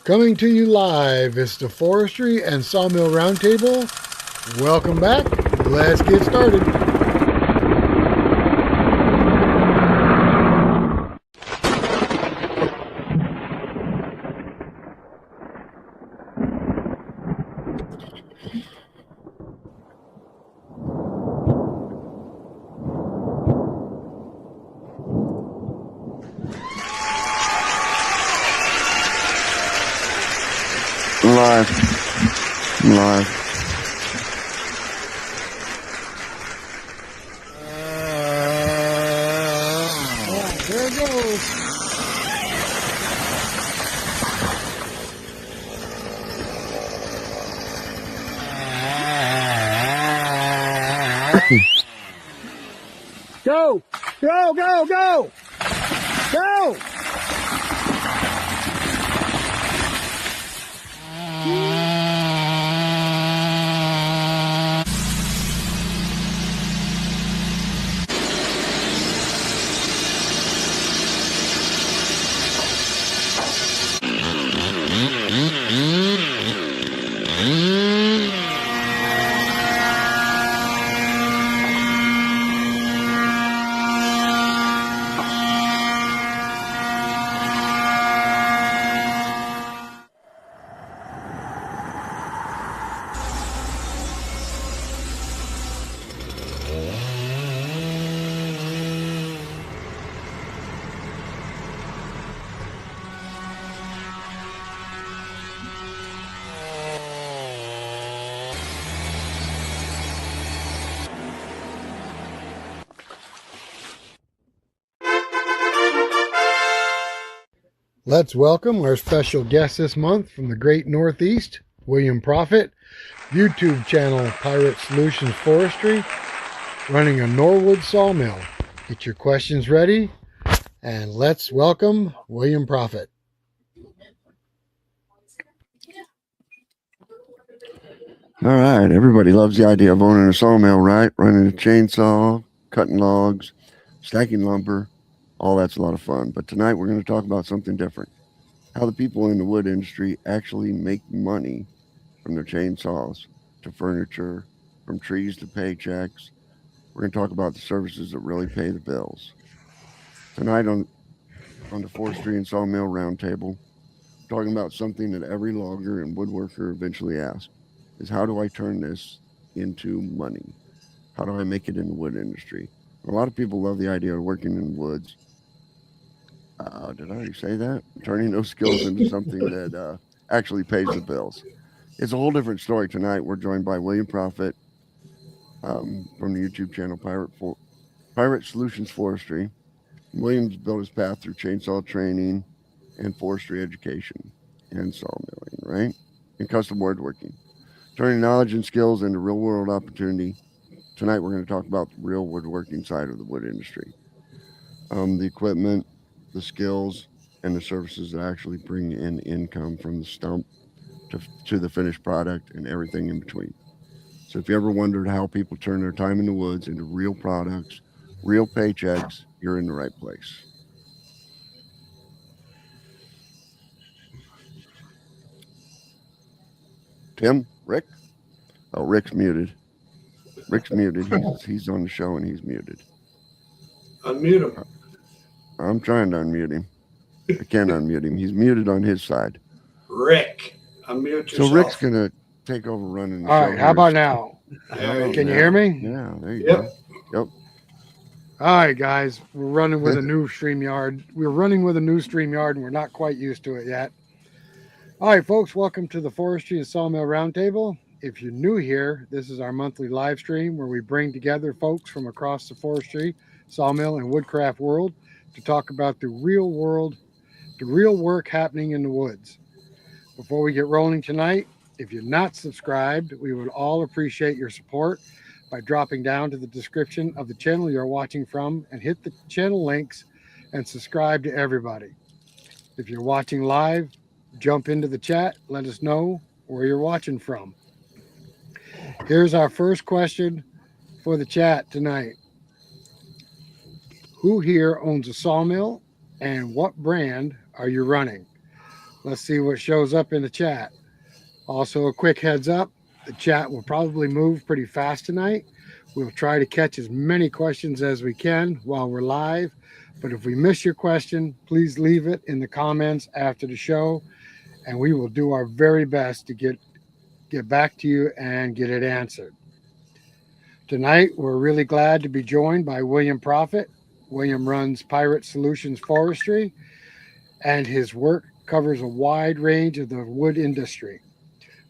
Coming to you live, it's the Forestry and Sawmill Roundtable. Welcome back. Let's get started. Live. There it goes. Go! Go, go, go! Go! Let's welcome our special guest this month from the great Northeast, William Prophett, YouTube channel Pirate Solutions Forestry, running a Norwood sawmill. Get your questions ready, and let's welcome William Prophett. All right, everybody loves the idea of owning a sawmill, right? Running a chainsaw, cutting logs, stacking lumber, all that's a lot of fun. But tonight we're going to talk about something different. How the people in the wood industry actually make money from their chainsaws to furniture, from trees to paychecks. We're going to talk about the services that really pay the bills. Tonight on the Forestry and Sawmill Roundtable, we're talking about something that every logger and woodworker eventually asks, is how do I turn this into money? How do I make it in the wood industry? A lot of people love the idea of working in woods. Did I already say that? Turning those skills into something that actually pays the bills. It's a whole different story tonight. We're joined by William Prophett from the YouTube channel Pirate Solutions Forestry. William's built his path through chainsaw training and forestry education and sawmilling, right? And custom woodworking. Turning knowledge and skills into real-world opportunity. Tonight we're going to talk about the real woodworking side of the wood industry. The equipment, the skills, and the services that actually bring in income from the stump to the finished product and everything in between. So if you ever wondered how people turn their time in the woods into real products, real paychecks, you're in the right place. Tim? Rick? Oh, Rick's muted. Rick's muted. He's on the show and he's muted. Unmute him. I'm trying to unmute him. I can't unmute him. He's muted on his side. Rick, unmute yourself. So Rick's going to take over running the show. All right, how about now? Can you hear me? Yeah, there you go. Yep. All right, guys, we're running with a new StreamYard. We're running with a new StreamYard, and we're not quite used to it yet. All right, folks, welcome to the Forestry and Sawmill Roundtable. If you're new here, this is our monthly live stream where we bring together folks from across the forestry, sawmill, and woodcraft world to talk about the real work happening in the woods. Before we get rolling tonight, if you're not subscribed, we would all appreciate your support by dropping down to the description of the channel you're watching from and hit the channel links and subscribe to everybody. If you're watching live, jump into the chat, let us know where you're watching from. Here's our first question for the chat tonight. Who here owns a sawmill and what brand are you running? Let's see what shows up in the chat. Also, a quick heads up, the chat will probably move pretty fast tonight. We'll try to catch as many questions as we can while we're live. But if we miss your question, please leave it in the comments after the show, and we will do our very best to get back to you and get it answered. Tonight, we're really glad to be joined by William Prophett. William runs Pirate Solutions Forestry, and his work covers a wide range of the wood industry,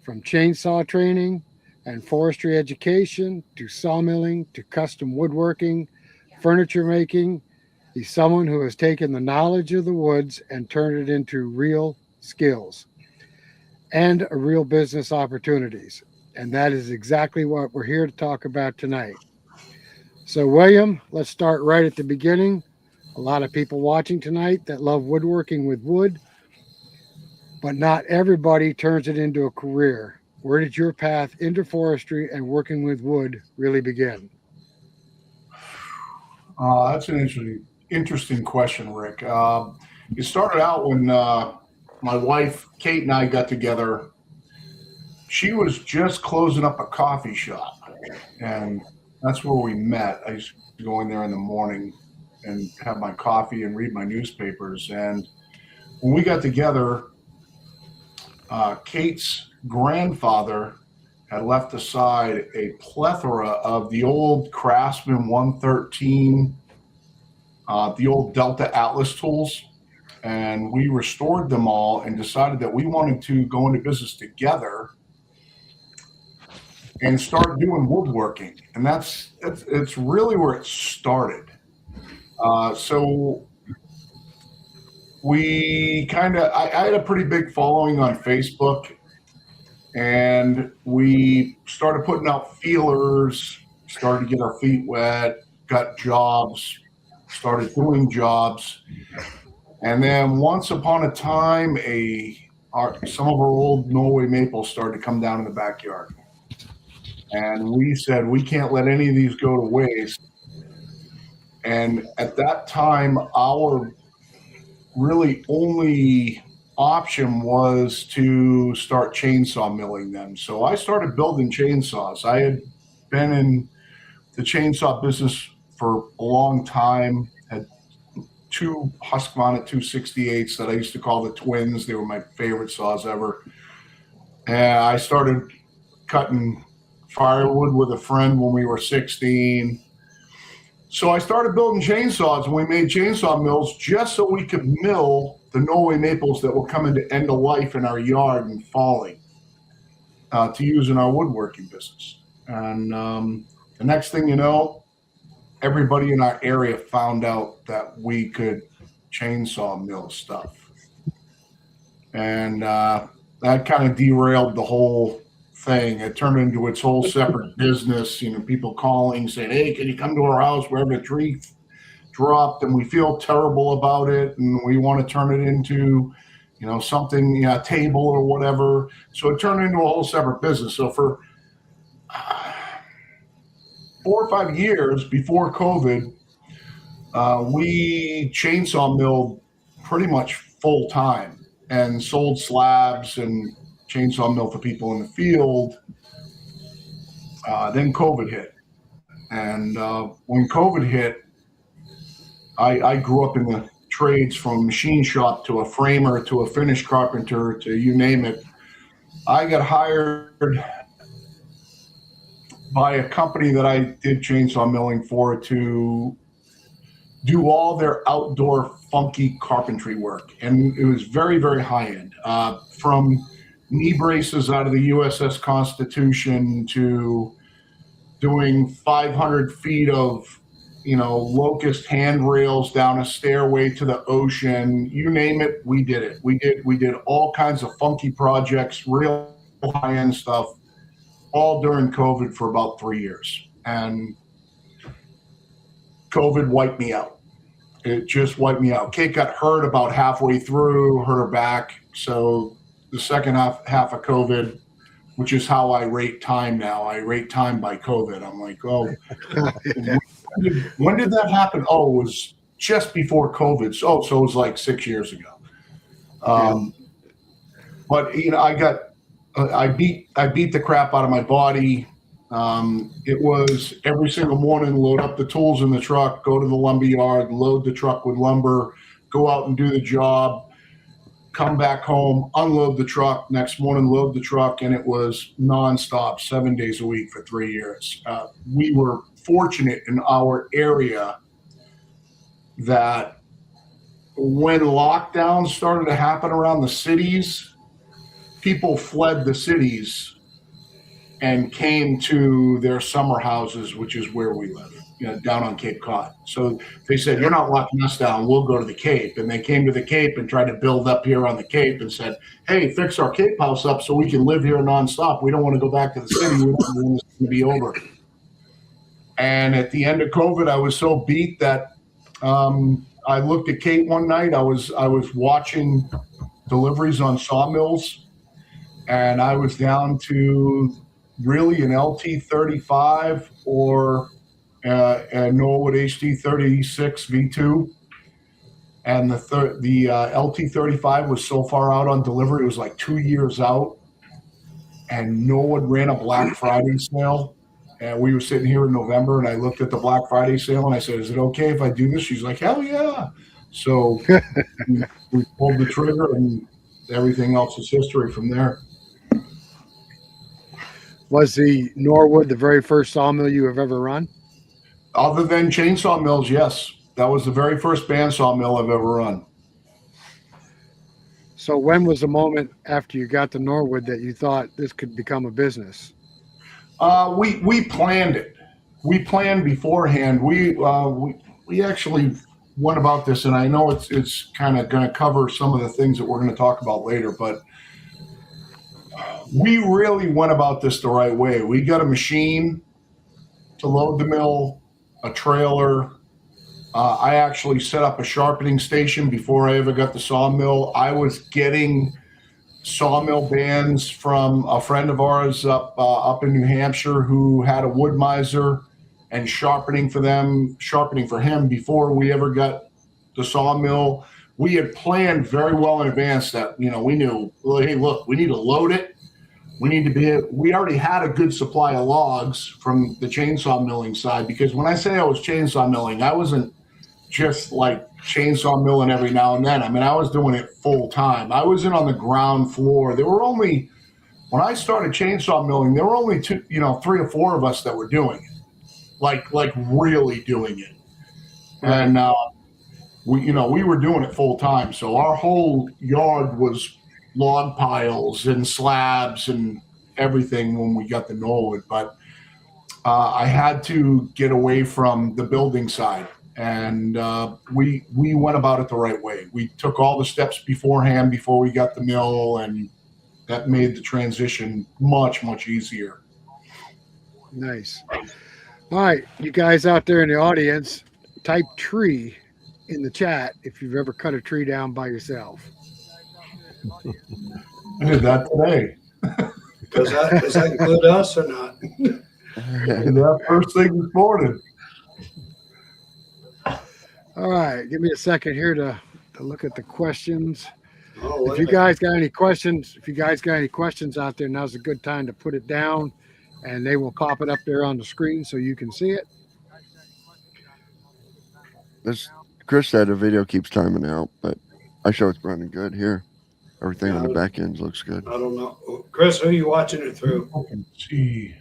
from chainsaw training and forestry education to sawmilling to custom woodworking, furniture making. He's someone who has taken the knowledge of the woods and turned it into real skills and real business opportunities. And that is exactly what we're here to talk about tonight. So, William, let's start right at the beginning. A lot of people watching tonight that love woodworking with wood, but not everybody turns it into a career. Where did your path into forestry and working with wood really begin? That's an interesting question, Rick. It started out when my wife, Kate, and I got together. She was just closing up a coffee shop, and that's where we met. I used to go in there in the morning and have my coffee and read my newspapers. And when we got together, Kate's grandfather had left aside a plethora of the old Craftsman 113, the old Delta Atlas tools, and we restored them all and decided that we wanted to go into business together and start doing woodworking. And it's really where it started. So we I had a pretty big following on Facebook, and we started putting out feelers, started to get our feet wet, got jobs, started doing jobs. And then once upon a time, some of our old Norway maples started to come down in the backyard. And we said, we can't let any of these go to waste. And at that time, our really only option was to start chainsaw milling them. So I started building chainsaws. I had been in the chainsaw business for a long time, had two Husqvarna 268s that I used to call the twins. They were my favorite saws ever. And I started cutting firewood with a friend when we were 16. So I started building chainsaws, and we made chainsaw mills just so we could mill the Norway maples that were coming to end of life in our yard and falling to use in our woodworking business. And the next thing you know, everybody in our area found out that we could chainsaw mill stuff. And that kind of derailed the whole thing. It turned into its whole separate business. People calling saying, "Hey, can you come to our house? We're having a tree dropped and we feel terrible about it, and we want to turn it into, something, a table or whatever." So it turned into a whole separate business. So for 4 or 5 years before COVID, we chainsaw milled pretty much full time and sold slabs and chainsaw mill for people in the field. Then COVID hit. And when COVID hit, I grew up in the trades, from a machine shop to a framer to a finish carpenter to you name it. I got hired by a company that I did chainsaw milling for to do all their outdoor funky carpentry work. And it was very, very high end, from knee braces out of the USS Constitution to doing 500 feet of, locust handrails down a stairway to the ocean. You name it, we did it. We did all kinds of funky projects, real high-end stuff, all during COVID for about 3 years. And COVID wiped me out. It just wiped me out. Kate got hurt about halfway through, hurt her back. So the second half of COVID, which is how I rate time now. I rate time by COVID. I'm like, oh, when did that happen? Oh, it was just before COVID. So it was like 6 years ago. But I beat the crap out of my body. It was every single morning, load up the tools in the truck, go to the lumber yard, load the truck with lumber, go out and do the job, come back home, unload the truck, next morning load the truck, and it was nonstop, 7 days a week for 3 years. We were fortunate in our area that when lockdowns started to happen around the cities, people fled the cities and came to their summer houses, which is where we live, down on Cape Cod. So they said, you're not locking us down, we'll go to the Cape. And they came to the Cape and tried to build up here on the Cape and said, hey, fix our Cape house up so we can live here nonstop. We don't want to go back to the city. We don't want this to be over. And at the end of COVID, I was so beat that I looked at Kate one night. I was watching deliveries on Sawmills, and I was down to really an LT35 or a Norwood HT36 V2. And the LT35 was so far out on delivery, it was like 2 years out. And Norwood ran a Black Friday sale. And we were sitting here in November, and I looked at the Black Friday sale, and I said, is it okay if I do this? She's like, hell yeah. So we pulled the trigger, and everything else is history from there. Was the Norwood the very first sawmill you have ever run? Other than chainsaw mills, yes. That was the very first bandsaw mill I've ever run. So when was the moment after you got to Norwood that you thought this could become a business? We planned it. We planned beforehand. We actually went about this, and I know it's kind of going to cover some of the things that we're going to talk about later, but we really went about this the right way. We got a machine to load the mill, a trailer. I actually set up a sharpening station before I ever got the sawmill. I was getting sawmill bands from a friend of ours up in New Hampshire who had a wood miser, and sharpening for him before we ever got the sawmill. We had planned very well in advance that, we knew, well, hey, look, we need to load it. We already had a good supply of logs from the chainsaw milling side, because when I say I was chainsaw milling, I wasn't just like chainsaw milling every now and then. I mean, I was doing it full time. I was in on the ground floor. When I started chainsaw milling, there were only 3 or 4 of us that were doing it, like really doing it. And we were doing it full time. So our whole yard was log piles and slabs and everything when we got the Norwood. But I had to get away from the building side. And we went about it the right way. We took all the steps beforehand before we got the mill, and that made the transition much, much easier. Nice. All right, you guys out there in the audience, type tree in the chat if you've ever cut a tree down by yourself. I did that today. Does that include us or not? That first thing this morning. All right, give me a second here to look at the questions. Oh, If you guys got any questions out there, now's a good time to put it down, and they will pop it up there on the screen so you can see it. Chris said the video keeps timing out, but I show it's running good here. Everything on the back end looks good. I don't know. Chris, who are you watching it through? I can see.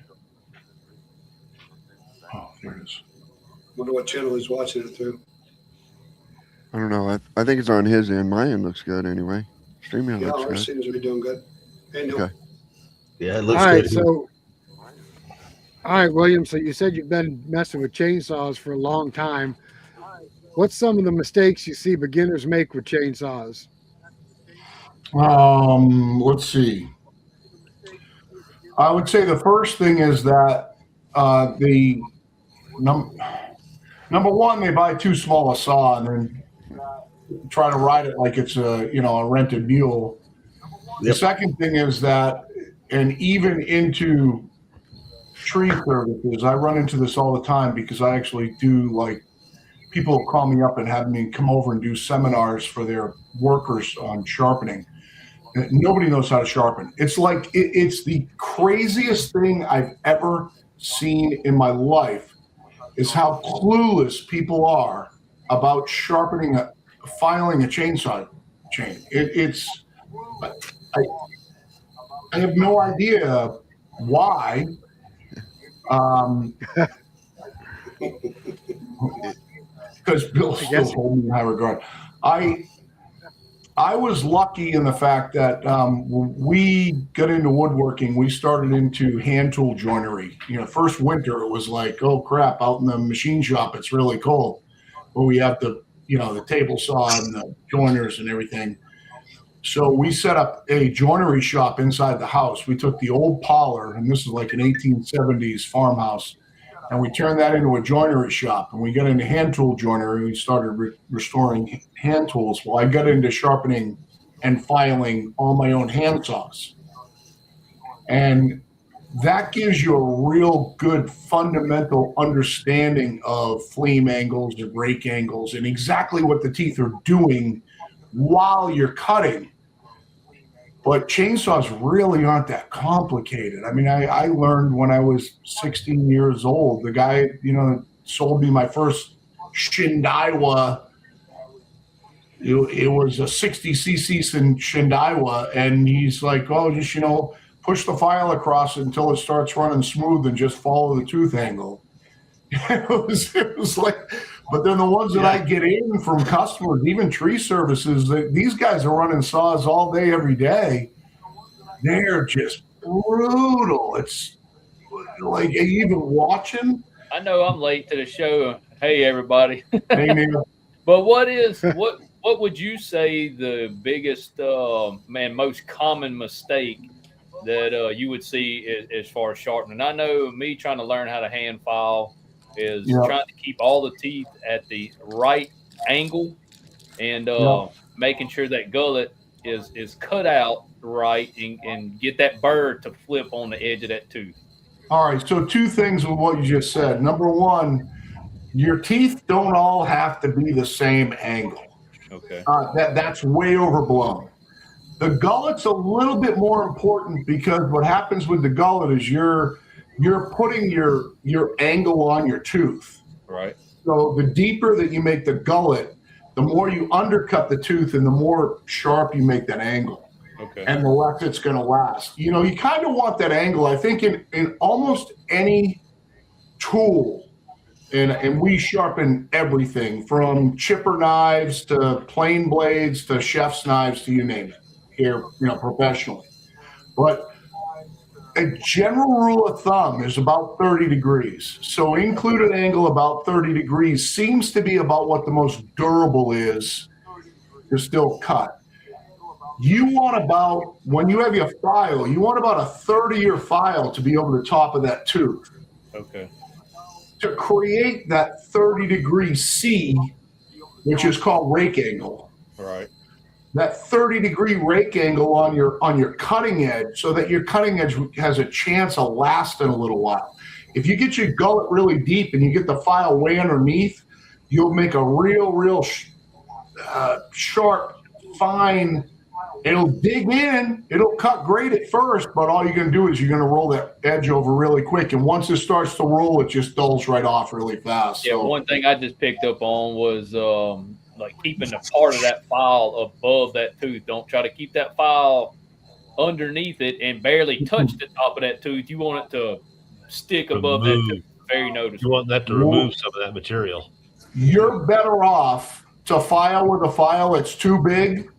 Oh, there it is. Wonder what channel he's watching it through. I don't know. I think it's on his end. My end looks good anyway. StreamYard Yeah, looks ours good. seems to be doing good. Hey, Neil. Okay. Yeah, it looks All right, good. so, all right, William. So you said you've been messing with chainsaws for a long time. What's some of the mistakes you see beginners make with chainsaws? Let's see. I would say the first thing is that number one, they buy too small a saw and then try to ride it like it's a rented mule. The Yep. second thing is that, and even into tree services, I run into this all the time because I actually do people call me up and have me come over and do seminars for their workers on sharpening. Nobody knows how to sharpen. It's like it's the craziest thing I've ever seen in my life is how clueless people are about filing a chainsaw chain. I have no idea why. Because Bill still holds me in high regard. I was lucky in the fact that when we got into woodworking, we started into hand tool joinery. First winter it was like, oh crap, out in the machine shop it's really cold, but we have the table saw and the joiners and everything. So we set up a joinery shop inside the house. We took the old parlor, and this is like an 1870s farmhouse, and we turned that into a joinery shop. And we got into hand tool joinery. We started restoring hand tools. Well, I got into sharpening and filing all my own hand saws. And that gives you a real good fundamental understanding of fleam angles and rake angles and exactly what the teeth are doing while you're cutting. But chainsaws really aren't that complicated. I mean, I learned when I was 16 years old. The guy, sold me my first Shindaiwa. It was a 60cc Shindaiwa, and he's like, oh, just, push the file across until it starts running smooth and just follow the tooth angle. it was like, but then the ones that I get in from customers, even tree services, these guys are running saws all day, every day. They're just brutal. It's like, are you even watching? I know I'm late to the show. Hey, everybody. Hey, Neil. But what would you say the biggest, most common mistake that you would see as far as sharpening? I know me trying to learn how to hand file is trying to keep all the teeth at the right angle and making sure that gullet is cut out right and get that burr to flip on the edge of that tooth. All right, so two things with what you just said. Number one, your teeth don't all have to be the same angle. Okay. That's way overblown. The gullet's a little bit more important because what happens with the gullet is you're putting your angle on your tooth. Right. So the deeper that you make the gullet, the more you undercut the tooth and the more sharp you make that angle. Okay. And the less it's going to last. You kind of want that angle. I think in almost any tool, and we sharpen everything from chipper knives to plane blades to chef's knives to you name it here, professionally. But a general rule of thumb is about 30 degrees. So included angle about 30 degrees seems to be about what the most durable is to still cut. You want when you have your file, you want about a 30-year file to be over the top of that tooth. Okay. To create that 30-degree C, which is called rake angle. Right. That 30-degree rake angle on your cutting edge, so that your cutting edge has a chance of lasting a little while. If you get your gullet really deep and you get the file way underneath, you'll make a real sharp, fine. It'll dig in. It'll cut great at first, but all you're going to do is you're going to roll that edge over really quick. And once it starts to roll, it just dulls right off really fast. Yeah, one thing I just picked up on was like keeping the part of that file above that tooth. Don't try to keep that file underneath it and barely touch the top of that tooth. You want it to stick above that tooth. Very noticeable. You want that to remove some of that material. You're better off to file with a file that's too big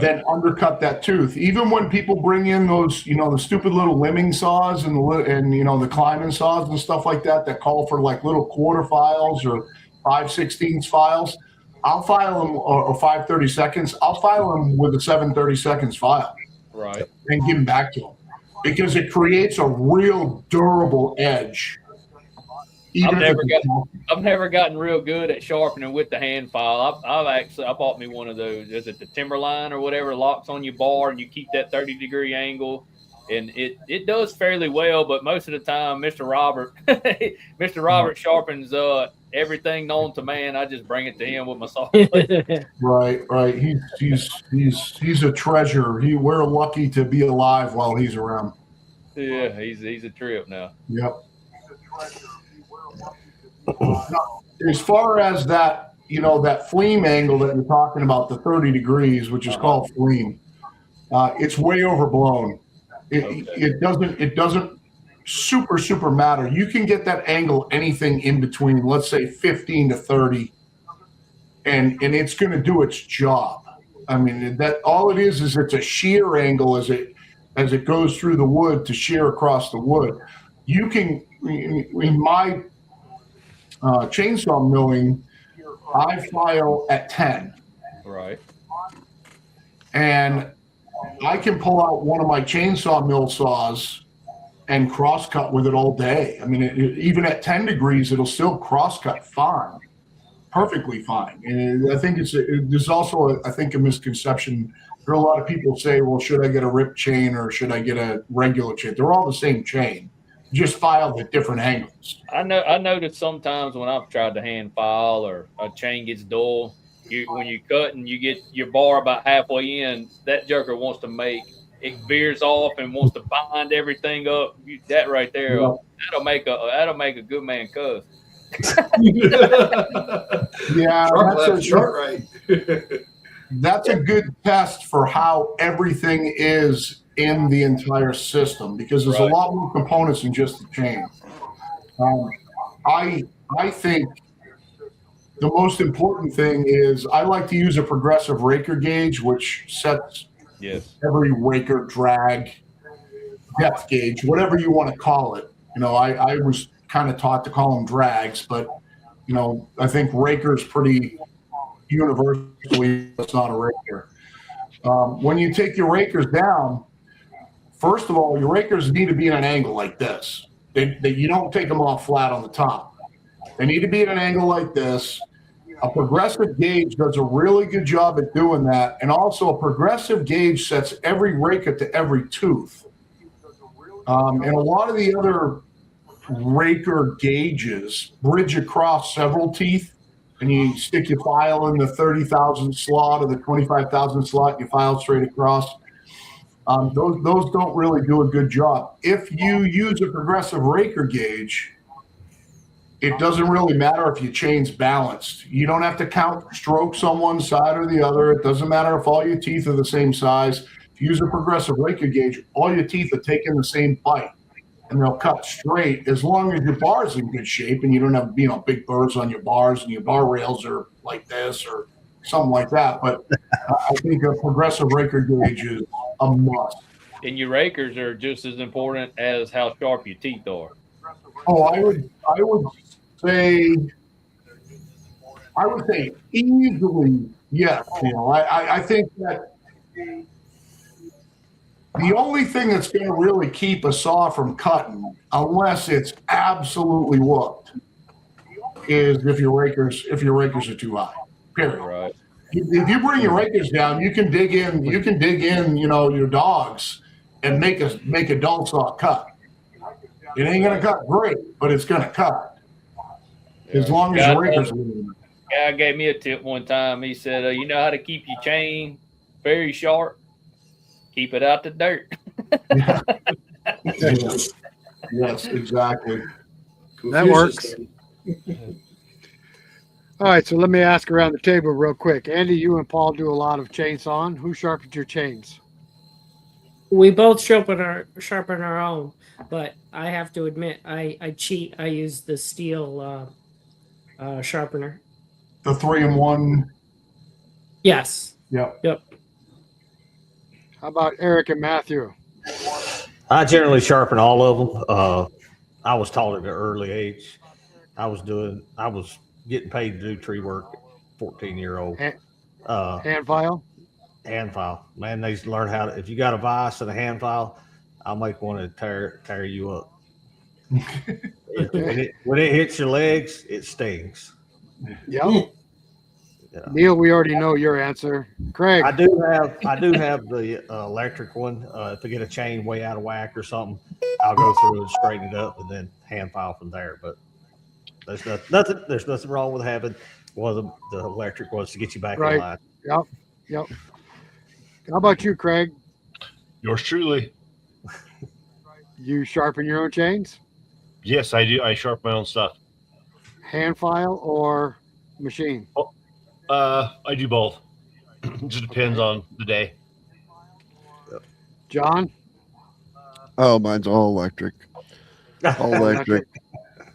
than undercut that tooth. Even when people bring in those, the stupid little limbing saws and the climbing saws and stuff like that call for like little quarter files or 5/16 files, I'll file them or 5/32. I'll file them with a 7/32 file. Right. And give them back to them because it creates a real durable edge. I've never gotten real good at sharpening with the hand file. I bought me one of those. Is it the Timberline or whatever locks on your bar and you keep that 30-degree angle, and it does fairly well. But most of the time, Mr. Robert sharpens everything known to man. I just bring it to him with my saw. Right. He's a treasure. We're lucky to be alive while he's around. Yeah, he's a trip now. Yep. As far as that, that fleam angle that you're talking about, the 30 degrees, which is called fleam, it's way overblown. It doesn't super matter. You can get that angle anything in between, let's say 15 to 30, and it's going to do its job. I mean, that all it is it's a shear angle as it goes through the wood to shear across the wood. You can, in my chainsaw milling, I file at 10. Right. And I can pull out one of my chainsaw mill saws and cross cut with it all day. I mean, even at 10 degrees, it'll still cross cut fine, perfectly fine. And I think there's also, I think, a misconception. There are a lot of people say, well, should I get a rip chain or should I get a regular chain? They're all the same chain, just filed at different angles. I know that sometimes when I've tried to hand file or a chain gets dull, when you cut and you get your bar about halfway in, that joker wants to it veers off and wants to bind everything up. That right there, that'll make a good man cuss. Yeah, right. That's a good test for how everything is in the entire system, because there's a lot more components than just the chain. I think the most important thing is I like to use a progressive raker gauge, which sets every raker drag, depth gauge, whatever you want to call it. I was kind of taught to call them drags, but I think raker is pretty universally, it's not a raker. When you take your rakers down, first of all, your rakers need to be at an angle like this. You don't take them off flat on the top. They need to be at an angle like this. A progressive gauge does a really good job at doing that. And also a progressive gauge sets every raker to every tooth. And a lot of the other raker gauges bridge across several teeth, and you stick your file in the 30,000 slot or the 25,000 slot, you file straight across. Those don't really do a good job. If you use a progressive raker gauge, it doesn't really matter if your chain's balanced. You don't have to count strokes on one side or the other. It doesn't matter if all your teeth are the same size. If you use a progressive raker gauge, all your teeth are taking the same bite, and they'll cut straight as long as your bar's in good shape and you don't have big burrs on your bars and your bar rails are like this or something like that. But I think a progressive raker gauge is a must. And your rakers are just as important as how sharp your teeth are. Oh, I would say easily yes. I think that the only thing that's going to really keep a saw from cutting, unless it's absolutely whooped, is if your rakers are too high. Period. Right. If you bring your rakers down, you can dig in, your dogs and make a dull saw cut. It ain't gonna cut great, but it's gonna cut. As long as your rakers are in. Guy gave me a tip one time. He said, you know how to keep your chain very sharp? Keep it out the dirt. Yes, exactly. That works. All right, so let me ask around the table real quick. Andy, you and Paul do a lot of chainsawing. Who sharpens your chains? We both sharpen our own, but I have to admit, I cheat. I use the steel sharpener. The 3-in-1. Yes. Yep. How about Eric and Matthew? I generally sharpen all of them. I was taught at an early age. I was getting paid to do tree work at 14-year-old. Hand file? Hand file. Man, they learn how to, if you got a vise and a hand file, I'll make one to tear you up. When it hits your legs, it stings. Yep. Yeah. Neil, we already know your answer. Craig. I do have the electric one. If I get a chain way out of whack or something, I'll go through and straighten it up and then hand file from there. But There's nothing wrong with having one of the electric ones to get you back Right. in line. Yep. How about you, Craig? Yours truly. You sharpen your own chains? Yes, I do. I sharpen my own stuff. Hand file or machine? I do both. It just depends on the day. John? Oh, mine's all electric. All electric.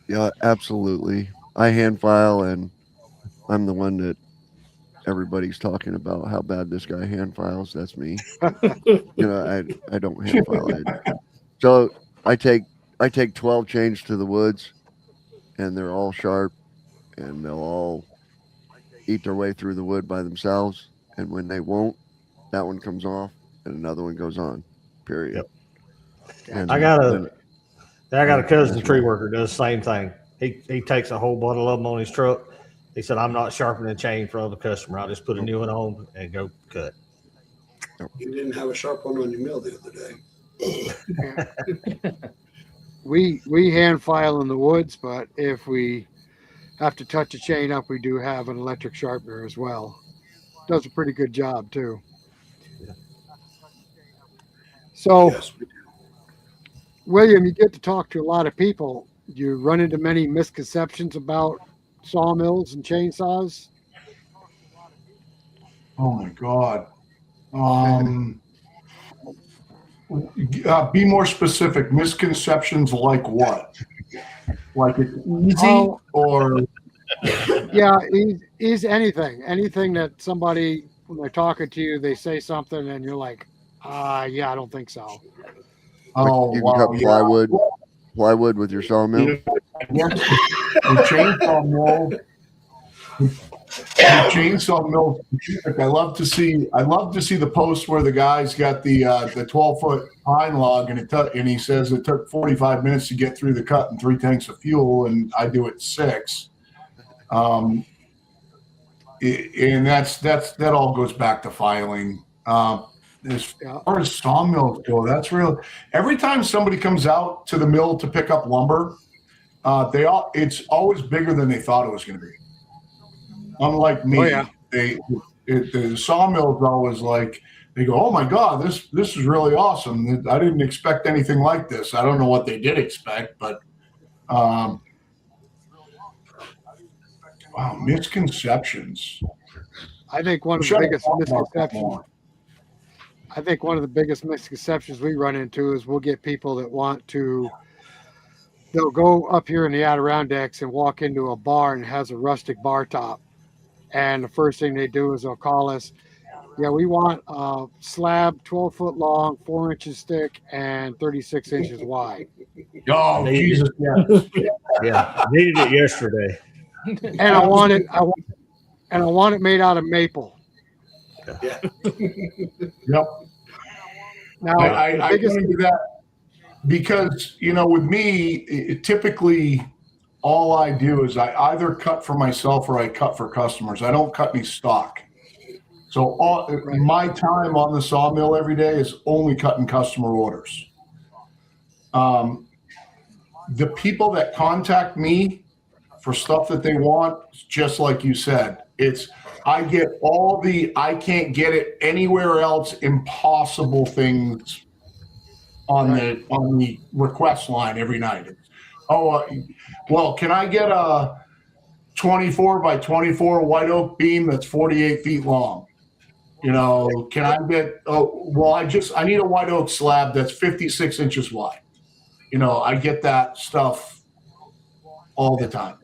Yeah, absolutely. I hand file, and I'm the one that everybody's talking about how bad this guy hand files. That's me. I don't hand file it. So I take 12 chains to the woods, and they're all sharp, and they'll all eat their way through the wood by themselves. And when they won't, that one comes off, and another one goes on. Period. Yep. And I got then- a cousin tree worker does the same thing. He takes a whole bundle of them on his truck. He said, "I'm not sharpening a chain for the customer. I'll just put a new one on and go cut." You didn't have a sharp one on your mill the other day. We hand file in the woods, but if we have to touch a chain up, we do have an electric sharpener as well. Does a pretty good job too. So, Yes. William, you get to talk to a lot of people. You run into many misconceptions about sawmills and chainsaws. Oh my God. Be more specific. Misconceptions like what? Like it's easy Oh. or Yeah, is anything that somebody, when they're talking to you, they say something and you're like, yeah, I don't think so. oh you can wow, cut yeah. plywood with your sawmill. You know, the chainsaw mill. The chainsaw mill. I love to see the post where the guy's got the 12-foot pine log and he says it took 45 minutes to get through the cut and 3 tanks of fuel, and I do it 6. And that all goes back to filing. As far as sawmills go, that's real. Every time somebody comes out to the mill to pick up lumber, it's always bigger than they thought it was going to be. Unlike me, the sawmill's always like, they go, "Oh my God, this is really awesome. I didn't expect anything like this." I don't know what they did expect, but wow, misconceptions. I think one of the biggest misconceptions. I think one of the biggest misconceptions we run into is we'll get people that they'll go up here in the Adirondacks and walk into a bar and it has a rustic bar top. And the first thing they do is they'll call us, yeah, we want a slab 12 foot long, 4 inches thick, and 36 inches wide. Oh, Jesus. Yeah, needed it yesterday. And I want it made out of maple. Yeah. Yep. Now, I run into that because, with me, typically all I do is I either cut for myself or I cut for customers. I don't cut any stock. So my time on the sawmill every day is only cutting customer orders. The people that contact me for stuff that they want, just like you said, I get all the I can't get it anywhere else impossible things on the request line every night. Well, can I get a 24 by 24 white oak beam that's 48 feet long? Can I get? I need a white oak slab that's 56 inches wide. I get that stuff all the time.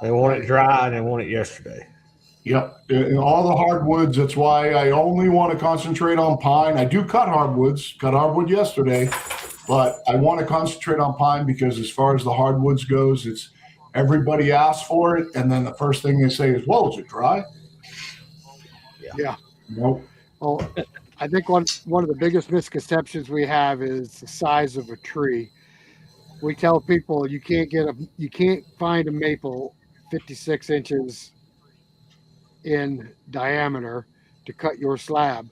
They want it dry and they want it yesterday. Yep. And all the hardwoods, that's why I only want to concentrate on pine. I do cut hardwood yesterday, but I want to concentrate on pine because as far as the hardwoods goes, it's everybody asks for it. And then the first thing they say is, well, is it dry? Yeah. Nope. Well, I think one of the biggest misconceptions we have is the size of a tree. We tell people you can't find a maple 56 inches in diameter to cut your slab.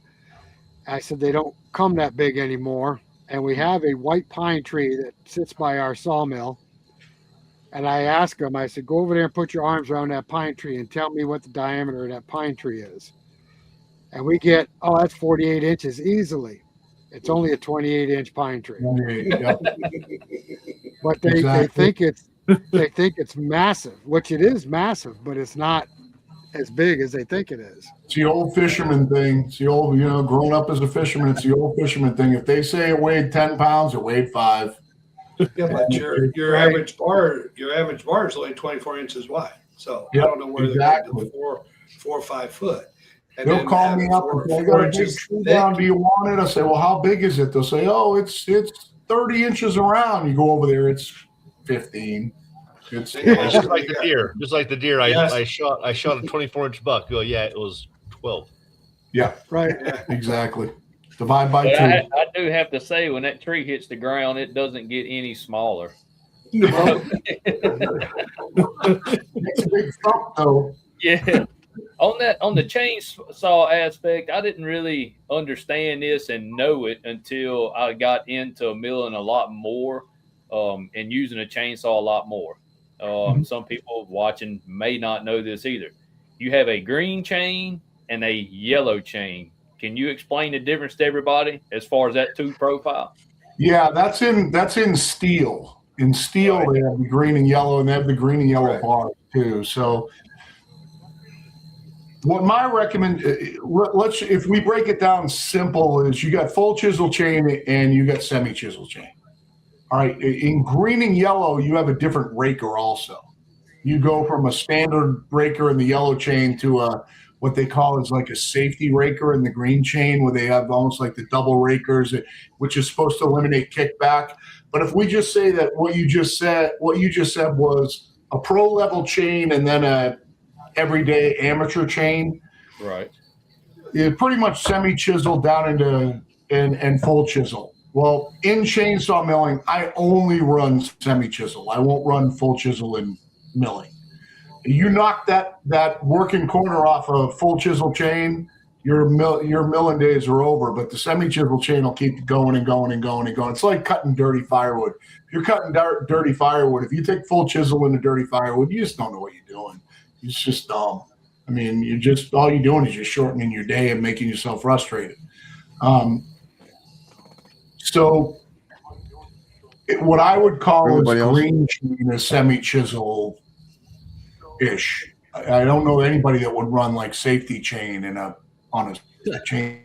I said they don't come that big anymore. And we have a white pine tree that sits by our sawmill. And I asked him, I said, go over there and put your arms around that pine tree and tell me what the diameter of that pine tree is. And we get, oh, that's 48 inches easily. It's only a 28-inch pine tree. Yep. But they Exactly. think it's massive, which it is massive, but it's not as big as they think it is. It's the old fisherman thing. It's the old, growing up as a fisherman, it's the old fisherman thing. If they say it weighed 10 pounds, it weighed 5. Yeah, but your Right. average bar is only 24 inches wide. So Yep, I don't know where exactly. they're going to 4 or 5 foot. And They'll then call have me up and say, I got a big tree down. Do you want it? I say, well, how big is it? They'll say, oh, it's 30 inches around. You go over there, it's 15. It's Yeah. Just like the deer. Just like the deer. Yes. I shot a 24-inch buck. Oh yeah, it was 12. yeah, Right. Yeah. exactly. Divide by But 2. I do have to say, when that tree hits the ground, it doesn't get any smaller. No. It's a big thump, though. Yeah. On the chainsaw aspect, I didn't really understand this and know it until I got into milling a lot more, and using a chainsaw a lot more. Some people watching may not know this either. You have a green chain and a yellow chain. Can you explain the difference to everybody as far as that tooth profile? Yeah, that's in steel. In steel, Right. they have the green and yellow, and they have the green and yellow Right. bars too. So, what my let's if we break it down simple, is you got full chisel chain and you got semi chisel chain. All right, in green and yellow, you have a different raker also. You go from a standard raker in the yellow chain to what they call is like a safety raker in the green chain, where they have almost like the double rakers, which is supposed to eliminate kickback. But if we just say that what you just said was a pro level chain and then a everyday amateur chain, Right. it pretty much semi chisel down into and full chisel. Well, in chainsaw milling, I only run semi chisel. I won't run full chisel in milling. You knock that working corner off a full chisel chain, your milling days are over. But the semi chisel chain will keep going and going and going and going. It's like cutting dirty firewood. If you're cutting dirty firewood, if you take full chisel into dirty firewood, you just don't know what you're doing. It's just dumb. I mean, all you're doing is you're shortening your day and making yourself frustrated. So what I would call Everybody is else? green chain is semi chisel ish. I don't know anybody that would run like safety chain on a chain.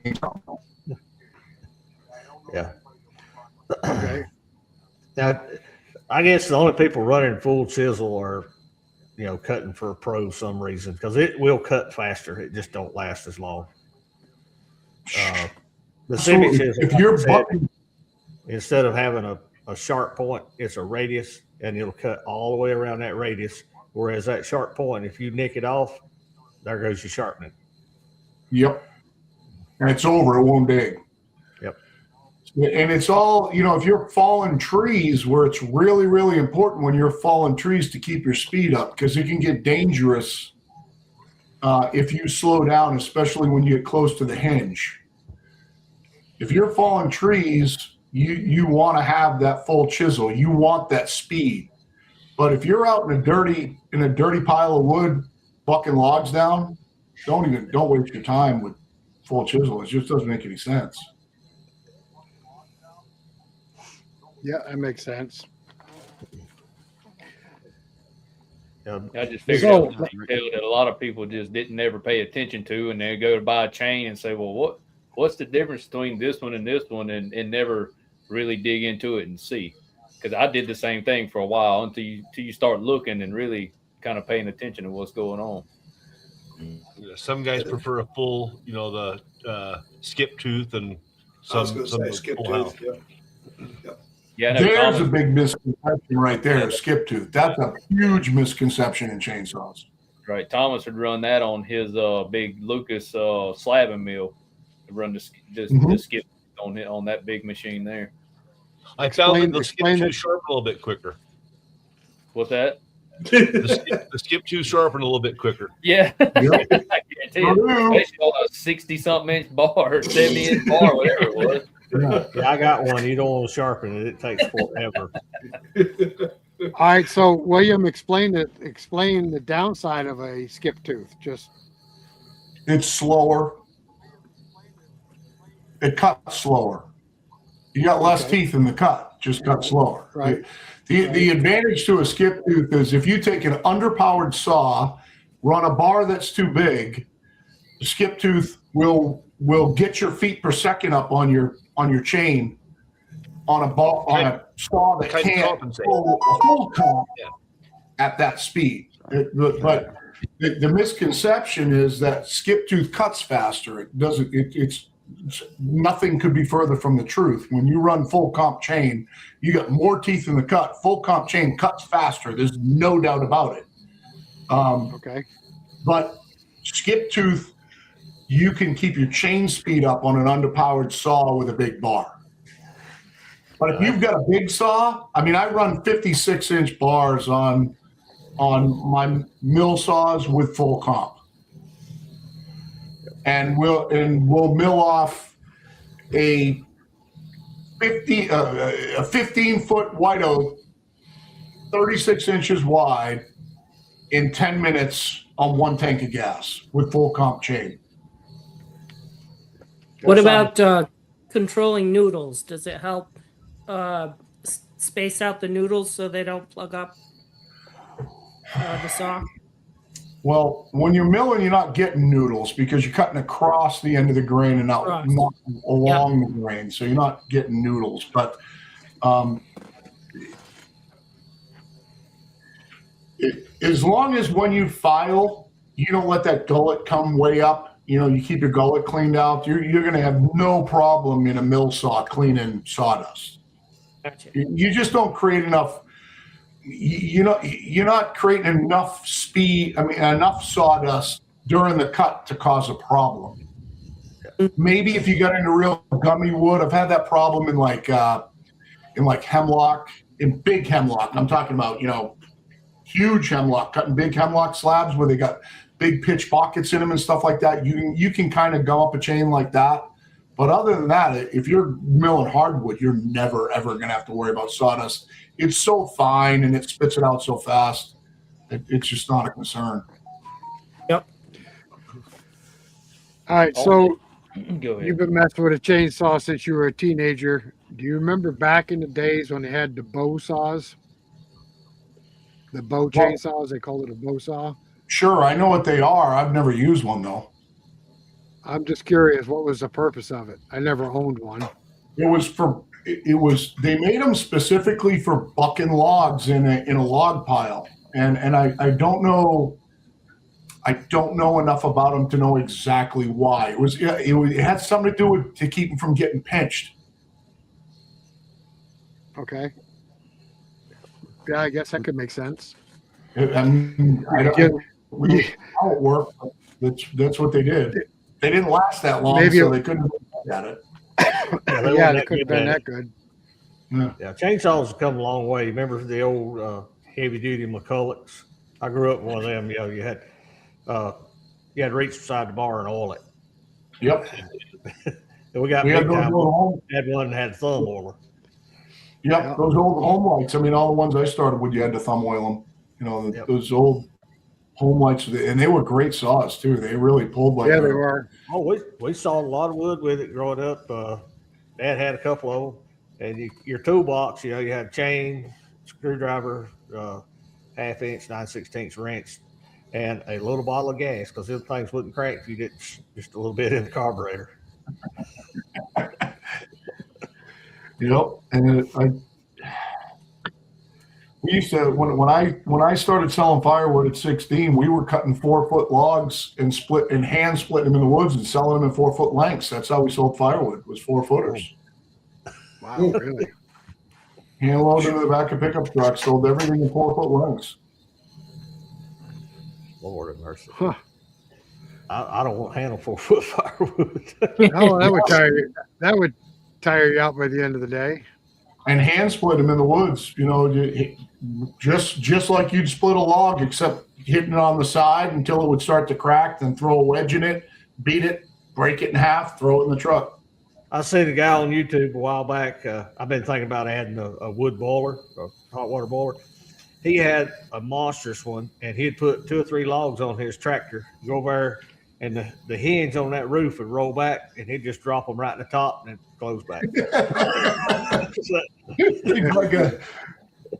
Yeah. Okay. Now, I guess the only people running full chisel are, cutting for a pro some reason, because it will cut faster. It just don't last as long. The So semi chisel, if you're bucking, instead of having a sharp point, it's a radius, and it'll cut all the way around that radius. Whereas that sharp point, if you nick it off, there goes your sharpening. yep, and it's over. It won't dig. Yep. And it's all, if you're falling trees, where it's really, really important when you're falling trees to keep your speed up, because it can get dangerous if you slow down, especially when you get close to the hinge. If you're falling trees, you want to have that full chisel. You want that speed. But if you're out in a dirty pile of wood, bucking logs down, don't waste your time with full chisel. It just doesn't make any sense. Yeah, that makes sense. I just figured So- that was a detail that a lot of people just didn't ever pay attention to, and they go to buy a chain and say, well, what's the difference between this one and this one, and never really dig into it and see. Because I did the same thing for a while until you start looking and really kind of paying attention to what's going on. Yeah, some guys prefer a full, the skip tooth, and I was some going to say skip full house. tooth. Yeah. Yeah, I know There's Thomas, a big misconception right there, skip tooth. That's a huge misconception in chainsaws. right? Thomas would run that on his big Lucas slabbing mill. To run the skip on that big machine there. I found that the skip explain tooth it. sharpen a little bit quicker. What's that? The skip tooth sharpen a little bit quicker. Yeah, Yep. I guarantee you. They showed a 60-something inch bar, 70-inch bar, whatever it was. Yeah, I got one. You don't want to sharpen it. It takes forever. All right, so William, explain the downside of a skip tooth. Just It's slower. It cuts slower. You got less Okay. teeth in the cut, just cut slower. Right. The advantage to a skip tooth is if you take an underpowered saw, run a bar that's too big, the skip tooth will get your feet per second up on your chain on a saw that Kind of can't compensate. pull a whole cut Yeah. at that speed. But the misconception is that skip tooth cuts faster. It doesn't. It's nothing could be further from the truth. When you run full comp chain, you got more teeth in the cut. Full comp chain cuts faster. There's no doubt about it. okay. But skip tooth, you can keep your chain speed up on an underpowered saw with a big bar. But if you've got a big saw, I mean, I run 56-inch bars on my mill saws with full comp, and we'll mill off a 15-foot white oak, 36 inches wide, in 10 minutes on 1 tank of gas with full comp chain. What about controlling noodles? Does it help space out the noodles so they don't plug up the saw? Well, when you're milling, you're not getting noodles because you're cutting across the end of the grain and not along the grain, so you're not getting noodles. But as long as when you file, you don't let that gullet come way up. You keep your gullet cleaned out. You're going to have no problem in a mill saw cleaning sawdust. Gotcha. You just don't create enough. You're not creating enough speed. I mean, enough sawdust during the cut to cause a problem. Maybe if you got into real gummy wood, I've had that problem in like hemlock, in big hemlock. I'm talking about huge hemlock, cutting big hemlock slabs where they got big pitch pockets in them and stuff like that. You can kind of go up a chain like that. But other than that, if you're milling hardwood, you're never, ever going to have to worry about sawdust. It's so fine and it spits it out so fast. It's just not a concern. Yep. All right, so Go ahead. you've been messing with a chainsaw since you were a teenager. Do you remember back in the days when they had the bow saws? The bow chainsaws, they called it a bow saw. Sure, I know what they are. I've never used one though. I'm just curious, what was the purpose of it? I never owned one. They made them specifically for bucking logs in a log pile, and I don't know enough about them to know exactly why. It had something to do with to keep them from getting pinched. Okay. Yeah, I guess that could make sense. I don't know how it worked, but that's what they did. They didn't last that long, so they couldn't look at it. Yeah, they couldn't have been that good. Yeah, chainsaws have come a long way. Remember the old heavy-duty McCullochs? I grew up with one of them. You had to reach beside the bar and oil it. Yep. And we had one that had a thumb oiler. Yep, those old home lights. I mean, all the ones I started with, you had to thumb oil them. Those old home lights, and they were great saws too. They really pulled like. Yeah, they were. Oh, we saw a lot of wood with it growing up. Dad had a couple of them, and your toolbox, you had chain, screwdriver, half-inch, 9/16 wrench, and a little bottle of gas because those things wouldn't crack if you did just a little bit in the carburetor. And we used to when I started selling firewood at 16, we were cutting 4-foot logs and hand splitting them in the woods and selling them in 4-foot lengths. That's how we sold firewood, was 4-footers. Wow, really? Hand loaded into the back of pickup trucks, sold everything in 4-foot lengths. Lord have mercy. Huh. I don't want to handle 4-foot firewood. Oh, that would tire you. That would tire you out by the end of the day. And hand split them in the woods, just like you'd split a log, except hitting it on the side until it would start to crack, then throw a wedge in it, beat it, break it in half, throw it in the truck. I seen a guy on YouTube a while back. I've been thinking about adding a wood boiler, a hot water boiler, he had a monstrous one, and he'd put 2 or 3 logs on his tractor, go over there, and the hinge on that roof would roll back, and he'd just drop them right in the top and then close back. like a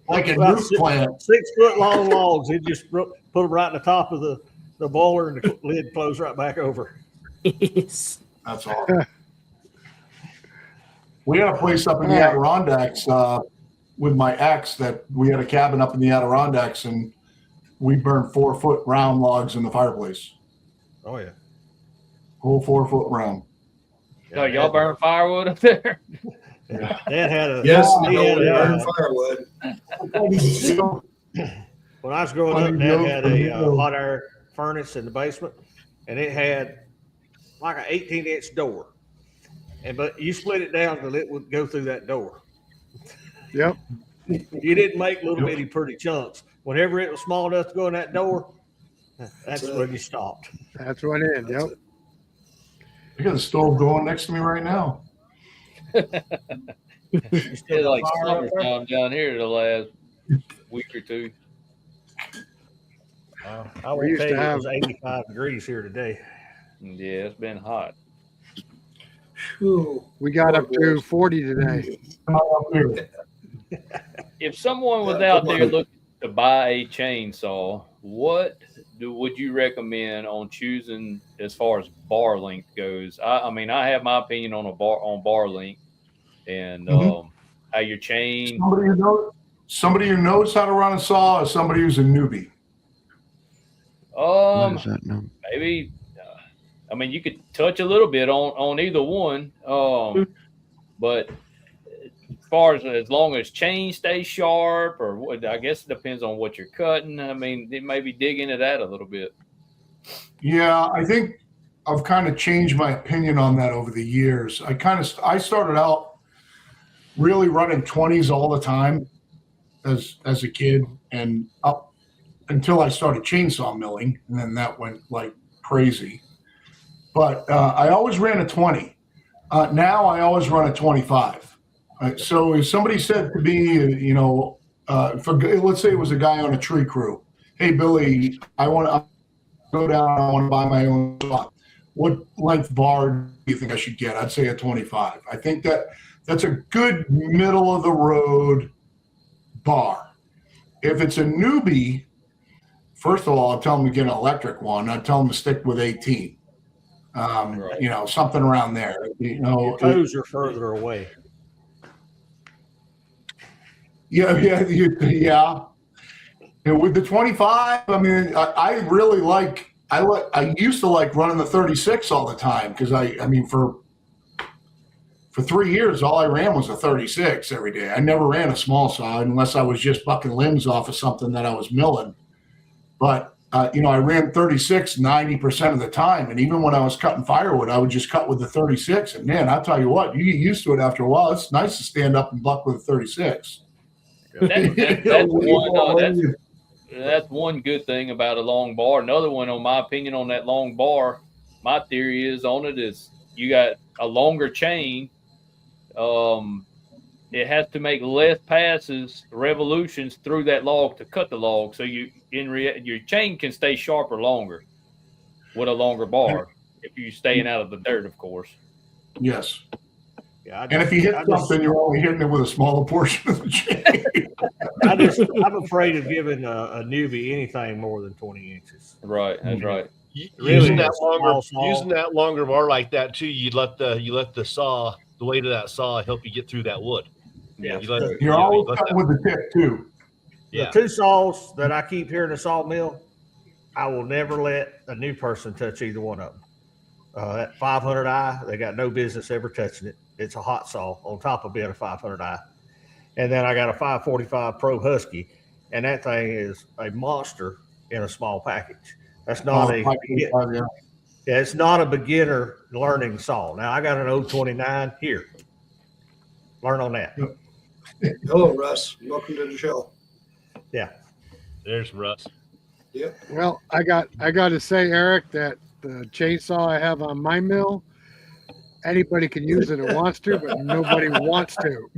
About nuke plant. 6 foot long logs. He'd just put them right in the top of the boiler, and the lid closed right back over. Yes. That's awesome. We had a place up in the Adirondacks with my ex that we had a cabin up in the Adirondacks, and we burned 4-foot round logs in the fireplace. Oh yeah, Whole 4-foot round. No, y'all burn firewood up there? Dad had a Yes, he had a, burn firewood. when I was growing up, Dad had a hot air furnace in the basement, and it had like an 18-inch door. But you split it down and it would go through that door. Yep. You didn't make little bitty pretty chunks. Whenever it was small enough to go in that door, that's when you stopped. That's one in. Yep. I got a stove going next to me right now. It's like summertime down here the last week or two. I will used tell to you, have- it was 85 degrees here today. Yeah, it's been hot. Ooh. We got up to 40 today. If someone was out there looking to buy a chainsaw, what would you recommend on choosing as far as bar length goes? I mean, I have my opinion on bar length and how your chain. Somebody who knows how to run a saw, or somebody who's a newbie. What is that number? Maybe. I mean, you could touch a little bit on either one, but as far as long as chain stays sharp, or what, I guess it depends on what you're cutting. I mean, they maybe dig into that a little bit. Yeah, I think I've kind of changed my opinion on that over the years. I started out really running 20s all the time as a kid, and up until I started chainsaw milling, and then that went like crazy. But I always ran a 20. Now I always run a 25. So if somebody said to me, let's say it was a guy on a tree crew, hey, Billy, I want to go down, I want to buy my own saw. What length bar do you think I should get? I'd say a 25. I think that's a good middle of the road bar. If it's a newbie, first of all, I'll tell them to get an electric one. I'd tell them to stick with 18. Right. Something around there. Your toes are further away. Yeah. And with the 25, I mean, I used to like running the 36 all the time because for 3 years, all I ran was a 36 every day. I never ran a small saw unless I was just bucking limbs off of something that I was milling. But I ran 36 90% of the time. And even when I was cutting firewood, I would just cut with the 36. And man, I'll tell you what, you get used to it after a while. It's nice to stand up and buck with a 36. That's one good thing about a long bar. Another one, on my opinion, on that long bar, my theory is on it is you got a longer chain. It has to make less passes, revolutions through that log to cut the log. So your chain can stay sharper longer with a longer bar if you're staying out of the dirt, of course. Yes. Yeah, And if you hit something, you're only hitting it with a smaller portion of the chain. I'm afraid of giving a newbie anything more than 20 inches. Right, that's right. Using Really, that longer bar like that too, you let the saw, the weight of that saw, help you get through that wood. Yeah, You're always cutting with the tip too. Yeah. The 2 saws that I keep here in the sawmill, I will never let a new person touch either one of them. That 500i, they got no business ever touching it. It's a hot saw on top of being a 500i. And then I got a 545 Pro Husky, and that thing is a monster in a small package. That's not it's not a beginner learning saw. Now I got an 029 here. Learn on that. Hello, Russ. Welcome to the show. Yeah. There's Russ. Yep. Well, I got to say, Eric, that the chainsaw I have on my mill, anybody can use it who wants to, but nobody wants to.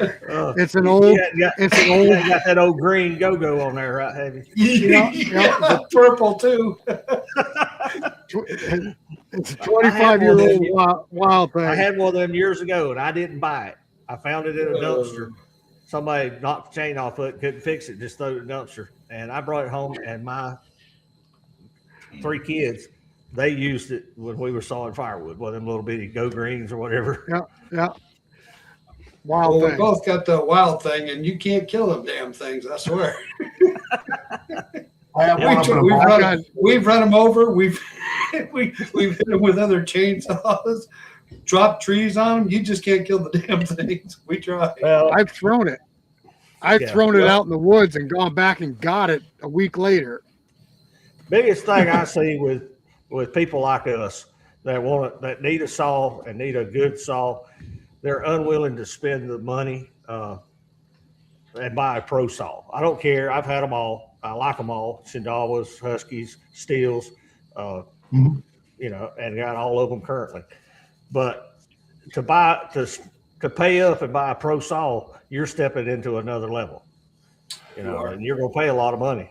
It's an old. It's an old. You got that old green go-go on there, right? Have you? Yeah, purple too. It's a 25-year-old wild thing. I had one of them years ago, and I didn't buy it. I found it in a dumpster. Somebody knocked the chain off it, couldn't fix it, just threw it in the dumpster. And I brought it home, and my 3 kids, they used it when we were sawing firewood, one of them little bitty go greens or whatever. Yeah. Wild Well, thing. we both got the wild thing, and you can't kill them damn things. I swear. I have one up in a box. We've run them over. We've hit them with other chainsaws. Dropped trees on them. You just can't kill the damn things. We try. Well, I've thrown it. I've thrown it out in the woods and gone back and got it a week later. biggest thing I see with people like us that need a saw and need a good saw, they're unwilling to spend the money and buy a pro saw. I don't care. I've had them all. I like them all. Shindawas, Huskies, Steels, and got all of them currently. But to pay up and buy a pro saw, you're stepping into another level, and you're going to pay a lot of money.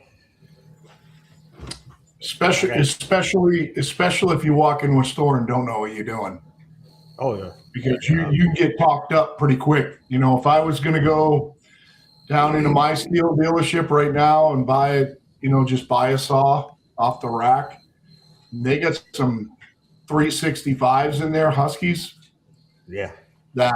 Especially if you walk into a store and don't know what you're doing. Oh yeah, because you get talked up pretty quick. If I was going to go down into my steel dealership right now and buy a saw off the rack, they got some 365s in there, Huskies. Yeah, that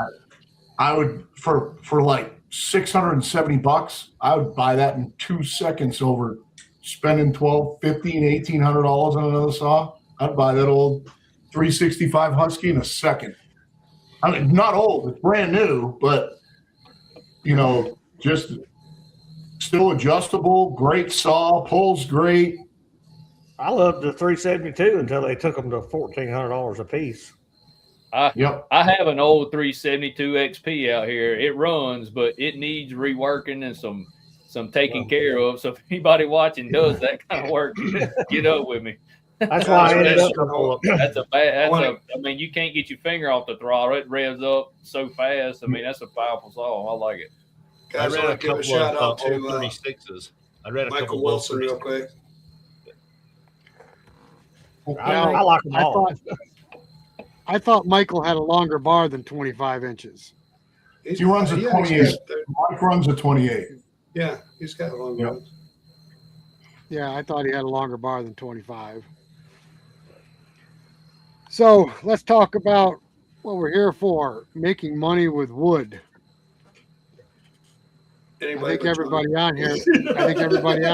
I would for like $670. I would buy that in 2 seconds over spending $1,200, $1,500, $1,800 on another saw. I'd buy that old 365 Husky in a second. I mean, not old, it's brand new, but just still adjustable, great saw, pulls great. I loved the 372 until they took them to $1,400 a piece. I have an old 372 XP out here. It runs, but it needs reworking and some taking care of. So if anybody watching does that kind of work, get up with me. That's why I ended up. I mean, you can't get your finger off the throttle. It revs up so fast. I mean, that's a powerful saw. I like it. Guys, I I ran want to give a shout out to 36s. I ran a Michael couple Wilson of real quick. I like them all. I thought Michael had a longer bar than 25 inches. He runs a 28. Mike runs a 28. Yeah, he's got a long run. Yeah, I thought he had a longer bar than 25. So let's talk about what we're here for, making money with wood. I think everybody on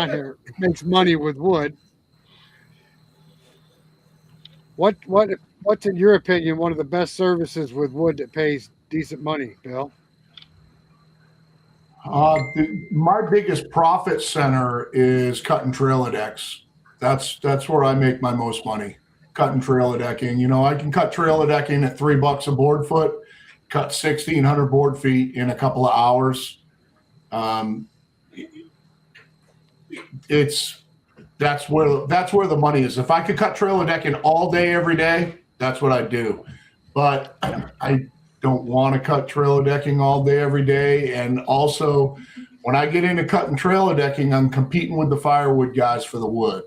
here makes money with wood. What's in your opinion one of the best services with wood that pays decent money, Bill? My biggest profit center is cut and trailer decks. That's where I make my most money. Cut and trailer decking. I can cut trailer decking at $3 a board foot, cut 1,600 board feet in a couple of hours. That's where the money is. If I could cut trailer decking all day, every day, that's what I'd do. But I don't want to cut trailer decking all day, every day. And also, when I get into cutting trailer decking, I'm competing with the firewood guys for the wood.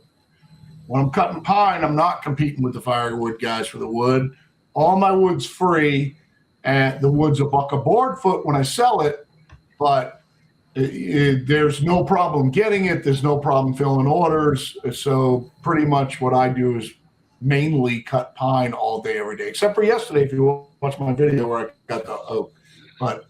When I'm cutting pine, I'm not competing with the firewood guys for the wood. All my wood's free, and the wood's $1 a board foot when I sell it, but there's no problem getting it. There's no problem filling orders. So pretty much what I do is mainly cut pine all day, every day, except for yesterday. If you watch my video where I got the oak, but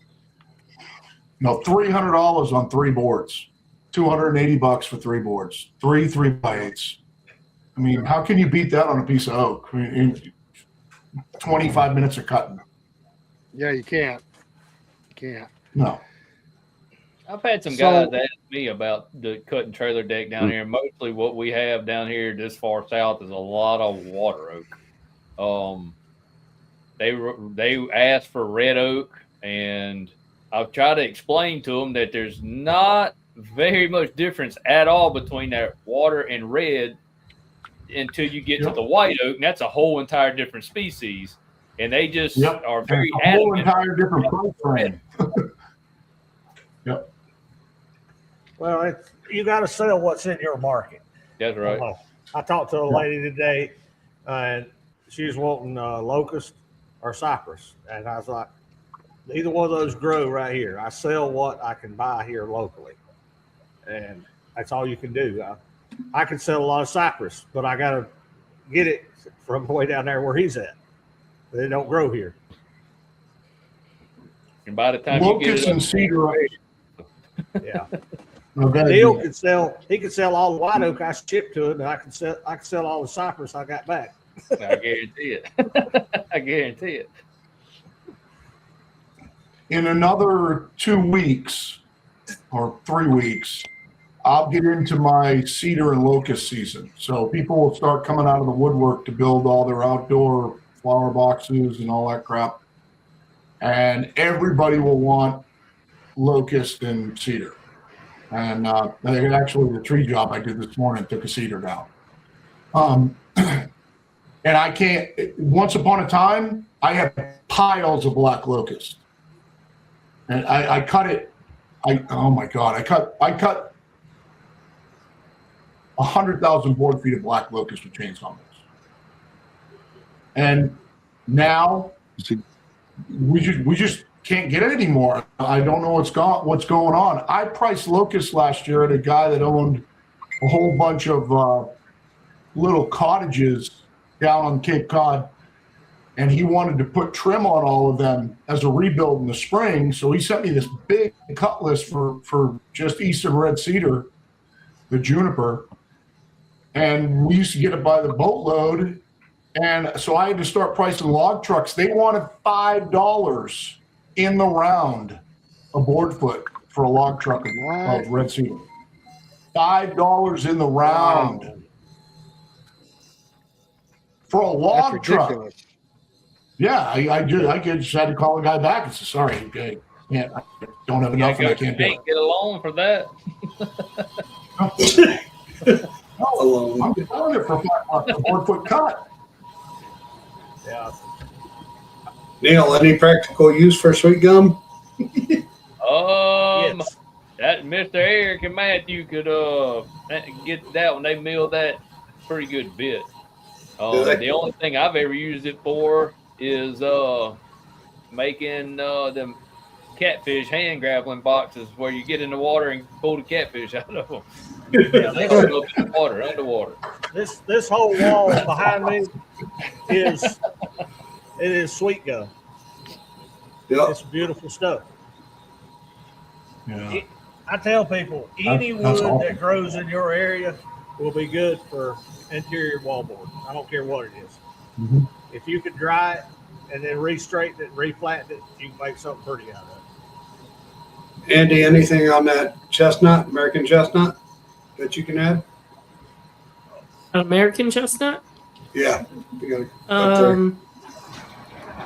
$300 on 3 boards, $280 for 3 boards, 3 3x8s. I mean, how can you beat that on a piece of oak? I mean, in 25 minutes of cutting. Yeah, you can't. No. I've had some guys ask me about the cut and trailer deck down here. Mostly what we have down here this far south is a lot of water oak. They asked for red oak, and I've tried to explain to them that there's not very much difference at all between that water and red until you get to the white oak, and that's a whole entire different species. And they just are very adamant. A whole entire different price range. Yep. Well, you got to sell what's in your market. That's right. I talked to a lady today, and she was wanting locust or cypress, and I was like, neither one of those grow right here. I sell what I can buy here locally, and that's all you can do. I can sell a lot of cypress, but I got to get it from way down there where he's at. They don't grow here. And by the time you get Locust it and cedar. Yeah. Okay. Neil can sell. He can sell all the white oak I shipped to him, and I can sell all the cypress I got back. I guarantee it. I guarantee it. In another 2 weeks or 3 weeks, I'll get into my cedar and locust season. So people will start coming out of the woodwork to build all their outdoor flower boxes and all that crap. And everybody will want locust and cedar. And actually, the tree job I did this morning took a cedar down. And I can't. Once upon a time, I had piles of black locust, and I cut it. Oh my God! I cut 100,000 board feet of black locust with chainsaw mills. And now we just can't get it anymore. I don't know what's going on. I priced locust last year at a guy that owned a whole bunch of little cottages down on Cape Cod, and he wanted to put trim on all of them as a rebuild in the spring. So he sent me this big cut list for just eastern red cedar, the juniper, and we used to get it by the boatload. And so I had to start pricing log trucks. They wanted $5 in the round a board foot for a log truck of red cedar. $5 in the round for a log truck. Yeah, I just had to call the guy back and say, sorry, I don't have enough and I can't do it. Get a loan for that. No, I'm selling it for $5 a board foot cut. Yeah. Neil, any practical use for sweet gum? Yes. That Mr. Eric and Matthew could get that when they mill that pretty good bit. The only thing I've ever used it for is making them catfish hand grappling boxes where you get in the water and pull the catfish out of them. Yeah, they go up in the water, underwater. This whole wall behind me is sweet gum. Yep. It's beautiful stuff. Yeah. I tell people, any wood awesome. that grows in your area will be good for interior wallboard. I don't care what it is. Mm-hmm. If you can dry it and then re-straighten it, re-flatten it, you can make something pretty out of it. Andy, anything on that chestnut, American chestnut, that you can add? American chestnut? Yeah. You gotta,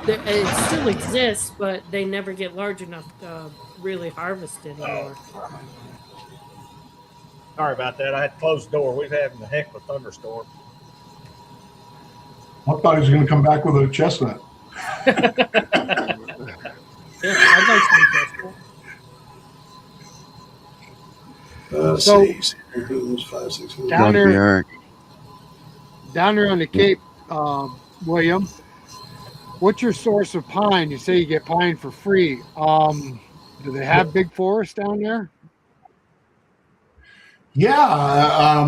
It still exists, but they never get large enough to really harvest it anymore. Sorry about that. I had to close the door. We've had a heck of a thunderstorm. I thought he was going to come back with a chestnut. Yeah, I'd like some chestnut. So, see, 5, 6, 7. Down there, Eric. down there on the Cape, William, what's your source of pine? You say you get pine for free. Do they have big forests down there? Yeah,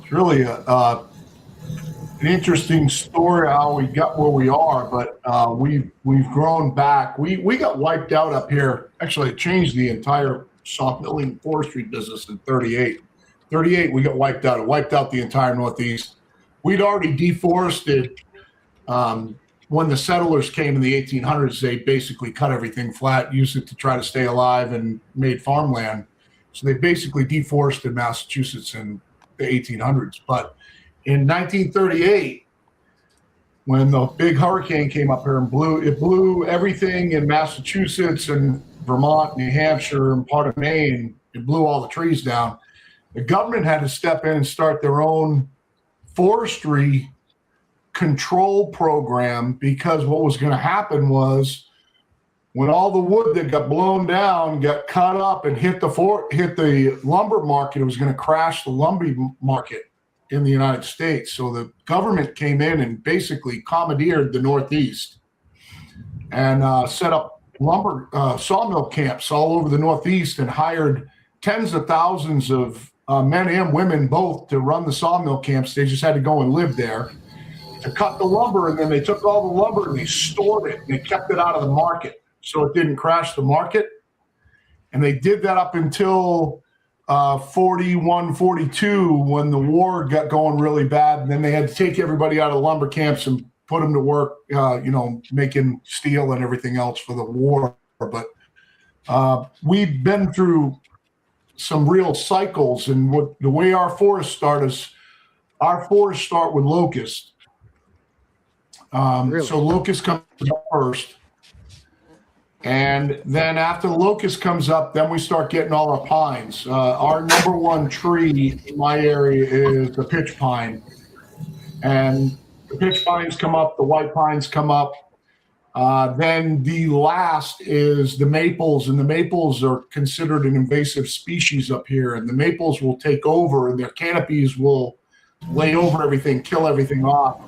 it's really an interesting story how we got where we are, but we've grown back. We got wiped out up here. Actually, it changed the entire sawmilling forestry business in 38. 38, we got wiped out. It wiped out the entire Northeast. We'd already deforested. When the settlers came in the 1800s, they basically cut everything flat, used it to try to stay alive, and made farmland. So they basically deforested Massachusetts in the 1800s. But in 1938, when the big hurricane came up here and blew everything in Massachusetts and Vermont, New Hampshire, and part of Maine. It blew all the trees down. The government had to step in and start their own forestry control program, because what was going to happen was when all the wood that got blown down got cut up and hit the lumber market, it was going to crash the lumber market in the United States. So the government came in and basically commandeered the Northeast and set up sawmill camps all over the Northeast and hired tens of thousands of men and women both to run the sawmill camps. They just had to go and live there to cut the lumber, and then they took all the lumber and they stored it and they kept it out of the market so it didn't crash the market. And they did that up until 41, 42 when the war got going really bad, and then they had to take everybody out of the lumber camps and put them to work, making steel and everything else for the war. But we've been through some real cycles, and the way our forests start is our forests start with locust. Really? So locust comes up first, and then after the locust comes up, then we start getting all our pines. Our number one tree in my area is the pitch pine, and the pitch pines come up, the white pines come up. Then the last is the maples, and the maples are considered an invasive species up here, and the maples will take over and their canopies will lay over everything, kill everything off.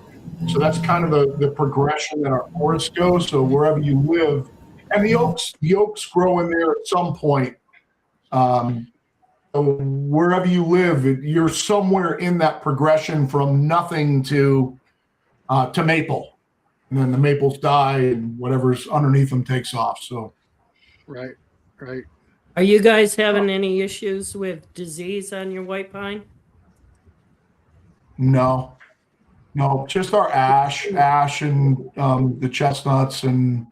So that's kind of the progression that our forests go. So wherever you live, and the oaks grow in there at some point. So wherever you live, you're somewhere in that progression from nothing to maple. And then the maples die and whatever's underneath them takes off. So, Right. Are you guys having any issues with disease on your white pine? no, just our ash and the chestnuts and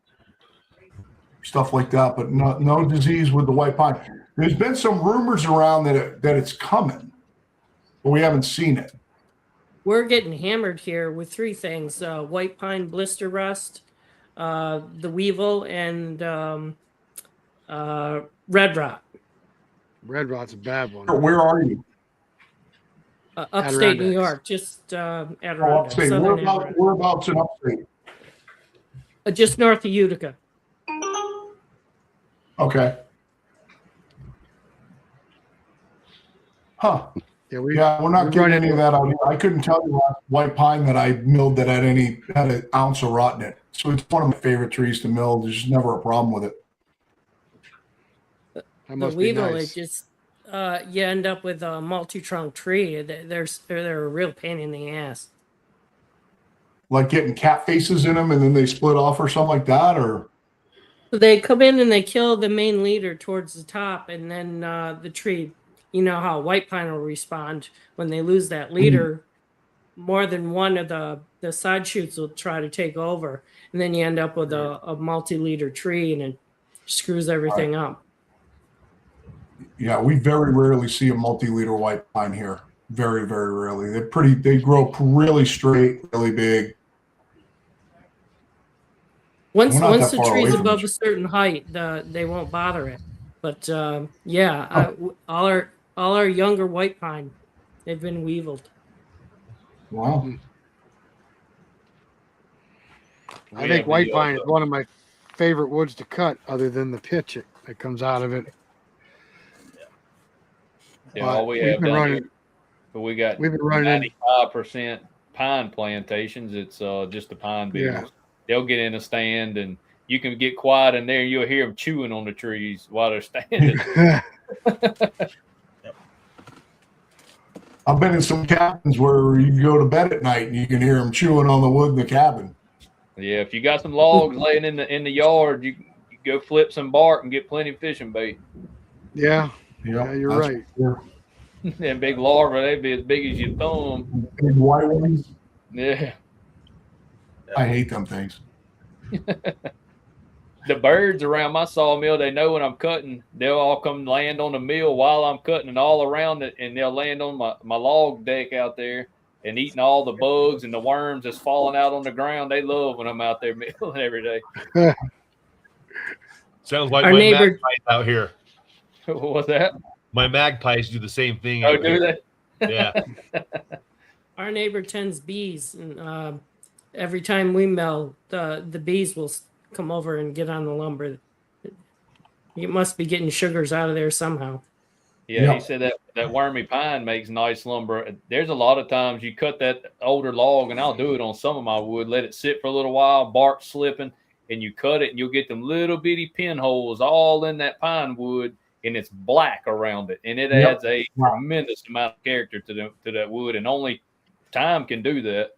stuff like that, but no disease with the white pine. There's been some rumors around that it's coming, but we haven't seen it. We're getting hammered here with three things: white pine blister rust, the weevil, and red rot. Red rot's a bad one. Where are you? Upstate New Adirondacks. York, just Oh, Adirondack, upstate. southern Adirondack. Whereabouts in upstate? Just north of Utica. Okay. Huh. Yeah, We're not getting any of that out here. I couldn't tell you last white pine that I milled that had an ounce of rot in it. So it's one of my favorite trees to mill. There's just never a problem with it. that The must be weevil, nice. it just you end up with a multi-trunk tree. They're a real pain in the ass. Like getting cat faces in them and then they split off or something like that, or They come in and they kill the main leader towards the top, and then the tree. You know how white pine will respond when they lose that leader. More than one of the side shoots will try to take over, and then you end up with a multi-leader tree, and it screws everything up. yeah, we very rarely see a multi-liter white pine here. Very, very rarely. They grow really straight, really big. Once We're not the that far away tree's from above each a certain height, they won't bother it. But all our younger white pine, they've been weeviled. Wow. I think white pine is one of my favorite woods to cut, other than the pitch that comes out of it. Yeah, all we have down here, but we've been running 95% pine plantations. It's just the pine beetles. Yeah. They'll get in a stand, and you can get quiet in there, and you'll hear them chewing on the trees while they're standing. I've been in some cabins where you go to bed at night and you can hear them chewing on the wood in the cabin. Yeah, if you got some logs laying in the yard, you go flip some bark and get plenty of fishing bait. Yeah, Yeah, you're right. And big larvae, they'd be as big as your thumb. Big white ones. Yeah. I hate them things. The birds around my sawmill, they know when I'm cutting. They'll all come land on the mill while I'm cutting and all around it, and they'll land on my log deck out there and eating all the bugs and the worms that's falling out on the ground. They love when I'm out there milling every day. Sounds like Our my neighbor- magpies out here. What's that? My magpies do the same thing. Oh, out do here. they? Yeah. Our neighbor tends bees, and every time we mill, the bees will come over and get on the lumber. You must be getting sugars out of there somehow. Yeah, Yeah. he said that wormy pine makes nice lumber. There's a lot of times you cut that older log, and I'll do it on some of my wood, let it sit for a little while, bark slipping, and you cut it, and you'll get them little bitty pinholes all in that pine wood, and it's black around it, and it Yep. adds a tremendous amount of character to that wood, and only time can do that.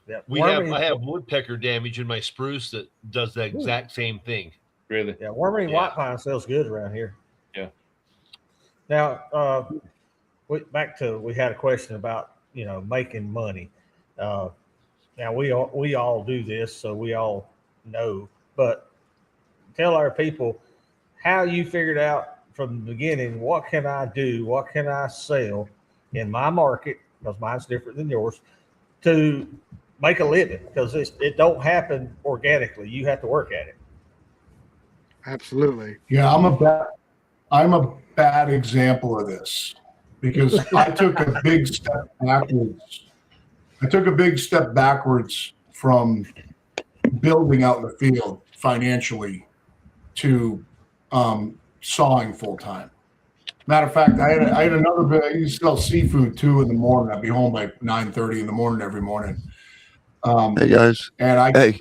Yeah, I have woodpecker damage in my spruce that does the exact same thing. Really? Yeah, wormy Yeah. white pine sells good around here. Yeah. Now, we had a question about making money. Now we all do this, so we all know. But tell our people how you figured out from the beginning. What can I do? What can I sell in my market? Because mine's different than yours. To make a living, because it don't happen organically. You have to work at it. Absolutely. Yeah, I'm a bad example of this because I took a big step backwards. I took a big step backwards from building out in the field financially to sawing full time. Matter of fact, I had another bit. I used to sell seafood too in the morning. I'd be home by 9:30 in the morning every morning. Hey guys. And I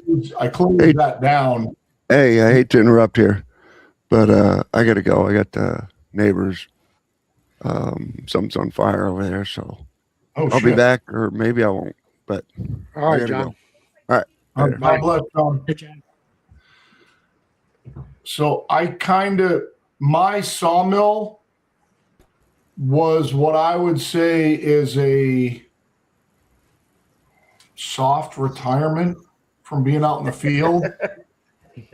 closed that down. Hey, I hate to interrupt here, but I gotta go. I got neighbors. Something's on fire over there, so I'll be back, or maybe I won't. But All right, gotta John. go. All right. Later. God bless, John. Good job. So my sawmill was what I would say is a soft retirement from being out in the field.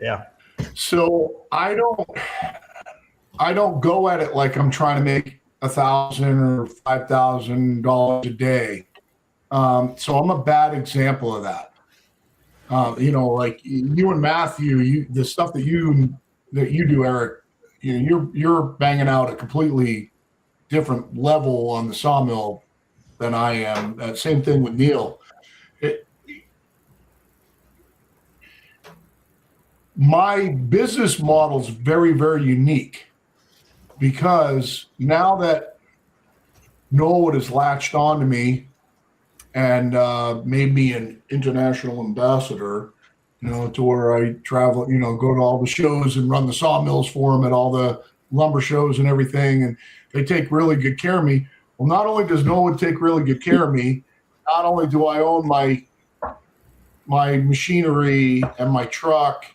Yeah. So I don't go at it like I'm trying to make $1,000 or $5,000 a day. So I'm a bad example of that. Like you and Matthew, the stuff that you do, Eric, you're banging out a completely different level on the sawmill than I am. Same thing with Neil. My business model is very, very unique because now that Norwood has latched on to me and made me an international ambassador, to where I travel, go to all the shows and run the sawmills for them at all the lumber shows and everything. And they take really good care of me. Well, not only does Norwood take really good care of me, not only do I own my machinery and my truck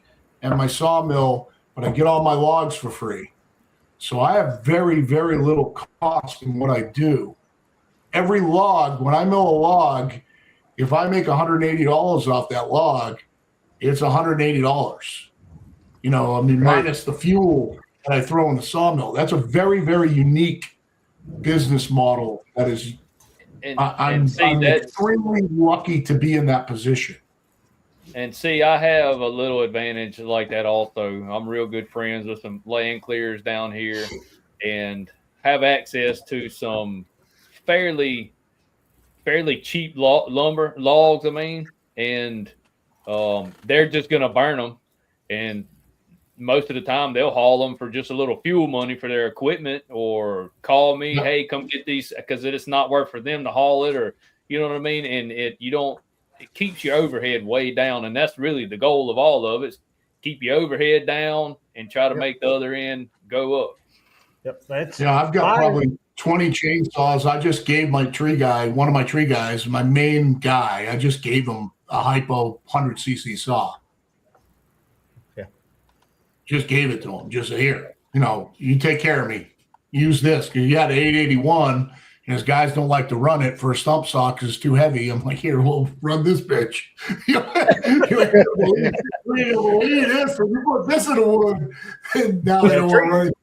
and my sawmill, but I get all my logs for free. So I have very, very little cost in what I do. Every log, when I mill a log, if I make $180 off that log, it's $180. Minus the fuel that I throw in the sawmill. That's a very, very unique business model. That is, I'm extremely lucky to be in that position. And see, I have a little advantage like that also. I'm real good friends with some land clearers down here and have access to some fairly cheap lumber logs, and they're just going to burn them. And most of the time they'll haul them for just a little fuel money for their equipment, or call me, hey, come get these, because it's not worth for them to haul it, or you know what I mean? And it keeps your overhead way down, and that's really the goal of all of it, is keep your overhead down and try to make the other end go up. Yep, I've got probably 20 chainsaws. I just gave one of my tree guys, my main guy, I just gave him a Hypo 100cc saw. Yeah. Just gave it to him. Just here, you take care of me. Use this, because you had an 881. And his guys don't like to run it for a stump saw because it's too heavy. I'm like, here, we'll run this bitch. You're like, believe this, or you put this in the wood. And now they don't want to run it.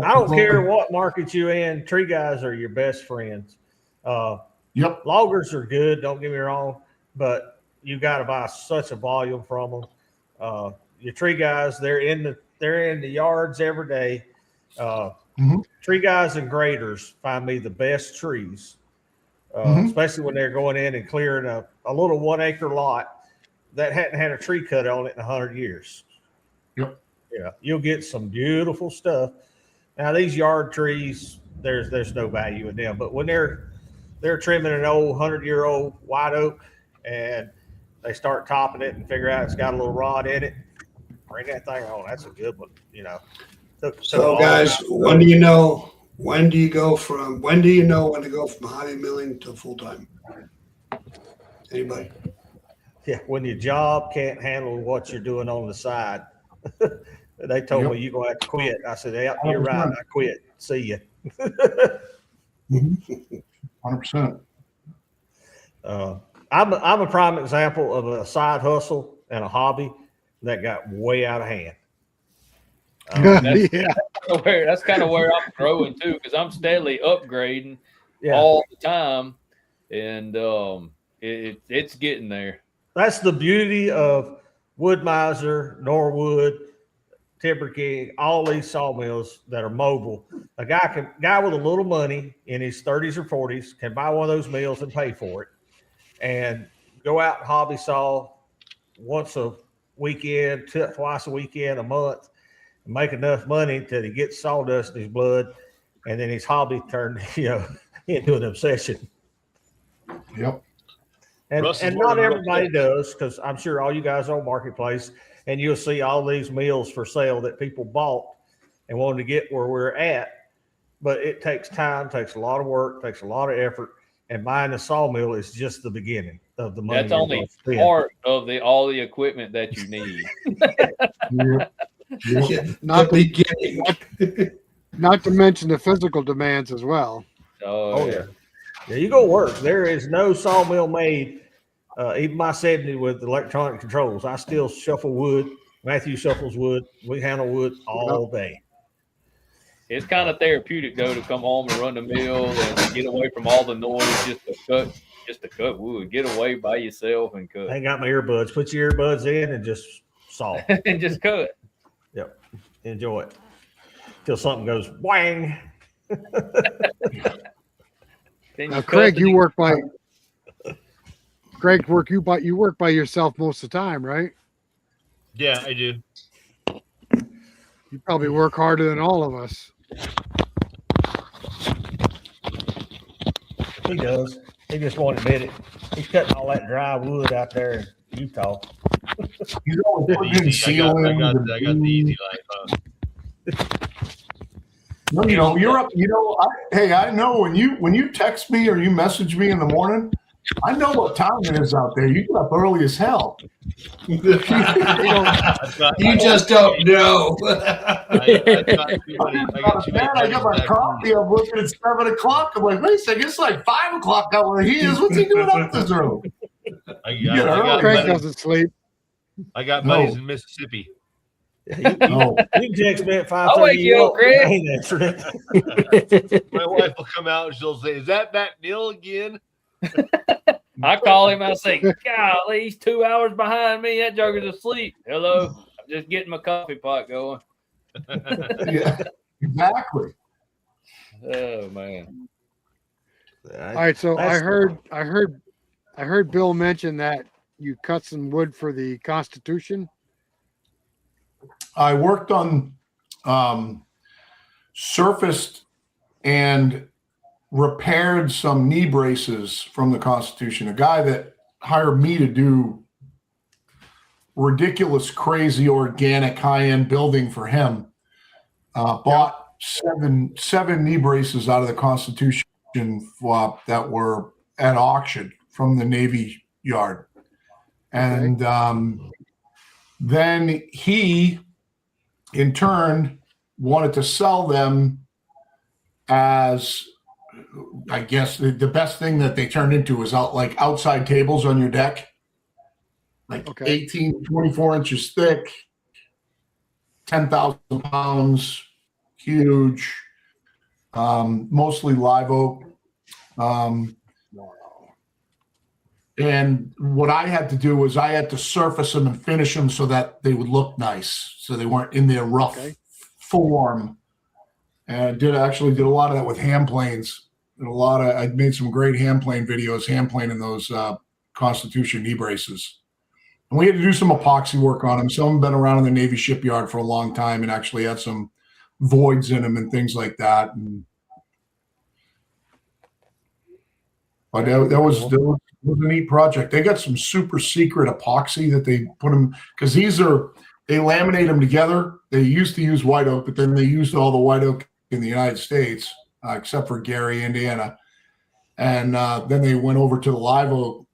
I don't care what market you in. Tree guys are your best friends. Yep. Loggers are good. Don't get me wrong, but you got to buy such a volume from them. Your tree guys, they're in the yards every day. Tree guys and graders find me the best trees, especially when they're going in and clearing a little 1 acre lot that hadn't had a tree cut on it in 100 years. Yep. Yeah, you'll get some beautiful stuff. Now these yard trees, there's no value in them, but when they're trimming an old 100-year-old white oak and they start topping it and figure out it's got a little rod in it, bring that thing on. That's a good one, you know. So guys, when do you know when to go from hobby milling to full time? Anybody? Yeah, when your job can't handle what you're doing on the side. They told me you're gonna have to quit. I said, yeah, you're right. I quit. See you. 100%. I'm a prime example of a side hustle and a hobby that got way out of hand. That's kind of where I'm growing too, because I'm steadily upgrading all the time, and it's getting there. That's the beauty of Wood Miser, Norwood, Timber King, all these sawmills that are mobile. A guy with a little money in his 30s or 40s can buy one of those mills and pay for it, and go out and hobby saw once a weekend, twice a weekend, a month, and make enough money until he gets sawdust in his blood, and then his hobby turned, into an obsession. Yep. And not everybody does, because I'm sure all you guys are on Marketplace, and you'll see all these mills for sale that people bought and wanted to get where we're at. But it takes time, takes a lot of work, takes a lot of effort. And buying a sawmill is just the beginning of the money. That's only part of all the equipment that you need. Not to mention the physical demands as well. Oh yeah. Yeah, you go work. There is no sawmill made, even my 70 with electronic controls. I still shuffle wood. Matthew shuffles wood. We handle wood all day. It's kind of therapeutic though to come home and run the mill and get away from all the noise, just to cut wood. Get away by yourself and cut. I ain't got my earbuds. Put your earbuds in and just saw. And just cut. Yep. Enjoy it. Till something goes whang. Now, Craig, you work by yourself most of the time, right? Yeah, I do. You probably work harder than all of us. He does. He just won't admit it. He's cutting all that dry wood out there in Utah. He's always putting in ceilings. I got the easy life. No, you're up. I know when you text me or you message me in the morning, I know what time it is out there. You get up early as hell. You just don't know. I got my coffee. I'm looking at 7 o'clock. I'm like, wait a second, it's like 5 o'clock out where he is. What's he doing up this early? Craig doesn't sleep. I got buddies in Mississippi. You can text me at 5:30. I'll wake you up, Craig. I ain't answering it. My wife will come out and she'll say, "Is that Matt Neal again?" I call him. I say, "Golly, he's 2 hours behind me. That joker's asleep." Hello, I'm just getting my coffee pot going. Yeah, exactly. Oh man. All right, so I heard Bill mention that you cut some wood for the Constitution. I worked on surfaced and repaired some knee braces from the Constitution. A guy that hired me to do ridiculous, crazy, organic, high-end building for him bought seven knee braces out of the Constitution that were at auction from the Navy Yard. And then he, in turn, wanted to sell them as, I guess, the best thing that they turned into was outside tables on your deck, 18, 24 inches thick, 10,000 pounds, huge, mostly live oak. And what I had to do was I had to surface them and finish them so that they would look nice, so they weren't in their rough form. And did a lot of that with hand planes. I made some great hand plane videos, hand planing those Constitution knee braces. And we had to do some epoxy work on them. Some have been around in the Navy shipyard for a long time and actually had some voids in them and things like that. But that was a neat project. They got some super secret epoxy that they put them, because they laminate them together. They used to use white oak, but then they used all the white oak in the United States, except for Gary, Indiana. And then they went over to the live oak,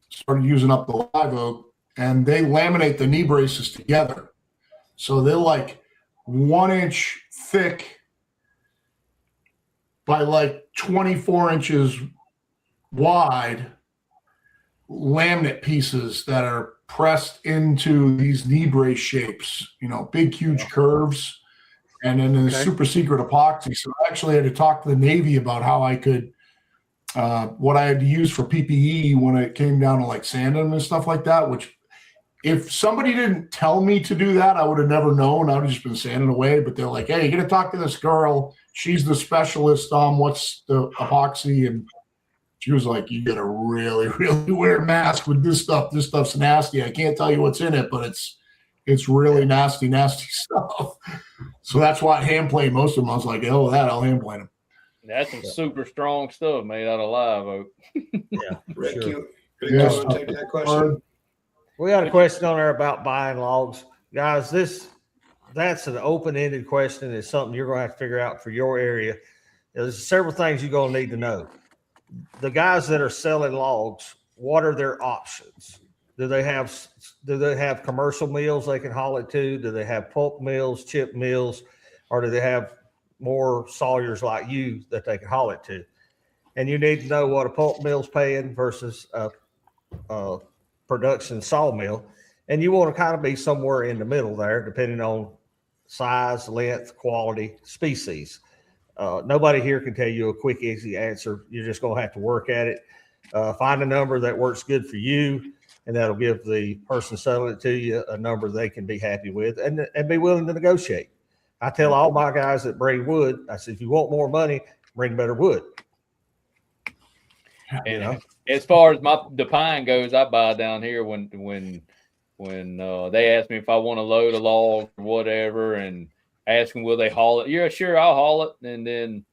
started using up the live oak, and they laminate the knee braces together. So they're like 1 inch thick by like 24 inches wide laminate pieces that are pressed into these knee brace shapes, big, huge curves, and then the super secret epoxy. So I actually had to talk to the Navy about how I could, what I had to use for PPE when it came down to like sanding them and stuff like that, which if somebody didn't tell me to do that, I would have never known. I would have just been sanding away. But they're like, hey, you got to talk to this girl. She's the specialist on what's the epoxy. And she was like, you got to really, really wear a mask with this stuff. This stuff's nasty. I can't tell you what's in it, but it's really nasty, nasty stuff. So that's why I hand plane most of them. I was like, hell with that, I'll hand plane them. That's some super strong stuff made out of live oak. Yeah, Rick, sure. you want to take that question? We got a question on there about buying logs. Guys, that's an open-ended question. It's something you're going to have to figure out for your area. There's several things you're going to need to know. The guys that are selling logs, what are their options? Do they have commercial mills they can haul it to? Do they have pulp mills, chip mills, or do they have more sawyers like you that they can haul it to? And you need to know what a pulp mill's paying versus a production sawmill. And you want to kind of be somewhere in the middle there, depending on size, length, quality, species. Nobody here can tell you a quick, easy answer. You're just going to have to work at it. Find a number that works good for you, and that'll give the person selling it to you a number they can be happy with and be willing to negotiate. I tell all my guys that bring wood, I said, if you want more money, bring better wood. And as far as the pine goes, I buy down here when they ask me if I want to load a log or whatever, and ask them will they haul it. Yeah, sure, I'll haul it, and then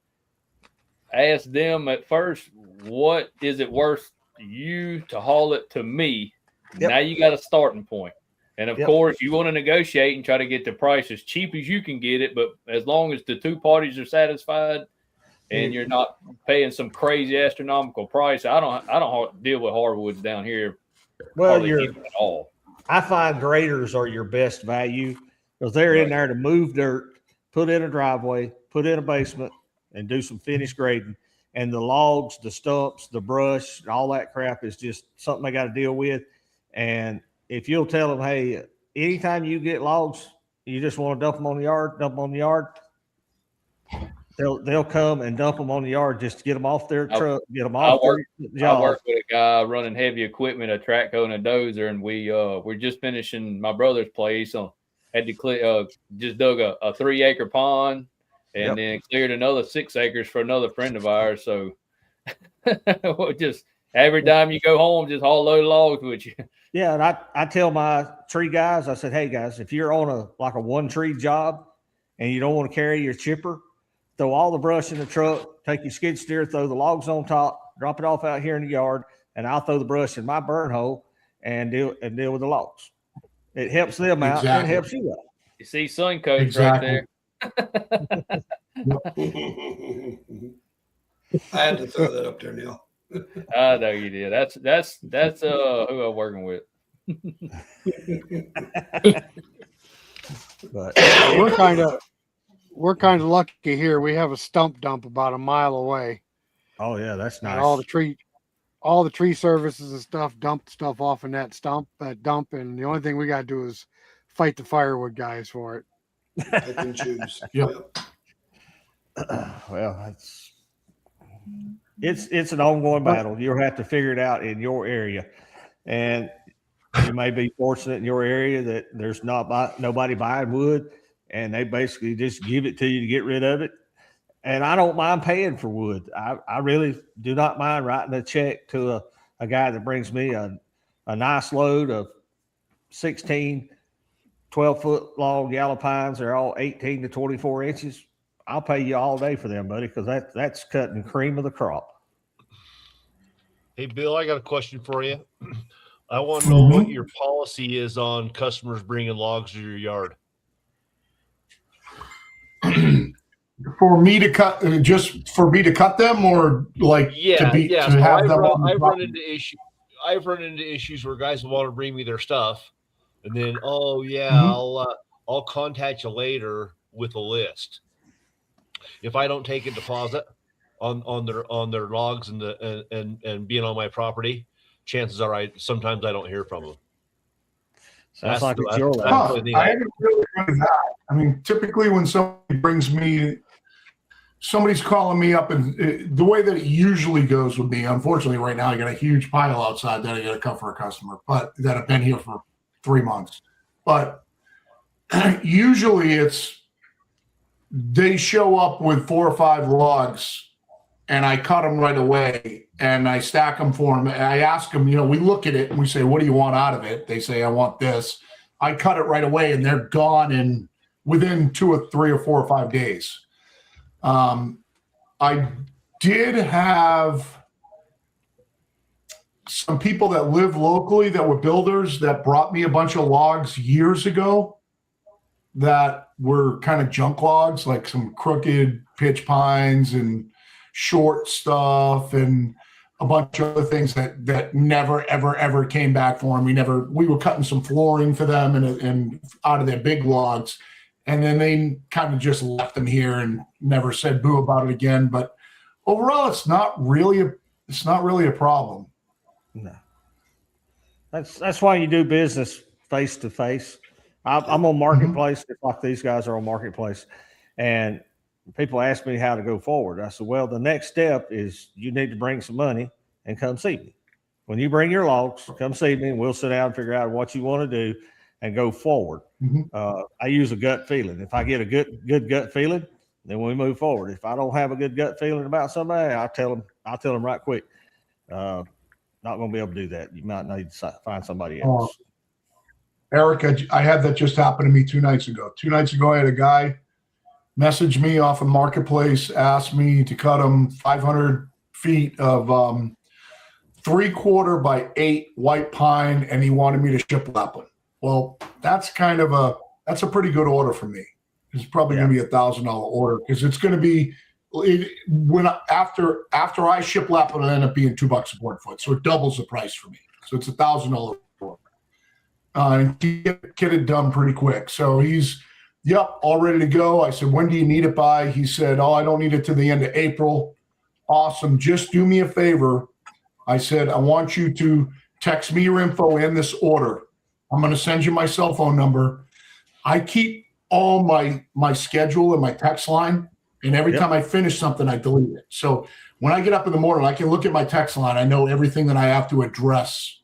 ask them at first, what is it worth you to haul it to me? Yep. Now you got a starting point. And of course, you want to negotiate and try to get the price as cheap as you can get it, but as long as the two parties are satisfied and you're not paying some crazy astronomical price, I don't deal with hardwoods down here. Well, at all. I find graders are your best value because they're in there to move dirt, put in a driveway, put in a basement, and do some finish grading. And the logs, the stumps, the brush, all that crap is just something they got to deal with. And if you'll tell them, hey, anytime you get logs, you just want to dump them on the yard, they'll come and dump them on the yard just to get them off their truck, get them off their job. I work with a guy running heavy equipment, a track hoe and a dozer, and we're just finishing my brother's place. Had to just dug a 3-acre pond and then cleared another 6 acres for another friend of ours. So just every time you go home, just haul a load of logs with you. Yeah, and I tell my tree guys, I said, hey guys, if you're on a one tree job and you don't want to carry your chipper, throw all the brush in the truck, take your skid steer, throw the logs on top, drop it off out here in the yard, and I'll throw the brush in my burn hole and deal with the logs. It helps them out and it helps you out. You see Suncoast right there. I had to throw that up there, Neil. I know you did. That's who I'm working with. But we're kind of lucky here. We have a stump dump about a mile away. Oh yeah, that's nice. And all the tree services and stuff dump stuff off in that dump, and the only thing we got to do is fight the firewood guys for it. I can choose. Yep. Well, it's an ongoing battle. You'll have to figure it out in your area, and you may be fortunate in your area that there's nobody buying wood, and they basically just give it to you to get rid of it. And I don't mind paying for wood. I really do not mind writing a check to a guy that brings me a nice load of 16, 12-foot long yellow pines. They're all 18 to 24 inches. I'll pay you all day for them, buddy, because that's cutting cream of the crop. Hey, Bill, I got a question for you. I want to know what your policy is on customers bringing logs to your yard. For me to cut, just for me to cut them, or like Yeah, to yeah. to So have I've them. run into issues. I've run into issues where guys want to bring me their stuff, and then I'll contact you later with a list. If I don't take a deposit on their logs and being on my property, chances are sometimes I don't hear from them. Sounds like it's your land. I haven't really run into that. I mean, typically when somebody brings me, somebody's calling me up, and the way that it usually goes with me, unfortunately, right now I got a huge pile outside that I got to cut for a customer, but that have been here for 3 months. But usually it's they show up with 4 or 5 logs, and I cut them right away, and I stack them for them. And I ask them, we look at it and we say, "What do you want out of it?" They say, "I want this." I cut it right away, and they're gone within 2 or 3 or 4 or 5 days. I did have some people that live locally that were builders that brought me a bunch of logs years ago that were kind of junk logs, like some crooked pitch pines and short stuff and a bunch of other things that never, ever, ever came back for them. We were cutting some flooring for them and out of their big logs. And then they kind of just left them here and never said boo about it again. But overall, it's not really a problem. No. That's why you do business face to face. I'm on Marketplace, just like these guys are on Marketplace. And people ask me how to go forward. I said, well, the next step is you need to bring some money and come see me. When you bring your logs, come see me, and we'll sit down and figure out what you want to do and go forward. I use a gut feeling. If I get a good gut feeling, then we move forward. If I don't have a good gut feeling about somebody, I'll tell them right quick. Not going to be able to do that. You might need to find somebody else. Eric, I had that just happen to me 2 nights ago. 2 nights ago, I had a guy message me off of Marketplace, asked me to cut him 500 feet of 3/4 by 8 white pine, and he wanted me to ship Lapland. Well, that's a pretty good order for me. It's probably going to be $1,000 order, because it's going to be after I ship Lapland, it'll end up being $2 a board foot, so it doubles the price for me. So it's $1,000 order, and get it done pretty quick. So he's all ready to go. I said, when do you need it by? He said, I don't need it to the end of April. Awesome. Just do me a favor. I said, I want you to text me your info and this order. I'm going to send you my cell phone number. I keep all my schedule in my text line, and every time I finish something, I delete it. So when I get up in the morning, I can look at my text line. I know everything that I have to address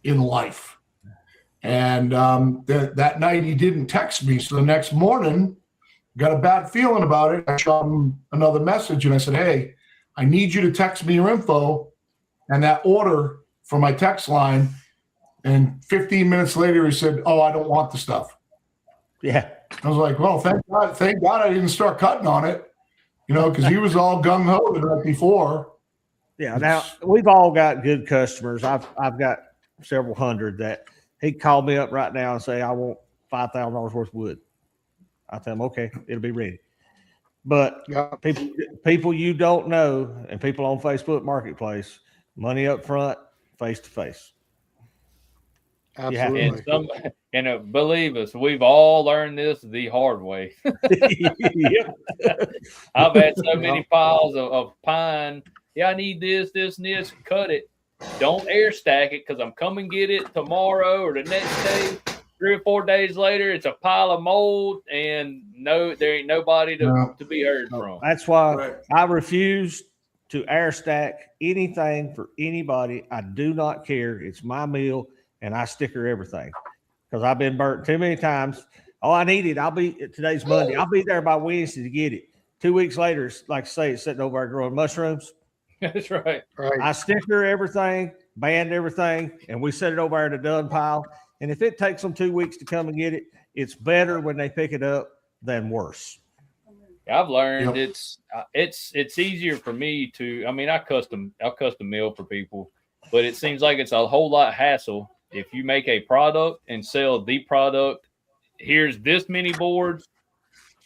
in life. And that night he didn't text me. So the next morning, got a bad feeling about it. I shot him another message, and I said, hey, I need you to text me your info and that order for my text line. And 15 minutes later, he said, I don't want the stuff. Yeah. I was like, well, thank God I didn't start cutting on it, because he was all gung-ho the night before. Yeah. Now, we've all got good customers. I've got several hundred that he called me up right now and say, I want $5,000 worth of wood. I tell him, okay, it'll be ready. But people you don't know, and people on Facebook Marketplace, money up front, face to face. Absolutely. And believe us, we've all learned this the hard way. I've had so many piles of pine. Yeah, I need this, and this. Cut it. Don't air stack it, because I'm coming get it tomorrow or the next day. 3 or 4 days later, it's a pile of mold, and there ain't nobody to be heard from. That's why I refuse to air stack anything for anybody. I do not care. It's my meal, and I sticker everything, because I've been burnt too many times. I need it. Today's Monday. I'll be there by Wednesday to get it. 2 weeks later, like I say, it's sitting over there growing mushrooms. That's right. I sticker everything, band everything, and we set it over there in the done pile. And if it takes them 2 weeks to come and get it, it's better when they pick it up than worse. I've learned Yep. it's easier for me to. I mean, I'll custom mill for people, but it seems like it's a whole lot hassle if you make a product and sell the product. Here's this many boards.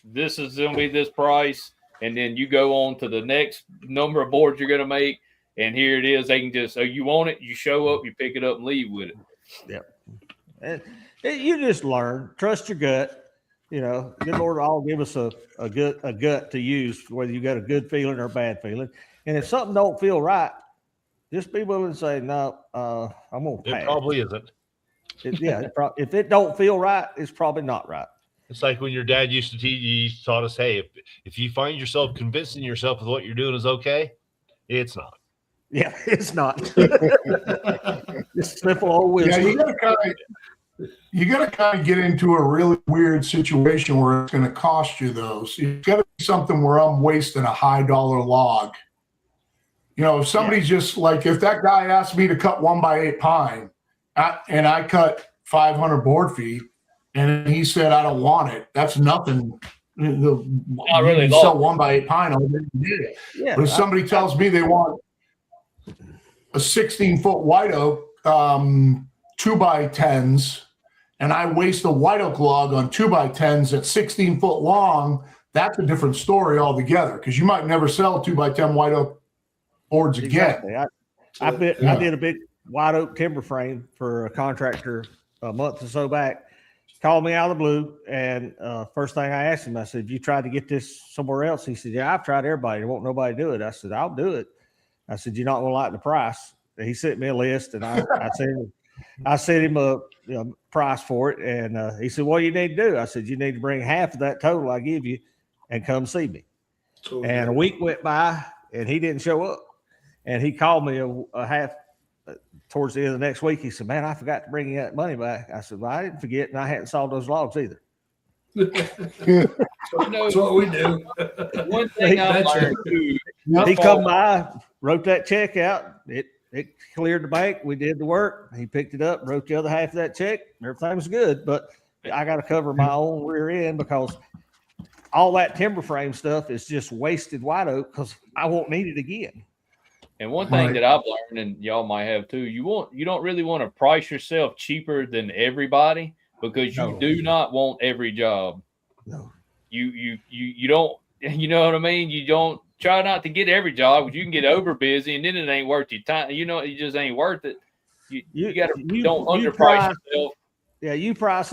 This is going to be this price, and then you go on to the next number of boards you're going to make, and here it is. They can just, oh, you want it, you show up, you pick it up, and leave with it. Yep. And you just learn. Trust your gut. You know, good Lord, all give us a gut to use, whether you got a good feeling or a bad feeling. And if something don't feel right, just be willing to say, no, I'm going to pass. It probably isn't. If it don't feel right, it's probably not right. It's like when your dad used to teach, he taught us, hey, if you find yourself convincing yourself with what you're doing is okay, it's not. Yeah, it's not. It's simple old wisdom. Yeah, you got to kind of get into a really weird situation where it's going to cost you, though. So it's got to be something where I'm wasting a high dollar log. You know, if somebody's just like, if that guy asked me to cut 1x8 pine and I cut 500 board feet and he said, I don't want it, that's nothing. Not really you sell 1x8 pine, I'll did it. Yeah, But if somebody tells me they want a 16-foot white oak, 2x10s, and I waste a white oak log on 2x10s at 16 foot long, that's a different story altogether, because you might never sell 2x10 white oak boards again. Exactly. I did a big white oak timber frame for a contractor a month or so back. Called me out of the blue, and first thing I asked him, I said, "You tried to get this somewhere else?" He said, "Yeah, I've tried everybody. There won't nobody do it." I said, "I'll do it." I said, "You're not going to like the price." And he sent me a list, and I sent him a price for it, and he said, "What do you need to do?" I said, "You need to bring half of that total I give you and come see me." And a week went by, and he didn't show up. And he called me a half towards the end of the next week. He said, "Man, I forgot to bring you that money back." I said, "Well, I didn't forget, and I hadn't sawed those logs either." That's what we do. One thing I learned too. He come by, wrote that check out. It cleared the bank. We did the work. He picked it up, wrote the other half of that check. Everything was good, but I got to cover my own rear end because all that timber frame stuff is just wasted white oak because I won't need it again. And one thing that I've learned, and y'all might have too, you don't really want to price yourself cheaper than everybody because you do not want every job. No. You don't, you know what I mean? You don't try not to get every job because you can get over busy and then it ain't worth your time. You know, it just ain't worth it. You got to don't underprice yourself. Yeah, you price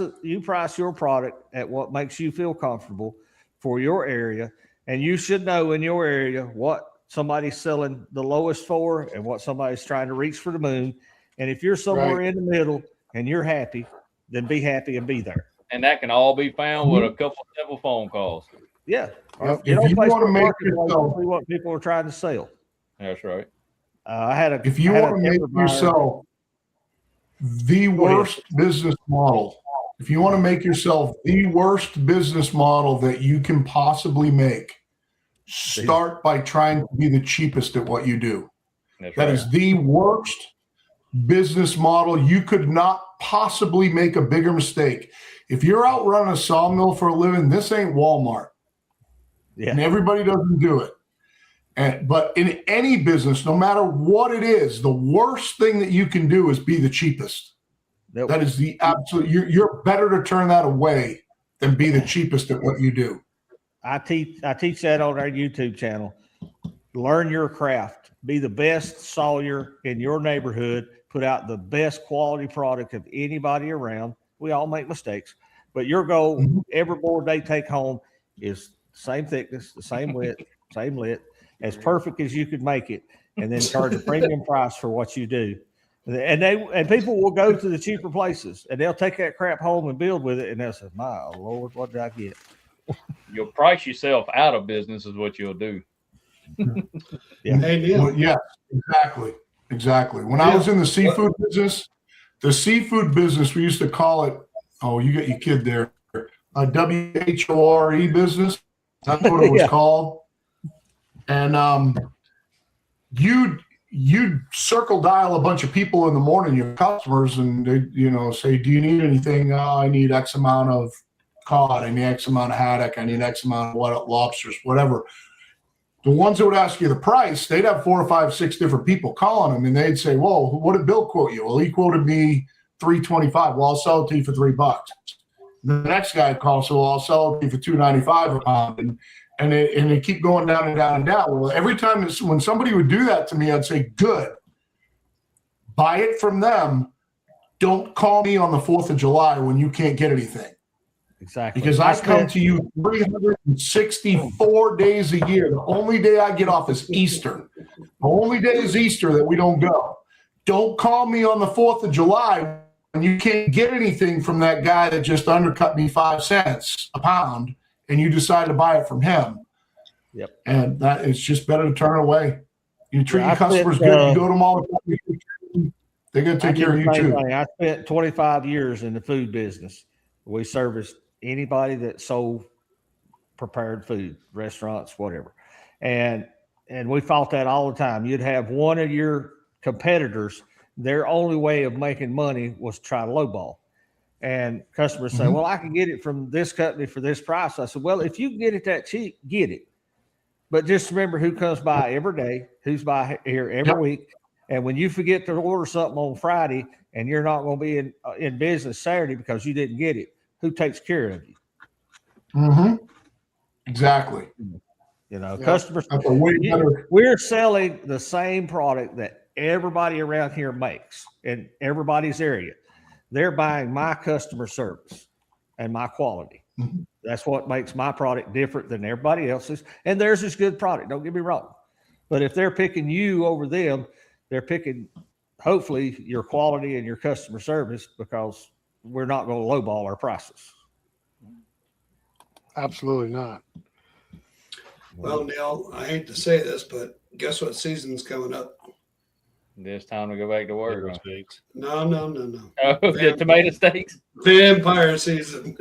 your product at what makes you feel comfortable for your area, and you should know in your area what somebody's selling the lowest for and what somebody's trying to reach for the moon. And if you're somewhere in the middle and you're happy, then be happy and be there. And that can all be found with a couple of simple phone calls. Yeah. If you want to make yourself, what people are trying to sell. That's right. if you want to make yourself the worst business model, if you want to make yourself the worst business model that you can possibly make, start by trying to be the cheapest at what you do. That is the worst business model. You could not possibly make a bigger mistake. If you're out running a sawmill for a living, this ain't Walmart. Yeah. And everybody doesn't do it. But in any business, no matter what it is, the worst thing that you can do is be the cheapest. That is the absolute, you're better to turn that away than be the cheapest at what you do. I teach that on our YouTube channel. Learn your craft. Be the best sawyer in your neighborhood. Put out the best quality product of anybody around. We all make mistakes, but your goal, every board they take home is the same thickness, the same width, same lit, as perfect as you could make it, and then charge a premium price for what you do. And people will go to the cheaper places and they'll take that crap home and build with it, and they'll say, "My Lord, what did I get?" You'll price yourself out of business is what you'll do. Well, yeah, exactly. When I was in the seafood business, we used to call it, oh, you got your kid there, a WHORE business. That's what it was called. And you circle dial a bunch of people in the morning, your customers, and they, say, do you need anything? I need X amount of cod. I need X amount of haddock. I need X amount of lobsters, whatever. The ones that would ask you the price, they'd have 4 or 5, 6 different people calling them, and they'd say, "Whoa, what did Bill quote you?" Well, he quoted me $3.25. Well, I'll sell it to you for $3. The next guy calls, so I'll sell it to you for $2.95 a pound, and they keep going down and down and down. Well, every time when somebody would do that to me, I'd say, "Good, buy it from them. Don't call me on the 4th of July when you can't get anything." Exactly. Because I come to you 364 days a year. The only day I get off is Easter. The only day is Easter that we don't go. Don't call me on the 4th of July when you can't get anything from that guy that just undercut me 5 cents a pound, and you decide to buy it from him. Yep. And that it's just better to turn away. You treat your I customers spent, good. You go to them all the time. They're going to take care of you too. I spent 25 years in the food business. We serviced anybody that sold prepared food, restaurants, whatever. And we fought that all the time. You'd have one of your competitors, their only way of making money was to try to lowball. And customers say, well, I can get it from this company for this price. I said, well, if you can get it that cheap, get it. But just remember who comes by every day, who's by here every week. And when you forget to order something on Friday and you're not going to be in business Saturday because you didn't get it, who takes care of you? Exactly. Customers. That's a way better. We're selling the same product that everybody around here makes in everybody's area. They're buying my customer service and my quality. That's what makes my product different than everybody else's. And theirs is good product. Don't get me wrong. But if they're picking you over them, they're picking hopefully your quality and your customer service, because we're not going to lowball our prices. Absolutely not. Well, Neil, I hate to say this, but guess what season's coming up? This time to go back to work. No. Oh, the tomato steaks. Vampire season.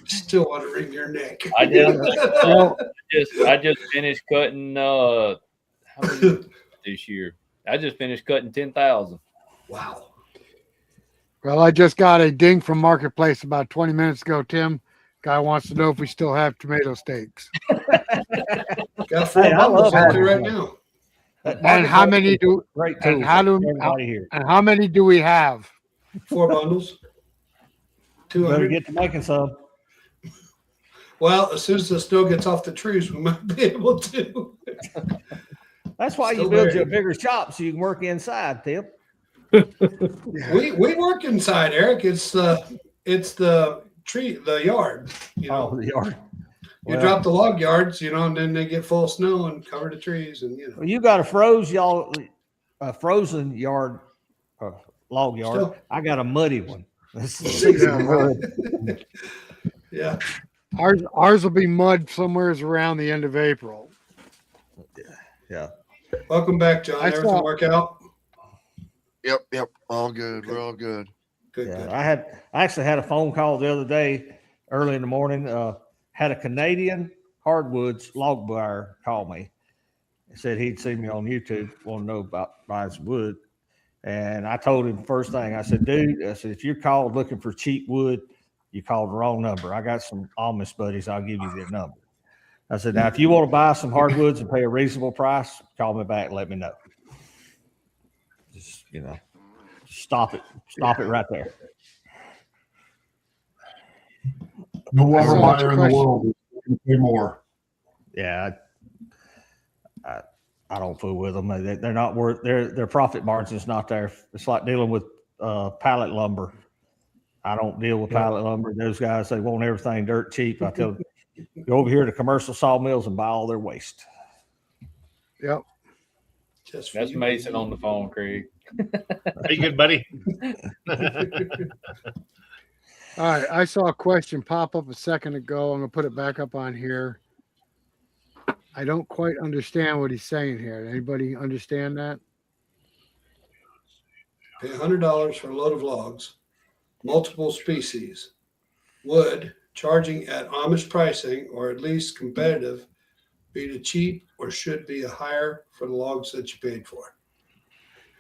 Still want to wring your neck. I just finished cutting. How many this year? I just finished cutting 10,000. Wow. Well, I just got a ding from Marketplace about 20 minutes ago, Tim. Guy wants to know if we still have tomato steaks. Got 4 bundles out there right now. And how many do? And how many do we have? 4 bundles. 200. Better get to making some. Well, as soon as the snow gets off the trees, we might be able to. That's why you build you a bigger shop so you can work inside, Tim. We work inside, Eric. It's the yard. The yard. You drop the log yards, and then they get full of snow and cover the trees, and Well, you got a frozen yard, log yard. Still. I got a muddy one. Yeah. Ours will be mud somewhere around the end of April. Yeah. Welcome back, John. Everything work out? Yep. All good. We're all good. Good. I actually had a phone call the other day, early in the morning. Had a Canadian hardwoods log buyer call me. He said he'd seen me on YouTube, want to know about buying some wood. And I told him first thing, I said, dude, if you're called looking for cheap wood, you called the wrong number. I got some Amish buddies. I'll give you their number. I said, now, if you want to buy some hardwoods and pay a reasonable price, call me back and let me know. Just, stop it. Stop it right there. No other buyer in the world is going to pay more. Yeah. I don't fool with them. They're not worth their profit margin's not there. It's like dealing with pallet lumber. I don't deal with pallet lumber. Those guys, they want everything dirt cheap. I tell them, go over here to commercial sawmills and buy all their waste. Yep. That's Mason on the phone, Craig. Are you good, buddy? All right. I saw a question pop up a second ago. I'm going to put it back up on here. I don't quite understand what he's saying here. Anybody understand that? Pay $100 for a load of logs, multiple species, wood, charging at Amish pricing or at least competitive be too cheap or should be higher for the logs that you paid for?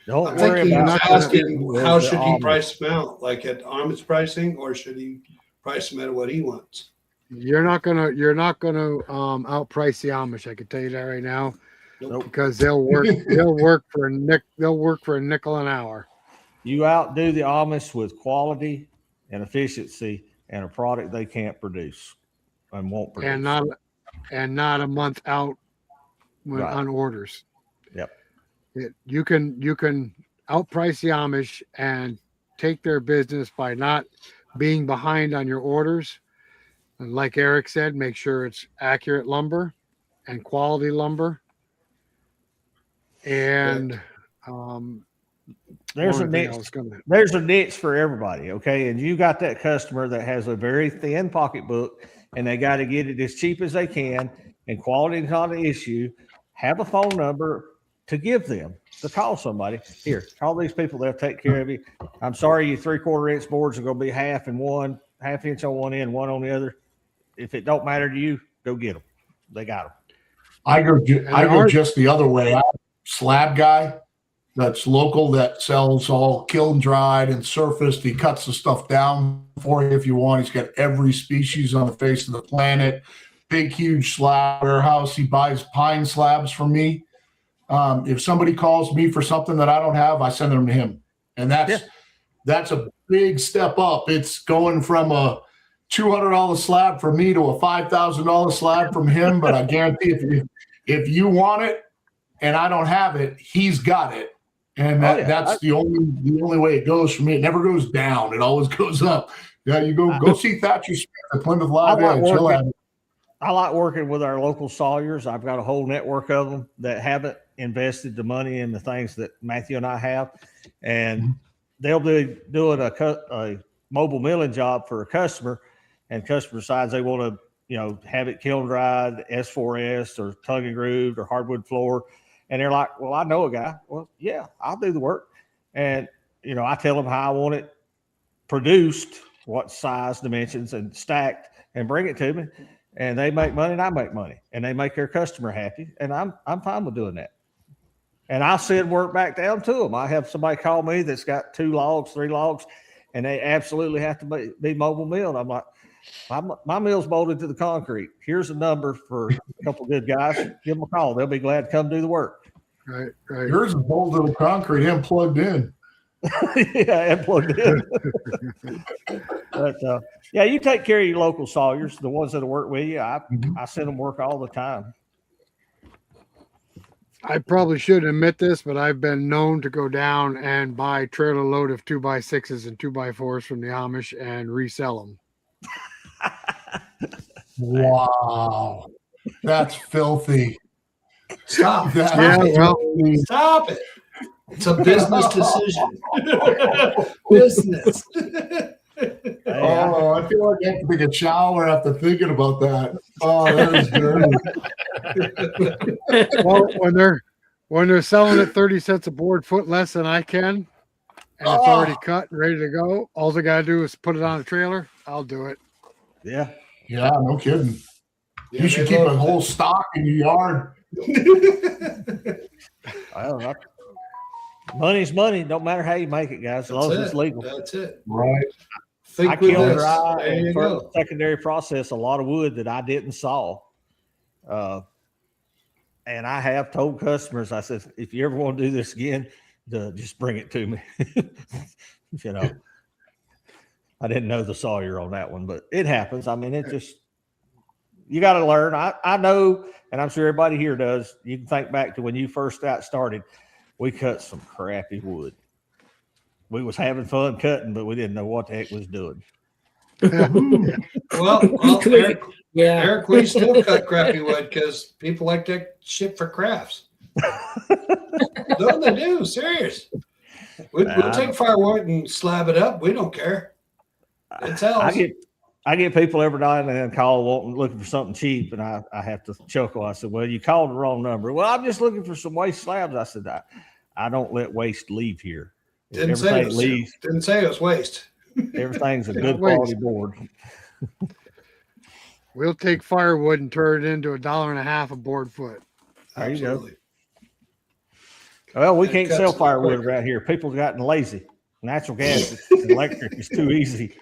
Don't I worry think he was about asking how the should he Amish. price them out, like at Amish pricing, or should he price them at what he wants? You're not gonna outprice the Amish. I can tell you that right now, Nope. because they'll work for a nickel an hour. You outdo the Amish with quality and efficiency and a product they can't produce and won't produce. And not a month out Right. on orders. Yep. You can outprice the Amish and take their business by not being behind on your orders. And like Eric said, make sure it's accurate lumber and quality lumber. And There's a one thing I niche. was gonna There's a niche for everybody, okay? And you got that customer that has a very thin pocketbook and they got to get it as cheap as they can, and quality is not an issue. Have a phone number to give them to call somebody. Here, call these people, they'll take care of you. I'm sorry, your 3/4 inch boards are going to be half inch on one end, one on the other. If it don't matter to you, go get them. They got them. I go just the other way. I'm a slab guy that's local that sells all kiln dried and surfaced. He cuts the stuff down for you if you want. He's got every species on the face of the planet. Big, huge slab warehouse. He buys pine slabs from me. If somebody calls me for something that I don't have, I send them to him. And that's a big step up. It's going from a $200 slab for me to a $5,000 slab from him. But I guarantee if you want it and I don't have it, he's got it. And that's the only way it goes for me. It never goes down. It always goes up. Yeah, you go see Thatcher Smith at Plymouth Live Edge. He'll have it. I like working with our local sawyers. I've got a whole network of them that haven't invested the money in the things that Matthew and I have. And they'll be doing a mobile milling job for a customer, and customer decides they want to, have it kiln dried, S4S or tongue and grooved or hardwood floor. And they're like, well, I know a guy. Well, yeah, I'll do the work. And, I tell them how I want it produced, what size, dimensions, and stacked, and bring it to me. And they make money and I make money, and they make their customer happy. And I'm fine with doing that. And I'll send work back down to them. I have somebody call me that's got 2 logs, 3 logs, and they absolutely have to be mobile milled. I'm like, my mill's bolted to the concrete. Here's a number for a couple of good guys. Give them a call. They'll be glad to come do the work. Right. Yours is bolted to the concrete and plugged in. Yeah, and plugged in. But you take care of your local sawyers, the ones that work with you. I send them work all the time. I probably should admit this, but I've been known to go down and buy trailer load of 2x6s and 2x4s from the Amish and resell them. Wow, that's filthy. Stop. Stop it. It's a business decision. Business. Oh, I feel like I have to take a shower after thinking about that. Oh, that is dirty. Well, when they're selling it 30 cents a board foot less than I can, and it's already cut and ready to go, all they gotta do is put it on a trailer. I'll do it. Yeah, no kidding. You should keep a whole stock in your yard. I don't know. Money's money. Don't matter how you make it, guys, as long as it's legal. That's it. Right. I kiln dry and for secondary process a lot of wood that I didn't saw. And I have told customers, I said, if you ever want to do this again, just bring it to me. I didn't know the sawyer on that one, but it happens. I mean, you got to learn. I know, and I'm sure everybody here does. You can think back to when you first got started. We cut some crappy wood. We was having fun cutting, but we didn't know what the heck was doing. Well, Eric, we still cut crappy wood because people like that shit for crafts. No, they do. Serious. We'll take firewood and slab it up. We don't care. It sells. I get people every now and then call looking for something cheap, and I have to chuckle. I said, well, you called the wrong number. Well, I'm just looking for some waste slabs. I said, I don't let waste leave here. Didn't say it was waste. Everything's a good quality board. We'll take firewood and turn it into $1.50 a board foot. There you go. Absolutely. Well, we And can't cuts sell a lot firewood quicker. around here. People have gotten lazy. Natural gas and electric is too easy.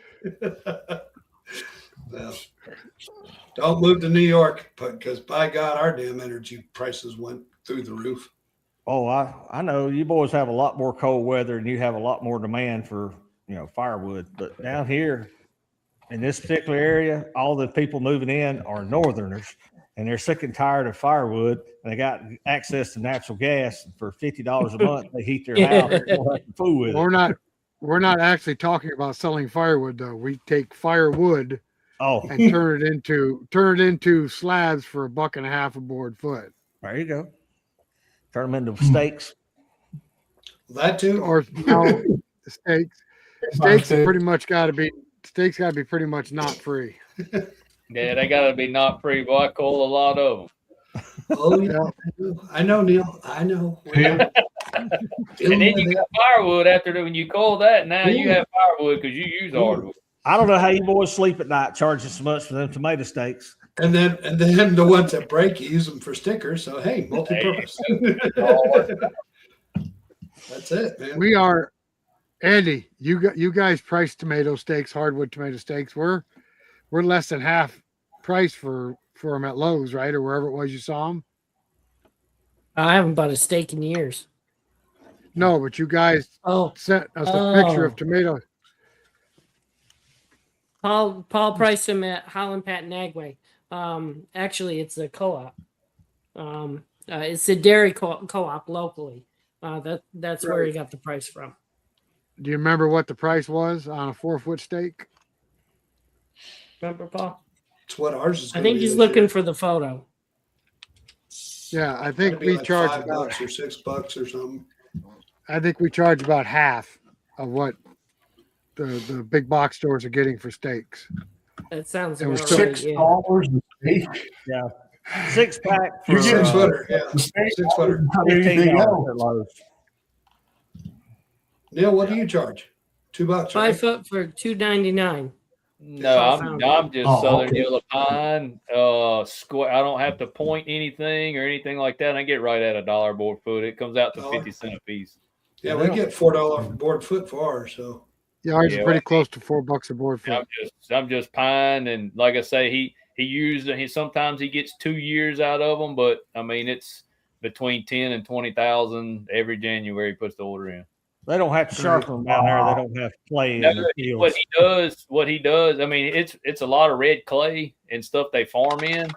Well, don't move to New York, because by God, our damn energy prices went through the roof. Oh, I know you boys have a lot more cold weather and you have a lot more demand for, firewood. But down here in this particular area, all the people moving in are northerners and they're sick and tired of firewood. And they got access to natural gas. And for $50 a month, they heat their house. They don't have to fool with it. We're not actually talking about selling firewood though. We take firewood Oh, and turn it into slabs for $1.50 a board foot. there you go. Turn them into steaks. That too. Or no, steaks. Steaks pretty much got to be pretty much not free. Yeah, they got to be not free. Boy, I call a lot of them. Oh yeah, I know, Neil. I know. And then you got firewood after when you call that. Now you have firewood because you use hardwood. I don't know how you boys sleep at night charging so much for them tomato steaks. And then the ones that break, you use them for stickers. So hey, multi-purpose. That's it, man. We are, Andy. You guys price tomato steaks, hardwood tomato steaks. We're less than half price for them at Lowe's, right, or wherever it was you saw them. I haven't bought a steak in years. No, but you guys sent us a picture of tomato. Paul priced them at Holland Pat Nagway. Actually, it's a co-op. It's a dairy co-op locally. That's where he got the price from. Do you remember what the price was on a 4-foot steak? Remember, Paul? It's what ours is. I think he's looking for the photo. Yeah, I think we like charge $5 about or $6 or something. I think we charge about half of what the big box stores are getting for steaks. That sounds It was about right, $6 yeah. a steak. Yeah. 6-pack for You're getting 6 footer, yeah. The steak 6 footer. anything $15 else. at Lowe's. Neil, what do you charge? $2, right? 5 foot for $2.99. No, I'm just Southern okay. Yellow Pine. Square. I don't have to point anything or anything like that. I get right at $1 board foot. It comes out to 50 cents a piece. Yeah, we get $4 board foot for ours. So Yeah, ours Yeah, is pretty close to $4 a board foot. I'm just pine, and like I say, he used it. Sometimes he gets 2 years out of them, but I mean it's between 10 and 20,000 every January. He puts the order in. They don't have to sharpen them down there. They don't have to play No, in the fields. what he does. I mean, it's a lot of red clay and stuff they farm in.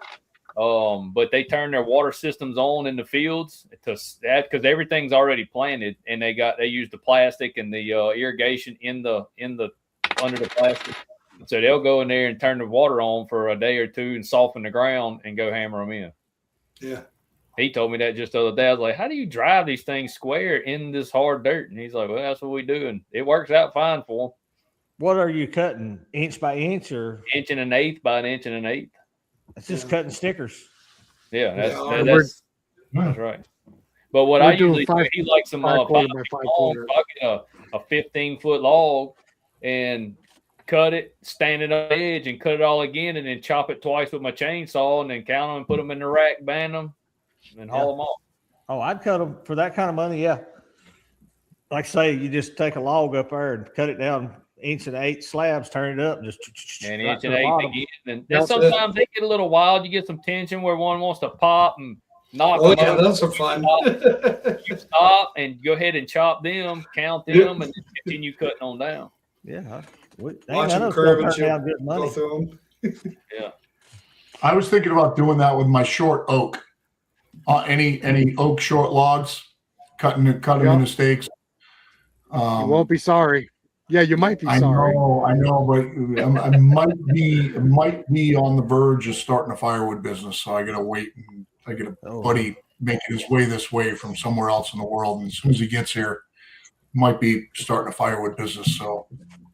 But they turn their water systems on in the fields to that because everything's already planted, and they use the plastic and the irrigation in the under the plastic. So they'll go in there and turn the water on for a day or two and soften the ground and go hammer them in. yeah, He told me that just the other day. I was like, how do you drive these things square in this hard dirt? And he's like, well, that's what we do. And it works out fine for them. What are you cutting? Inch by inch or? 1 1/8 by 1 1/8. It's just cutting stickers. Yeah, Yeah, that's right. But what We're I usually doing do, he likes them 5 quarter by 5 long, quarter. so I get a 15-foot log and cut it, stand it on the edge, and cut it all again, and then chop it twice with my chainsaw, and then count them and put them in the rack, band them, and haul them off. Oh, I'd cut them for that kind of money. Yeah. Like I say, you just take a log up there and cut it down 1 1/8 slabs, turn it up, and just And right 1 to the 1/8 bottom. again. And That's sometimes they get a little wild. You get some tension where one wants to pop and knock oh them yeah, over. those are fun. You stop and go ahead and chop them, count them, and then continue cutting on down. Yeah. Ain't Watch none them of curve them and turn down good go money. through them. I was thinking about doing that with my short oak. Any oak short logs, cut them into steaks. You won't be sorry. Yeah, you might be sorry. I know, but I might be on the verge of starting a firewood business. So I got to wait, and I get a buddy making his way this way from somewhere else in the world, and as soon as he gets here, might be starting a firewood business. So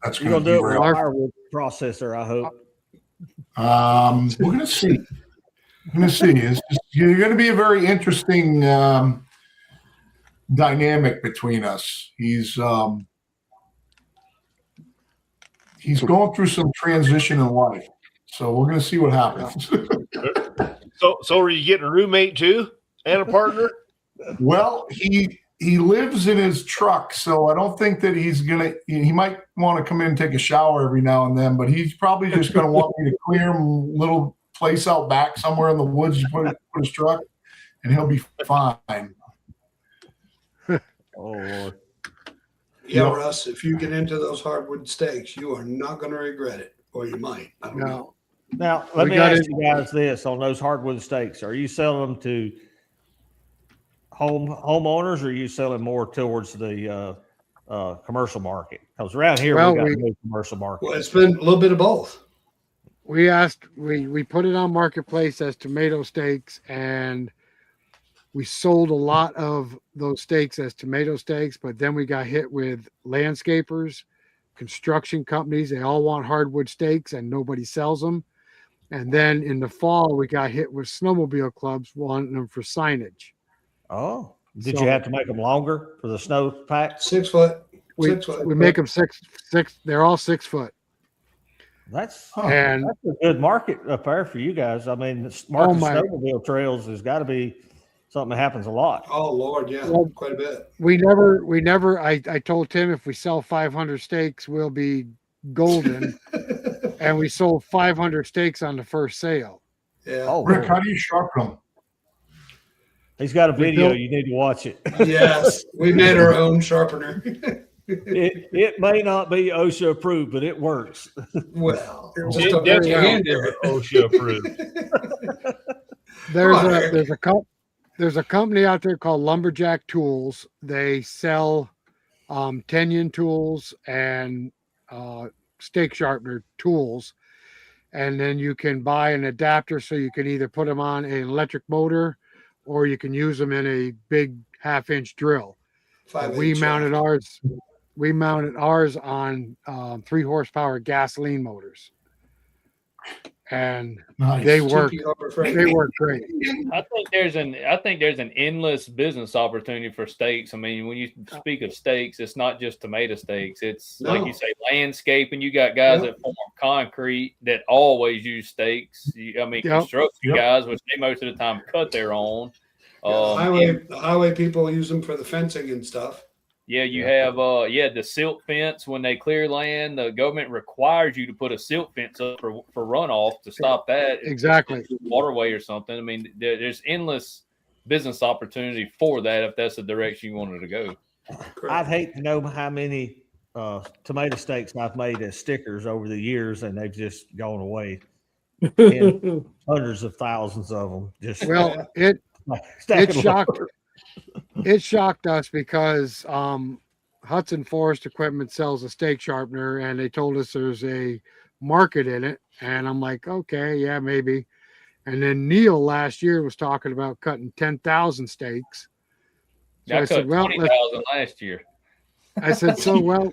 that's You're going gonna to do be it with real. a firewood processor, I hope. We're going to see. You're going to be a very interesting dynamic between us. He's going through some transition in life. So we're going to see what happens. So are you getting a roommate too and a partner? Well, he lives in his truck, so I don't think that he's gonna. He might want to come in and take a shower every now and then, but he's probably just going to want me to clear him a little place out back somewhere in the woods. You put his truck, and he'll be fine. Oh Lord. Yeah, Yep. Russ, if you get into those hardwood steaks, you are not going to regret it, or you might. I don't know. Now, let We me got ask it. you guys this on those hardwood steaks. Are you selling them to homeowners, or are you selling more towards the commercial market? Because around here, Well, we got we- no commercial market. Well, it's been a little bit of both. We put it on marketplace as tomato steaks, and we sold a lot of those steaks as tomato steaks, but then we got hit with landscapers, construction companies. They all want hardwood steaks and nobody sells them. And then in the fall, we got hit with snowmobile clubs wanting them for signage. Oh, did So- you have to make them longer for the snow pack? 6 foot. We 6 foot. make them six. They're all 6 foot. That's And that's a good market up there for you guys. I mean, the market my- snowmobile trails has got to be something that happens a lot. Oh Lord, yeah, Well, quite a bit. we never. I told Tim if we sell 500 steaks, we'll be golden. And we sold 500 steaks on the first sale. Yeah. Oh, Rick, Lord. how do you sharpen them? He's got a We video. built- You need to watch it. Yes, we made our own sharpener. It may not be OSHA approved, but it works. Well, It just a definitely hand is OSHA approved. There's Come on, a Eric. there's a company out there called Lumberjack Tools. They sell Tenyon tools and steak sharpener tools, and then you can buy an adapter so you can either put them on an electric motor or you can use them in a big 1/2-inch drill. 5/8 We shaft. mounted ours. We mounted ours on 3 horsepower gasoline motors, and Nice. they work. TP Harbor Freight. They work great. I think there's an endless business opportunity for steaks. I mean, when you speak of steaks, it's not just tomato steaks. It's like No. you say, landscaping. You got guys Yep. that form concrete that always use steaks. Yep. Construction Yep. guys, which they most of the time cut their own. The highway people use them for the fencing and stuff. Yeah, you have the silt fence. When they clear land, the government requires you to put a silt fence up for runoff to stop that. Exactly. Waterway or something. I mean, there's endless business opportunity for that if that's the direction you wanted to go. I'd hate to know how many tomato steaks I've made as stickers over the years, and they've just gone away. And hundreds of thousands of them. Just Well, it stacking shocked it shocked us because Hudson Forest Equipment sells a steak sharpener, and they told us there's a market in it, and I'm like, okay, yeah, maybe. And then Neil last year was talking about cutting 10,000 steaks. So I I cut said, well, 20,000 last year. I said, so well,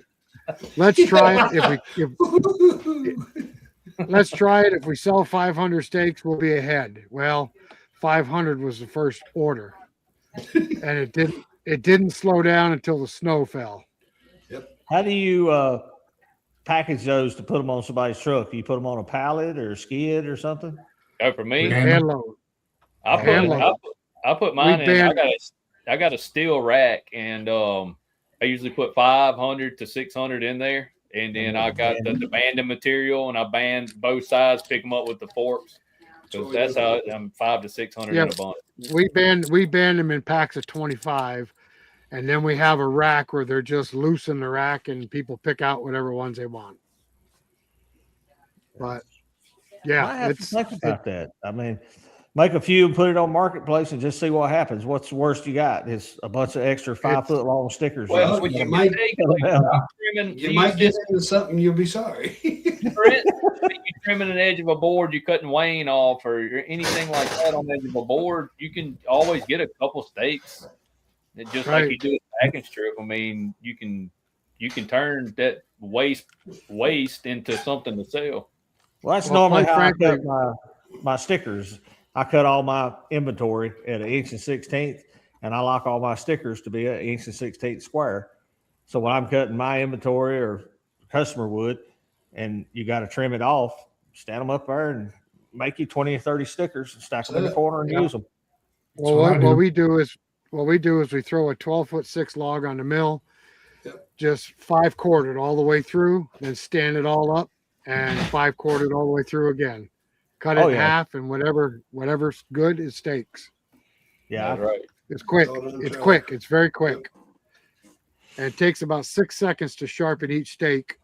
let's try it. Let's try it. If we sell 500 steaks, we'll be ahead. Well, 500 was the first order, and it didn't slow down until the snow fell. How do you package those to put them on somebody's truck? Do you put them on a pallet or a skid or something? Oh, for me, Yeah. Hand load. I hand put load. I put mine We in. banned- I got a steel rack, and I usually put 500 to 600 in there, and then I got the banding material, and I band both sides, pick them up with the forks. So that's how I'm 500 to 600 in a bunch. We band them in packs of 25, and then we have a rack where they're just loose in the rack, and people pick out whatever ones they want. But I yeah, have to think about that. I mean, make a few and put it on marketplace and just see what happens. What's the worst you got? Is a bunch of extra 5-foot long stickers. Well, When you you might- trimming, get into something, you'll be sorry. for instance, when you're trimming an edge of a board, you're cutting wane off or anything like that on the edge of a board, you can always get a couple steaks. And just like you do with packing strip. I mean, you can turn that waste into something to sell. Well, that's Well, normally quite how I frankly- cut my stickers. I cut all my inventory at 1 16 and I like all my stickers to be 1 16 square. So when I'm cutting my inventory or customer would, and you got to trim it off, stand them up there and make you 20 or 30 stickers and stack them in the That's it. corner and Yeah. use them. Well, what I do. what we do is we throw a 12-foot-6 log on the mill, Yep. just 5-quartered all the way through, then stand it all up and 5-quartered all the way through again. Cut it Oh, in yeah. half, and whatever's good is steaks. Yeah. That's right. It's quick. All done It's right. quick. It's very quick. And it takes about 6 seconds to sharpen each steak.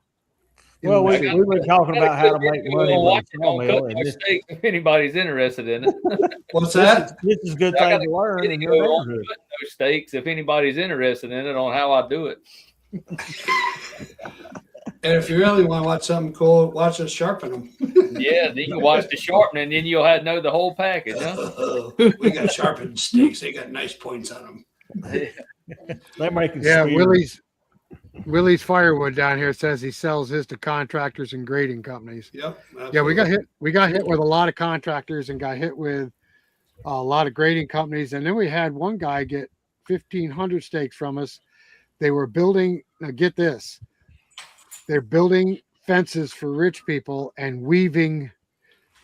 in Well, the we've machine. been talking about how to make money We'll with watch the it on sawmill, Cut and My this, Steak if anybody's interested in it. What's that? this is a good I thing got to learn in Video your on neighborhood. cutting those steaks if anybody's interested in it on how I do it. And if you really want to watch something cool, watch us sharpen them. Yeah, then you can watch the sharpening, and then you'll know the whole package, huh? We got sharpened steaks. They got nice points on them. They're making Yeah, spears. Willie's Firewood down here says he sells his to contractors and grading companies. Yep. Yeah, we got absolutely. hit. We got hit with a lot of contractors and got hit with a lot of grading companies. And then we had one guy get 1,500 steaks from us. They were building. Now get this. They're building fences for rich people and weaving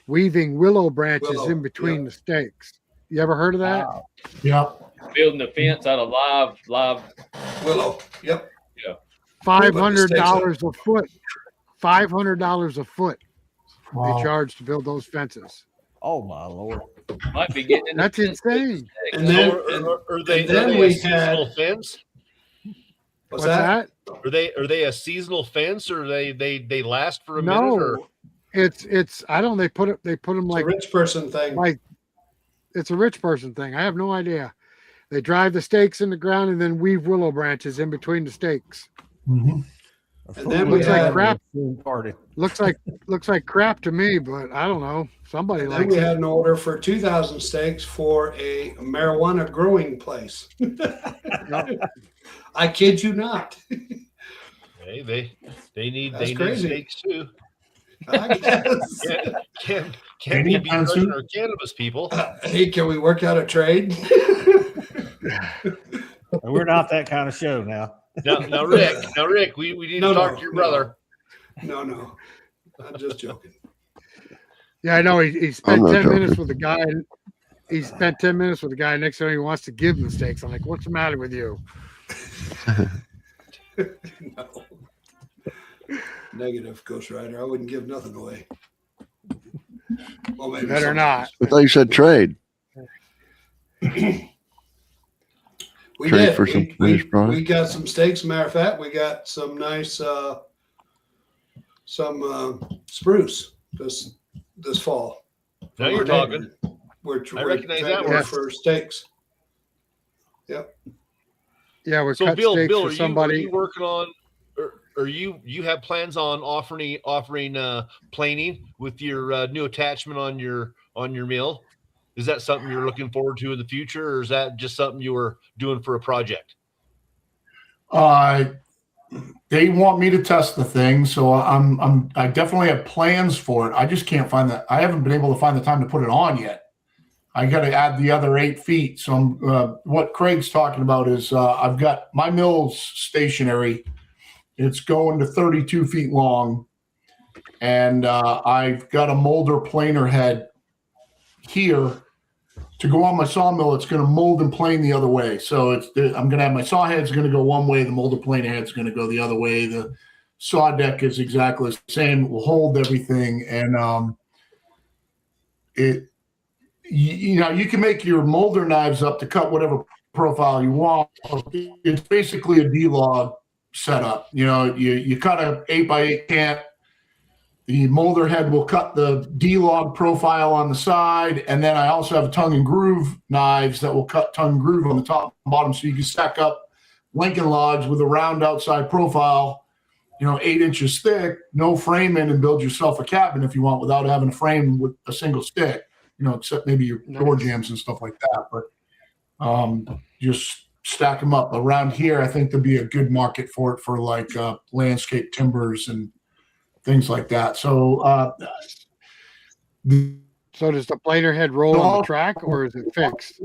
willow branches Willow, in between yep. the stakes. You ever heard of that? Wow. Yeah. Building a fence out of live. Willow. Yep. $500 a foot. $500 a foot they Wow. charge to build those fences. Oh my Lord. Might be getting in the That's fence. insane. And then, Are they, and then are they we a seasonal had- fence? what's What's that? that? Are they a seasonal fence, or they last for a minute? Or No, it's I don't. They put them It's like a rich person thing. like it's a rich person thing. I have no idea. They drive the stakes in the ground and then weave willow branches in between the stakes. Mhm. And then we Looks like had- crap. Party. Looks like crap to me, but I don't know. Somebody And then likes we it. had an order for 2,000 steaks for a marijuana growing place. I kid you not. hey, they need That's they need crazy. steaks too. I guess. Can't be Anytime crushing soon. our cannabis people. Hey, can we work out a trade? And we're not that kind of show now. Now, Rick, we need No, to talk no, to your no. brother. No. I'm just joking. Yeah, I know. He spent not 10 minutes joking. with the guy. He spent 10 minutes with the guy. Next thing he wants to give him the steaks. I'm like, what's the matter with you? No. Negative, Ghost Rider. I wouldn't give nothing away. Well, maybe Better not. I thought you said trade. We Trade did. for some finished product? We got some steaks. Matter of fact, we got some nice spruce this fall. Now you're talking. We're I recognize that trading word. for steaks. Yeah, we So cut Bill, steaks are for you somebody. working on, or you have plans on offering planing with your new attachment on your mill? Is that something you're looking forward to in the future, or is that just something you were doing for a project? They want me to test the thing, so I definitely have plans for it. I just can't find that. I haven't been able to find the time to put it on yet. I got to add the other 8 feet. So what Craig's talking about is I've got my mill's stationary. It's going to 32 feet long, and I've got a molder planer head here to go on my sawmill. It's going to mold and plane the other way. So I'm going to have my saw head's going to go one way. The molder planer head's going to go the other way. The saw deck is exactly the same. It will hold everything. And you can make your molder knives up to cut whatever profile you want. It's basically a D-log setup. You cut a 8x8 cant. The molder head will cut the D-log profile on the side, and then I also have tongue and groove knives that will cut tongue and groove on the top and bottom, so you can stack up Lincoln logs with a round outside profile, 8 inches thick, no frame in, and build yourself a cabin if you want without having a frame with a single stick, except maybe your door jams and stuff like that. But just stack them up. Around here, I think there'd be a good market for it for like landscape timbers and things like that. So So does the planer head roll on the track or is it fixed?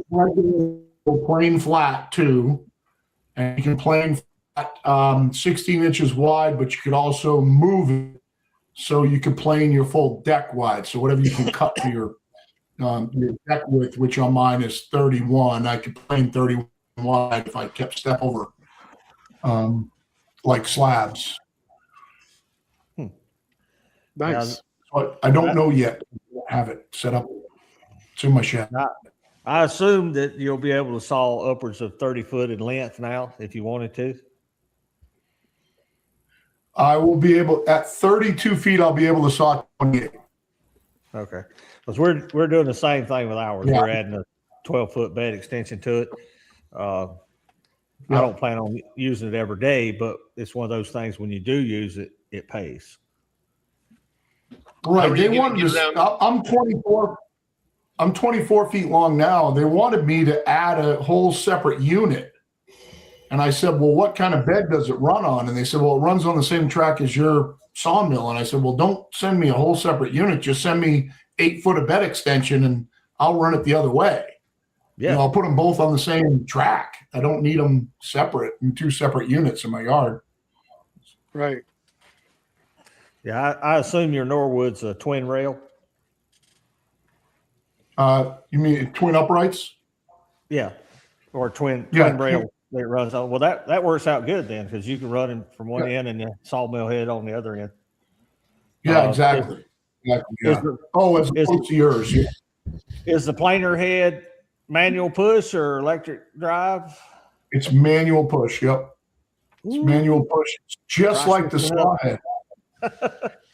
plane flat too, and you can plane flat 16 inches wide, but you could also move it so you can plane your full deck wide. So whatever you can cut to your deck width, which on mine is 31, I could plane 31 wide if I kept step over, like slabs. Nice. But I don't know yet. I have it set up to my shed. I assume that you'll be able to saw upwards of 30 foot in length now if you wanted to. I will be able, at 32 feet, I'll be able to saw 28. Okay. Because we're doing the same thing with ours. Yeah. We're adding a 12-foot bed extension to it. I don't plan on using it every day, but it's one of those things when you do use it, it pays. Right. How are They you gonna wanted get to, around- I'm 24. I'm 24 feet long now. They wanted me to add a whole separate unit. And I said, well, what kind of bed does it run on? And they said, well, it runs on the same track as your sawmill. And I said, well, don't send me a whole separate unit. Just send me 8 foot of bed extension and I'll run it the other way. Yeah. You know, I'll put them both on the same track. I don't need them separate in 2 separate units in my yard. Right. Yeah. I assume your Norwood's a twin rail. You mean twin uprights? Yeah. Or twin Yeah. rail that runs on. Well, that works out good then because you can run it from one end and the sawmill head on the other end. Yeah, exactly. Exactly. Yeah. As opposed to yours. Yeah. Is the planer head manual push or electric drive? It's manual push. Yep. It's manual push. It's just like the saw head.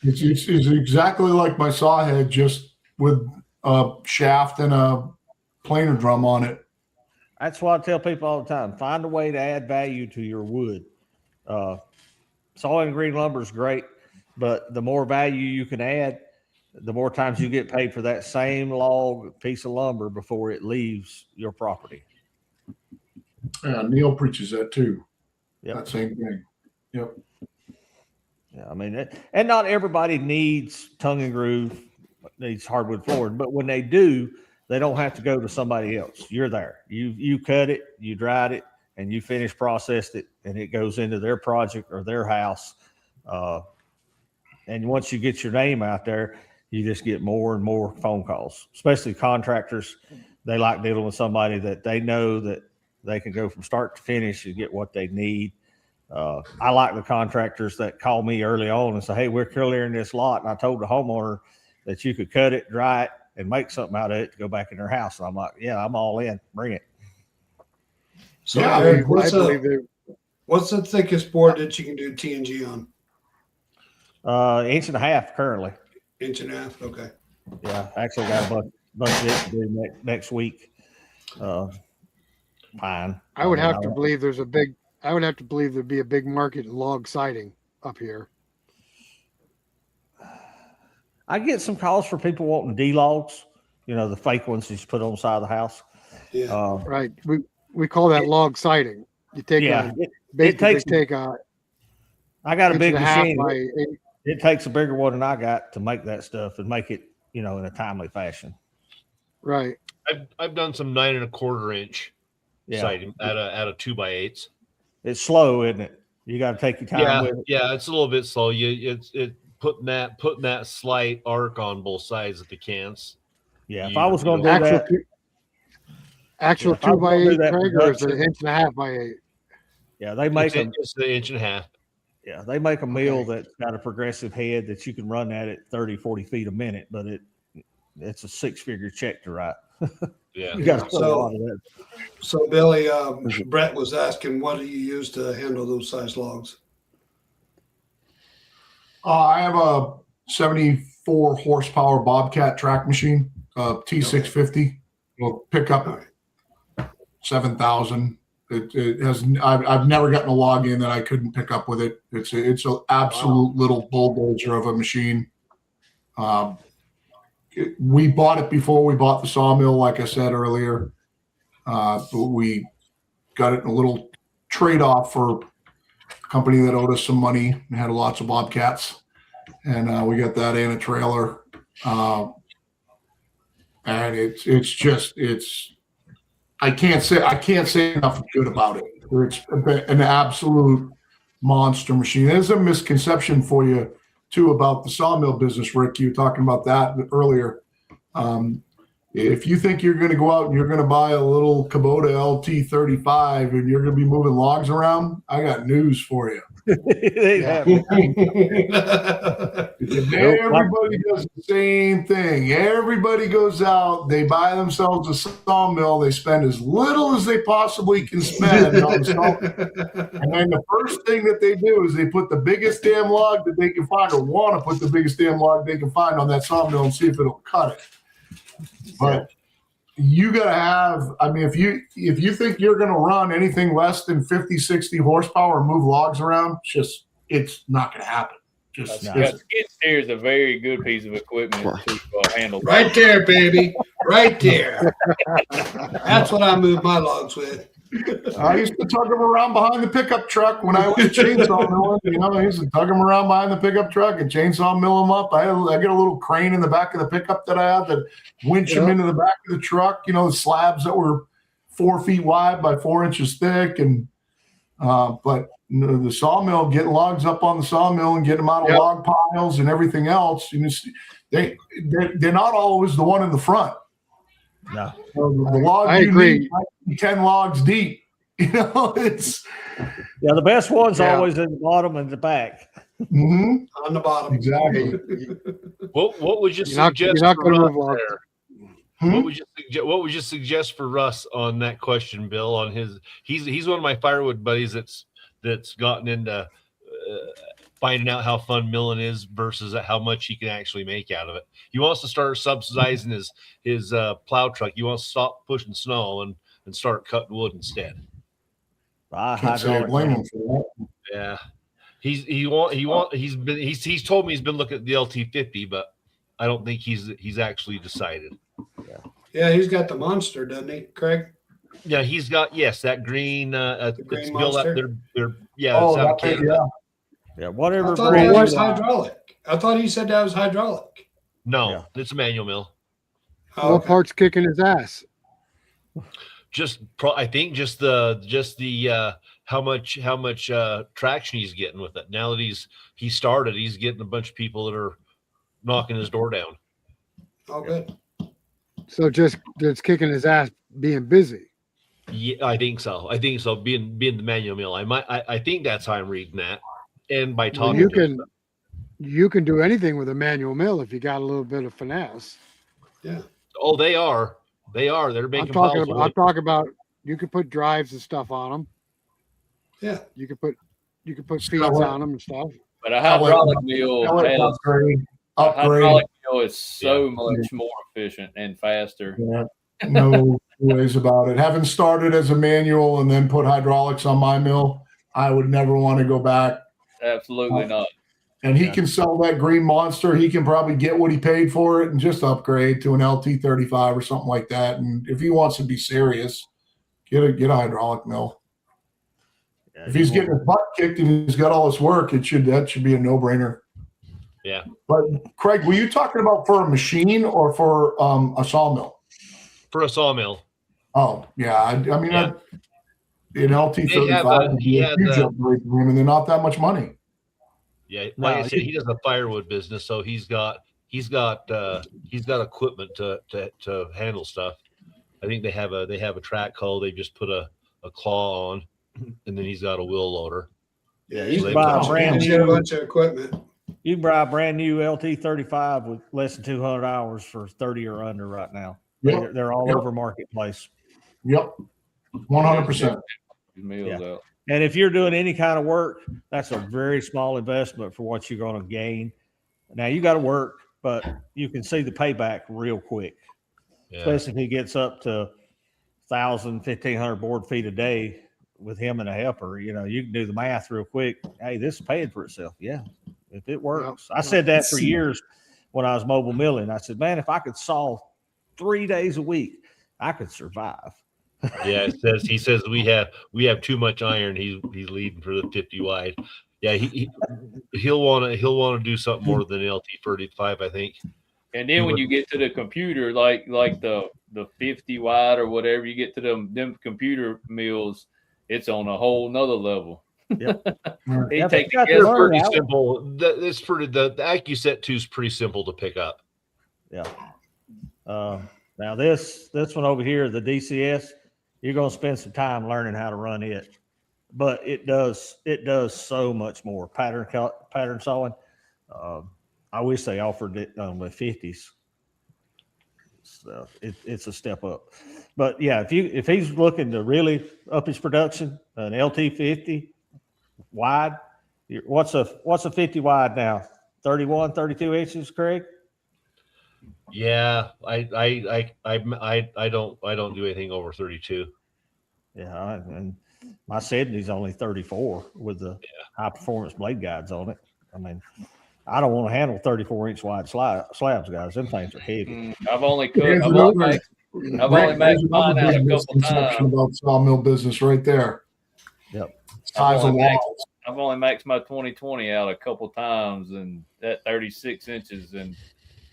It's exactly like my saw head, just with a shaft and a planer drum on it. That's what I tell people all the time. Find a way to add value to your wood. Saw and green lumber is great, but the more value you can add, the more times you get paid for that same log piece of lumber before it leaves your property. Yeah, Neil preaches that too. Yep. That same thing. Yep. Yeah, I mean, and not everybody needs tongue and groove, needs hardwood flooring, but when they do, they don't have to go to somebody else. You're there. You cut it, you dried it, and you finish processed it, and it goes into their project or their house. And once you get your name out there, you just get more and more phone calls, especially contractors. They like dealing with somebody that they know that they can go from start to finish and get what they need. I like the contractors that call me early on and say, hey, we're clearing this lot. And I told the homeowner that you could cut it, dry it, and make something out of it to go back in their house. And I'm like, yeah, I'm all in. Bring it. So Yeah, Eric, I believe it. what's the thickest board that you can do TNG on? 1.5 inch currently. 1.5 inches. Okay. Yeah, actually got a bunch of it to do next week. Fine. I would have to believe there's a big. I would have to believe there'd be a big market in log siding up here. I get some calls for people wanting D logs, you know, the fake ones you just put on the side of the house. Yeah. Right. We call that log siding. You take take a. I got a inch big and a half machine. by 8. It takes a bigger one than I got to make that stuff and make it, you know, in a timely fashion. Right. I've done some 9 1/4 inch Yeah. siding out of 2x8s. It's slow, isn't it? You got to take your time Yeah, with it. yeah, it's a little bit slow. It's putting that slight arc on both sides of the cans. Yeah. If I was going to do Actual that, actual if I was gonna 2x8 do that Traeger is an production- 1.5 by 8. yeah, they make them. It's the 1.5 inches. Yeah, they make a mill that's got a progressive head that you can run at it 30, 40 feet a minute, but it's a 6-figure check to write. Yeah. You got to put a So- lot of that. So Billy, Brett was asking, what do you use to handle those size logs? I have a 74 horsepower Bobcat track machine, T650. It'll pick up 7,000. It has. I've never gotten a log in that I couldn't pick up with it. It's an absolute little bulldozer of a machine. We bought it before we bought the sawmill, like I said earlier. But we got it in a little trade-off for a company that owed us some money and had lots of Bobcats. And we got that in a trailer. And it's I can't say enough good about it. It's an absolute monster machine. There's a misconception for you too about the sawmill business, Rick. You were talking about that earlier. If you think you're going to go out and you're going to buy a little Kubota LT35 and you're going to be moving logs around, I got news for you. Everybody does the same thing. Everybody goes out, they buy themselves a sawmill, they spend as little as they possibly can spend on the sawmill. And then the first thing that they do is they put the biggest damn log that they can find, or want to put the biggest damn log they can find on that sawmill and see if it'll cut it. But you got to have, I mean, if you think you're going to run anything less than 50, 60 horsepower and move logs around, it's not going to happen. Skid steer is a very good piece of equipment to handle. Right there, baby. Right there. That's what I move my logs with. I used to tug them around behind the pickup truck when I was chainsaw milling. You know, I used to tug them around behind the pickup truck and chainsaw mill them up. I get a little crane in the back of the pickup that I had that winch them into the back of the truck. You know, the slabs that were 4 feet wide by 4 inches thick. And but the sawmill, getting logs up on the sawmill and getting them out of log piles and everything else. You know, they're not always the one in the front. No, the log I agree. Need might be 10 logs deep. You know, it's the best one's always in the bottom and the back. on the bottom. Exactly. What would you suggest? You're not going to move logs. What would you suggest for Russ on that question, Bill? On he's one of my firewood buddies that's gotten into finding out how fun milling is versus how much he can actually make out of it. He wants to start subsidizing his plow truck. He wants to stop pushing snow and start cutting wood instead. Can't say I blame him for that. Yeah, he's told me he's been looking at the LT50, but I don't think he's actually decided. Yeah, he's got the monster, doesn't he, Craig? Yeah, he's got that green. The green it's built monster? up there. Yeah, it's out of Canada. Yeah, whatever. I thought that was hydraulic. I thought he said that was hydraulic. No, it's a manual mill. Oh, What part's kicking his ass? I think just the how much traction he's getting with it. Now that he started, he's getting a bunch of people that are knocking his door down. Oh, good. So just kicking his ass being busy. Yeah, I think so. Being the manual mill, I think that's how I'm reading that. And by Well, talking, you can do anything with a manual mill if you got a little bit of finesse. Yeah. Oh, they are. They're making. I'm talking about you could put drives and stuff on them. Yeah. You could put feeds on them and stuff. But a hydraulic mill is so much more efficient and faster. Yeah. No ways about it. Having started as a manual and then put hydraulics on my mill, I would never want to go back. Absolutely not. And he can sell that green monster. He can probably get what he paid for it and just upgrade to an LT35 or something like that. And if he wants to be serious, get a hydraulic mill. Yeah, if he's getting his butt kicked and he's got all this work, that should be a no-brainer. Yeah. But Craig, were you talking about for a machine or for a sawmill? For a sawmill. Oh yeah, I mean, an LT35 would be a huge upgrade for him, and they're not that much money. Yeah, like I said, he does a firewood business, so he's got equipment to handle stuff. I think they have a track hoe. They just put a claw on, and then he's got a wheel loader. Yeah, you can buy a brand new bunch of equipment. You can buy a brand new LT35 with less than 200 hours for 30 or under right now. Yep. They're all over marketplace. Yep, 100%. Yeah. And if you're doing any kind of work, that's a very small investment for what you're going to gain. Now you got to work, but you can see the payback real quick, especially if he gets up to 1,000, 1,500 board feet a day with him and a helper. You know, you can do the math real quick. Hey, this is paying for itself. Yeah, if it works. I said that for years when I was mobile milling. I said, man, if I could saw 3 days a week, I could survive. Yeah, he says we have too much iron. He's leading for the 50 wide. Yeah, he'll want to do something more than LT35, I think. And then when you get to the computer, like the 50 wide or whatever, you get to them computer mills, it's on a whole nother level. Yep. He Yeah, take they got the their guess- learn Pretty out. simple. It's pretty. The AccuSet 2 is pretty simple to pick up. Yeah. Now this one over here, the DCS, you're going to spend some time learning how to run it, but it does so much more pattern sawing. I wish they offered it on the 50s. So it's a step up. But yeah, if he's looking to really up his production, an LT50 wide, what's a 50 wide now? 31, 32 inches, Craig? Yeah, I don't do anything over 32. Yeah, and my 70's only 34 with the high performance blade guides on it. I mean, I don't want to handle 34-inch wide slabs, guys. Them things are heavy. I've only cut. There's I've another- only Rick, maxed there's mine another out a big couple misconception times. about sawmill business right there. Yep. Size of only maxed- walls. I've only maxed my 2020 out a couple times, and that 36 inches, and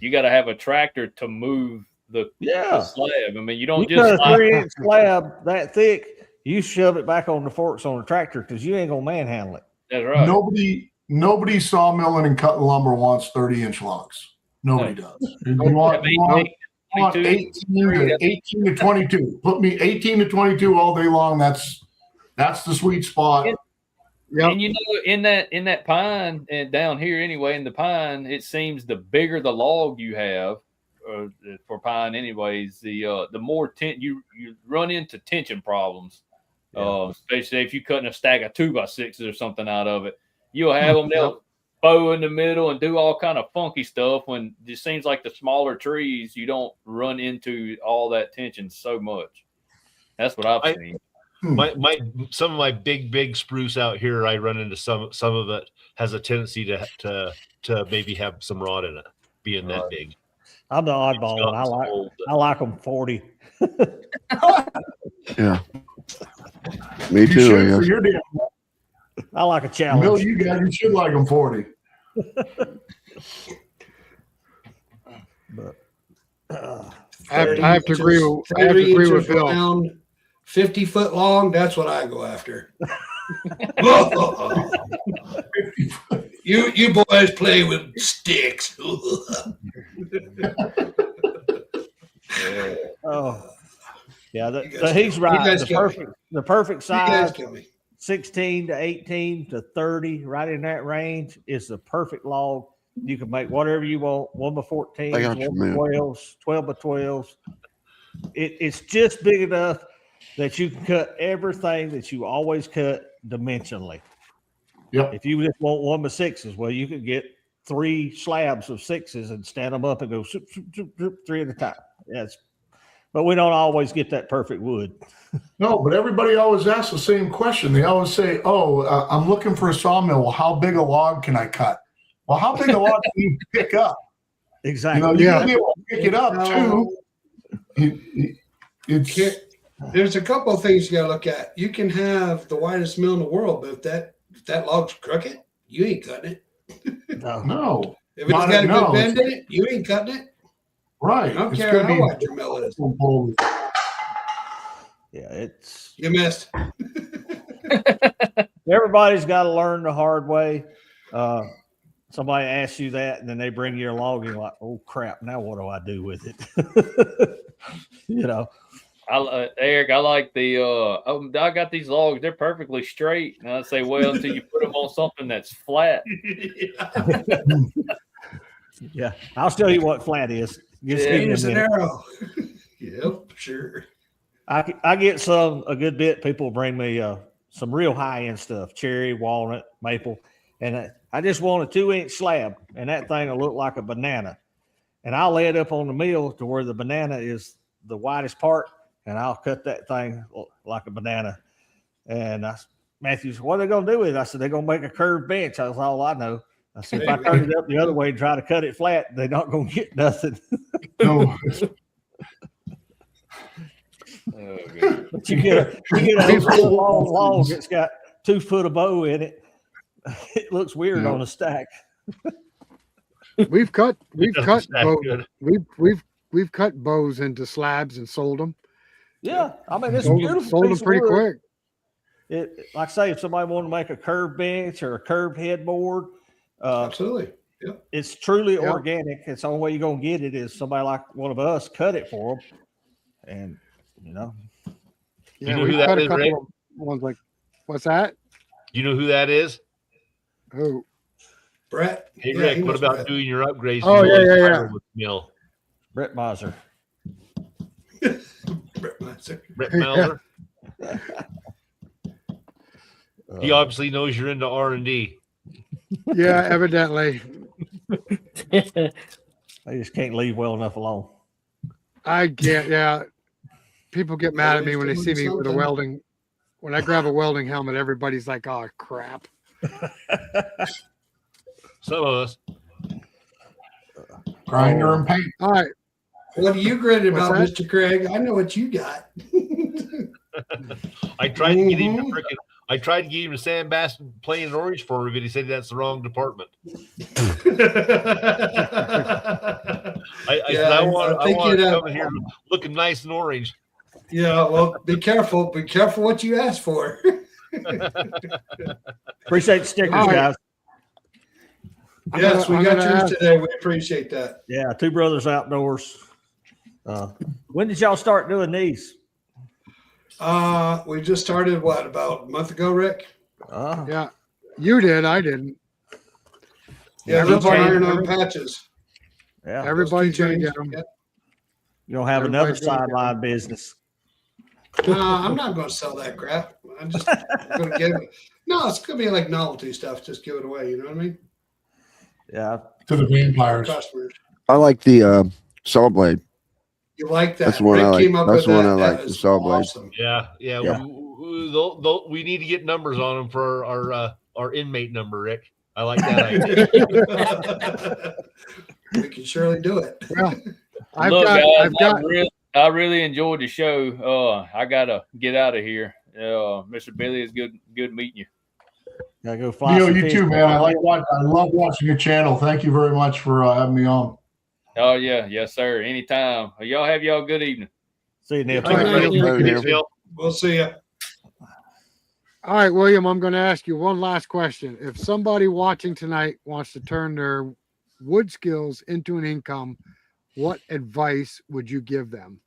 you got to have a tractor to move the slab. I mean, you don't You just cut a 3-inch slab that thick, you shove it back on the forks on the tractor because you ain't gonna manhandle it. That's right. Nobody sawmilling and cutting lumber wants 30-inch logs. Nobody does. You want 18 to 22. Put me 18 to 22 all day long. That's the sweet spot. Yep. And you know, in that pine, and down here anyway, in the pine, it seems the bigger the log you have for pine, anyways, the more you run into tension problems. Especially if you're cutting a stack of 2x6s or something out of it, you'll have them. They'll bow in the middle and do all kind of funky stuff. When it seems like the smaller trees, you don't run into all that tension so much. That's what I've seen. Some of my big spruce out here, I run into some of it has a tendency to maybe have some rod in it, being that big. I'm the oddball, and I like them 40. Yeah. Me You too. should I for guess. your damn. I like a Bill, challenge. you should like them 40. But, I have to agree with Bill. Round, 50 foot long. That's what I go after. you boys play with sticks. He's right. guys kill me. The perfect You guys size, kill me. 16 to 18 to 30, right in that range, is the perfect log. You can make whatever you want, 1x14, I got you, 1x12s, 12x12s. It's just big enough that you can cut everything that you always cut dimensionally. Yep. If you just want 1x6s, well, you could get 3 slabs of 6s and stand them up and go zoop, zoop, zoop, zoop, 3 at a time. Yes. But we don't always get that perfect wood. No, but everybody always asks the same question. They always say, I'm looking for a sawmill. Well, how big a log can I cut? Well, how big a log can you pick up? Exactly. You gotta be able to pick it up too. There's a couple of things you gotta look at. You can have the widest mill in the world, but if that log's crooked, you ain't cutting it. No. If it's got a good bend in it, you ain't cutting it. Right. I don't It's care gonna how be- wide your mill is. Yeah, You missed. everybody's got to learn the hard way. Somebody asks you that, and then they bring you a log, and you're like, "Oh crap! Now what do I do with it?" Eric, I like I got these logs. They're perfectly straight. And I say, well, until you put them on something that's flat. Yeah, I'll show you what flat is. Just give me a Here's an minute. arrow. Yep, sure. I get a good bit. People bring me some real high end stuff: cherry, walnut, maple, and I just want a 2-inch slab, and that thing will look like a banana. And I'll lay it up on the mill to where the banana is the widest part, and I'll cut that thing like a banana. And Matthew said, "What are they going to do with it?" I said, "They're going to make a curved bench." That's all I know. I said, "If I turn it up the other way and try to cut it flat, they're not going to get nothing." No. But you get a long log that's got 2 foot of bow in it. It looks weird on a stack. We've cut stack bows. good. We've cut bows into slabs and sold them. Yeah, I mean it's Sold beautiful. them piece of pretty wood. quick. like I say, if somebody wanted to make a curved bench or a curved headboard, Absolutely. Yep. it's truly Yep. organic. It's the only way you're going to get it is somebody like one of us cut it for them. And, Yeah, know we who that cut a is, couple Rick? of ones like, what's that? You know who that is? Who? Brett. Hey, Yeah, Rick, he what knows about Brett. doing your upgrades? Oh, to yeah, the yeah. firewood Mill? Brett Miser. Brett Meiser. Brett Melzer. He obviously knows you're into R&D. Yeah, evidently. They just can't leave well enough alone. I get, yeah. People get mad at me when they see me with a Something. welding. When I grab a welding helmet, everybody's like, oh, crap. Some of us. Grinder and paint. All right. What are you gritted What's about, that? Mr. Craig? I know what you got. I tried to get him to frickin' I tried to get him to sandblast plain and orange for me, but he said that's the wrong department. I said I want to come in here looking nice and orange. Yeah, well, be careful. Be careful what you ask for. Appreciate the stickers, All right. guys. Yes, we I'm got gonna yours ask- today. We appreciate that. Yeah, Two Brothers Outdoors. When did y'all start doing these? We just started about a month ago, Rick? Yeah. You did. I didn't. Yeah, Everybody- everybody on patches. Yeah, Everybody's going to Those get keychains, them. you don't have another everybody's gonna get sideline business. I'm not going to sell that crap. I'm just going to give it. No, it's going to be like novelty stuff. Just give it away. You know what I mean? Yeah, To the vampires. Customers. I like the saw blade. You like that? That's the one I Rick like. came up That's with the one that. I That like, the is saw blade. awesome. Yeah. Yeah. We need to get numbers on them for our inmate number, Rick. I like that idea. We can surely do it. Well, I've Look, got, guys, I've got, I really enjoyed the show. I gotta get out of here. Mr. Billy, it's good meeting you. gotta go fly. Leo, some you fish. too, man. I love watching your channel. Thank you very much for having me on. Oh yeah, yes sir. Anytime. Y'all have y'all a good evening. See you, Neil. All right, Take care. Neil. Thanks, Bill. We'll see you. all right, William, I'm going to ask you one last question. If somebody watching tonight wants to turn their wood skills into an income, what advice would you give them?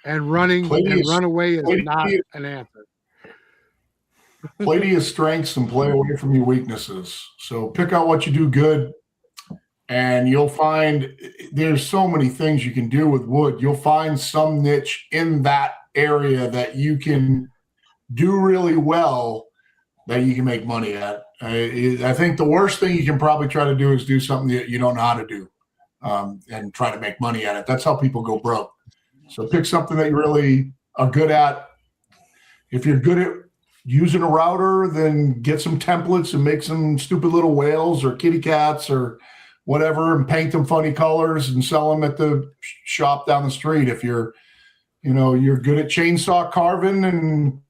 And running and runaway is not an answer. Play to your strengths and play away from your weaknesses. So pick out what you do good, and you'll find there's so many things you can do with wood. You'll find some niche in that area that you can do really well that you can make money at. I think the worst thing you can probably try to do is do something that you don't know how to do and try to make money at it. That's how people go broke. So pick something that you really are good at. If you're good at using a router, then get some templates and make some stupid little whales or kitty cats or whatever and paint them funny colors and sell them at the shop down the street. If you're good at chainsaw carving and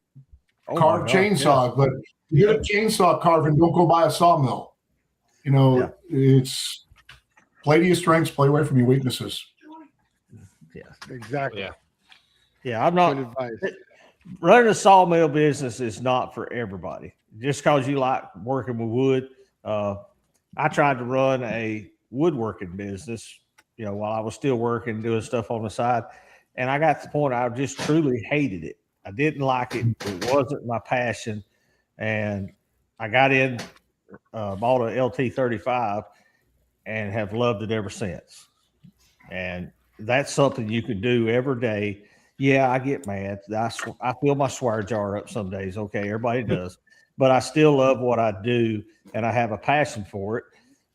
carve chainsaws, but if you're good at chainsaw carving, don't go buy a sawmill. It's play to your strengths, play away from your weaknesses. Exactly. Yeah, I'm Good not advice. running a sawmill business is not for everybody. Just because you like working with wood. I tried to run a woodworking business, while I was still working, doing stuff on the side. And I got to the point I just truly hated it. I didn't like it. It wasn't my passion. And I got in, bought a LT35 and have loved it ever since. And that's something you can do every day. Yeah, I get mad. I fill my swear jar up some days. Okay, everybody does. But I still love what I do, and I have a passion for it.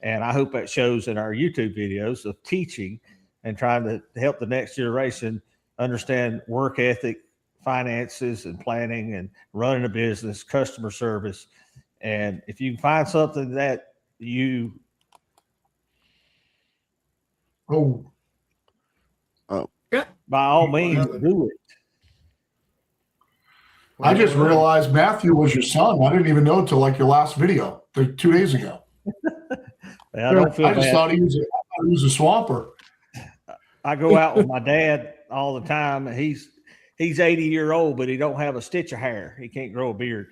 And I hope that shows in our YouTube videos of teaching and trying to help the next generation understand work ethic, finances, and planning, and running a business, customer service. And if you can find something that you by all means do it. I just realized Matthew was your son. I didn't even know until like your last video, 2 days ago. I don't feel I just bad. thought he was a swamper. I go out with my dad all the time, and he's he's 80 years old, but he don't have a stitch of hair. He can't grow a beard,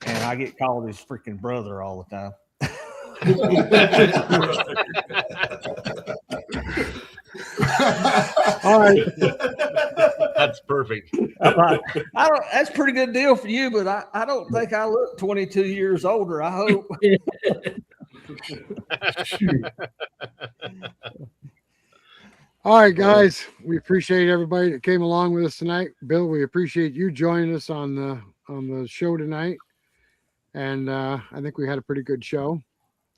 and I get called his freaking brother all the time. All right. That's perfect. I'm like, I don't. That's a pretty good deal for you, but I don't think I look 22 years older. I hope. All right, guys. We appreciate everybody that came along with us tonight. Bill, we appreciate you joining us on the show tonight. And I think we had a pretty good show.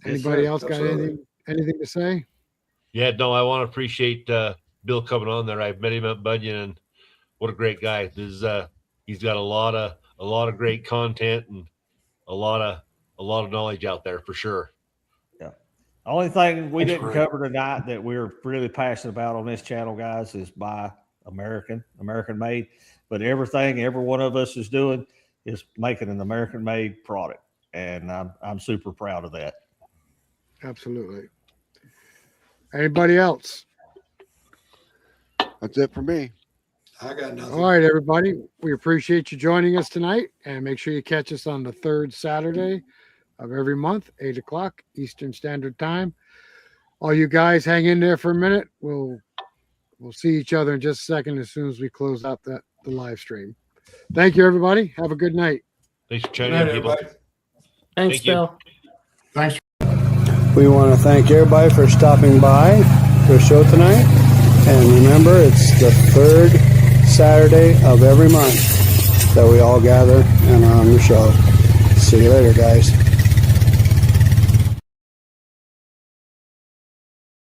Yes, Anybody sir. else got Absolutely. anything to say? Yeah, no, I want to appreciate Bill coming on there. I've met him at Bunyan, and what a great guy. He's got a lot of great content and a lot of knowledge out there for sure. Yeah. The only thing we That's didn't great. cover tonight that we're really passionate about on this channel, guys, is buy American made. But everything every one of us is doing is making an American made product, and I'm super proud of that. Absolutely. Anybody else? That's it for me. I got nothing. All right, everybody. We appreciate you joining us tonight, and make sure you catch us on the third Saturday of every month, 8 o'clock Eastern Standard Time. All you guys hang in there for a minute. We'll see each other in just a second as soon as we close out the live stream. Thank you, everybody. Have a good night. Thanks for Good chatting night, in, people. everybody. Thanks, Thank you. Bill. Thanks. We want to thank everybody for stopping by to the show tonight. And remember, it's the third Saturday of every month that we all gather and on the show. See you later, guys.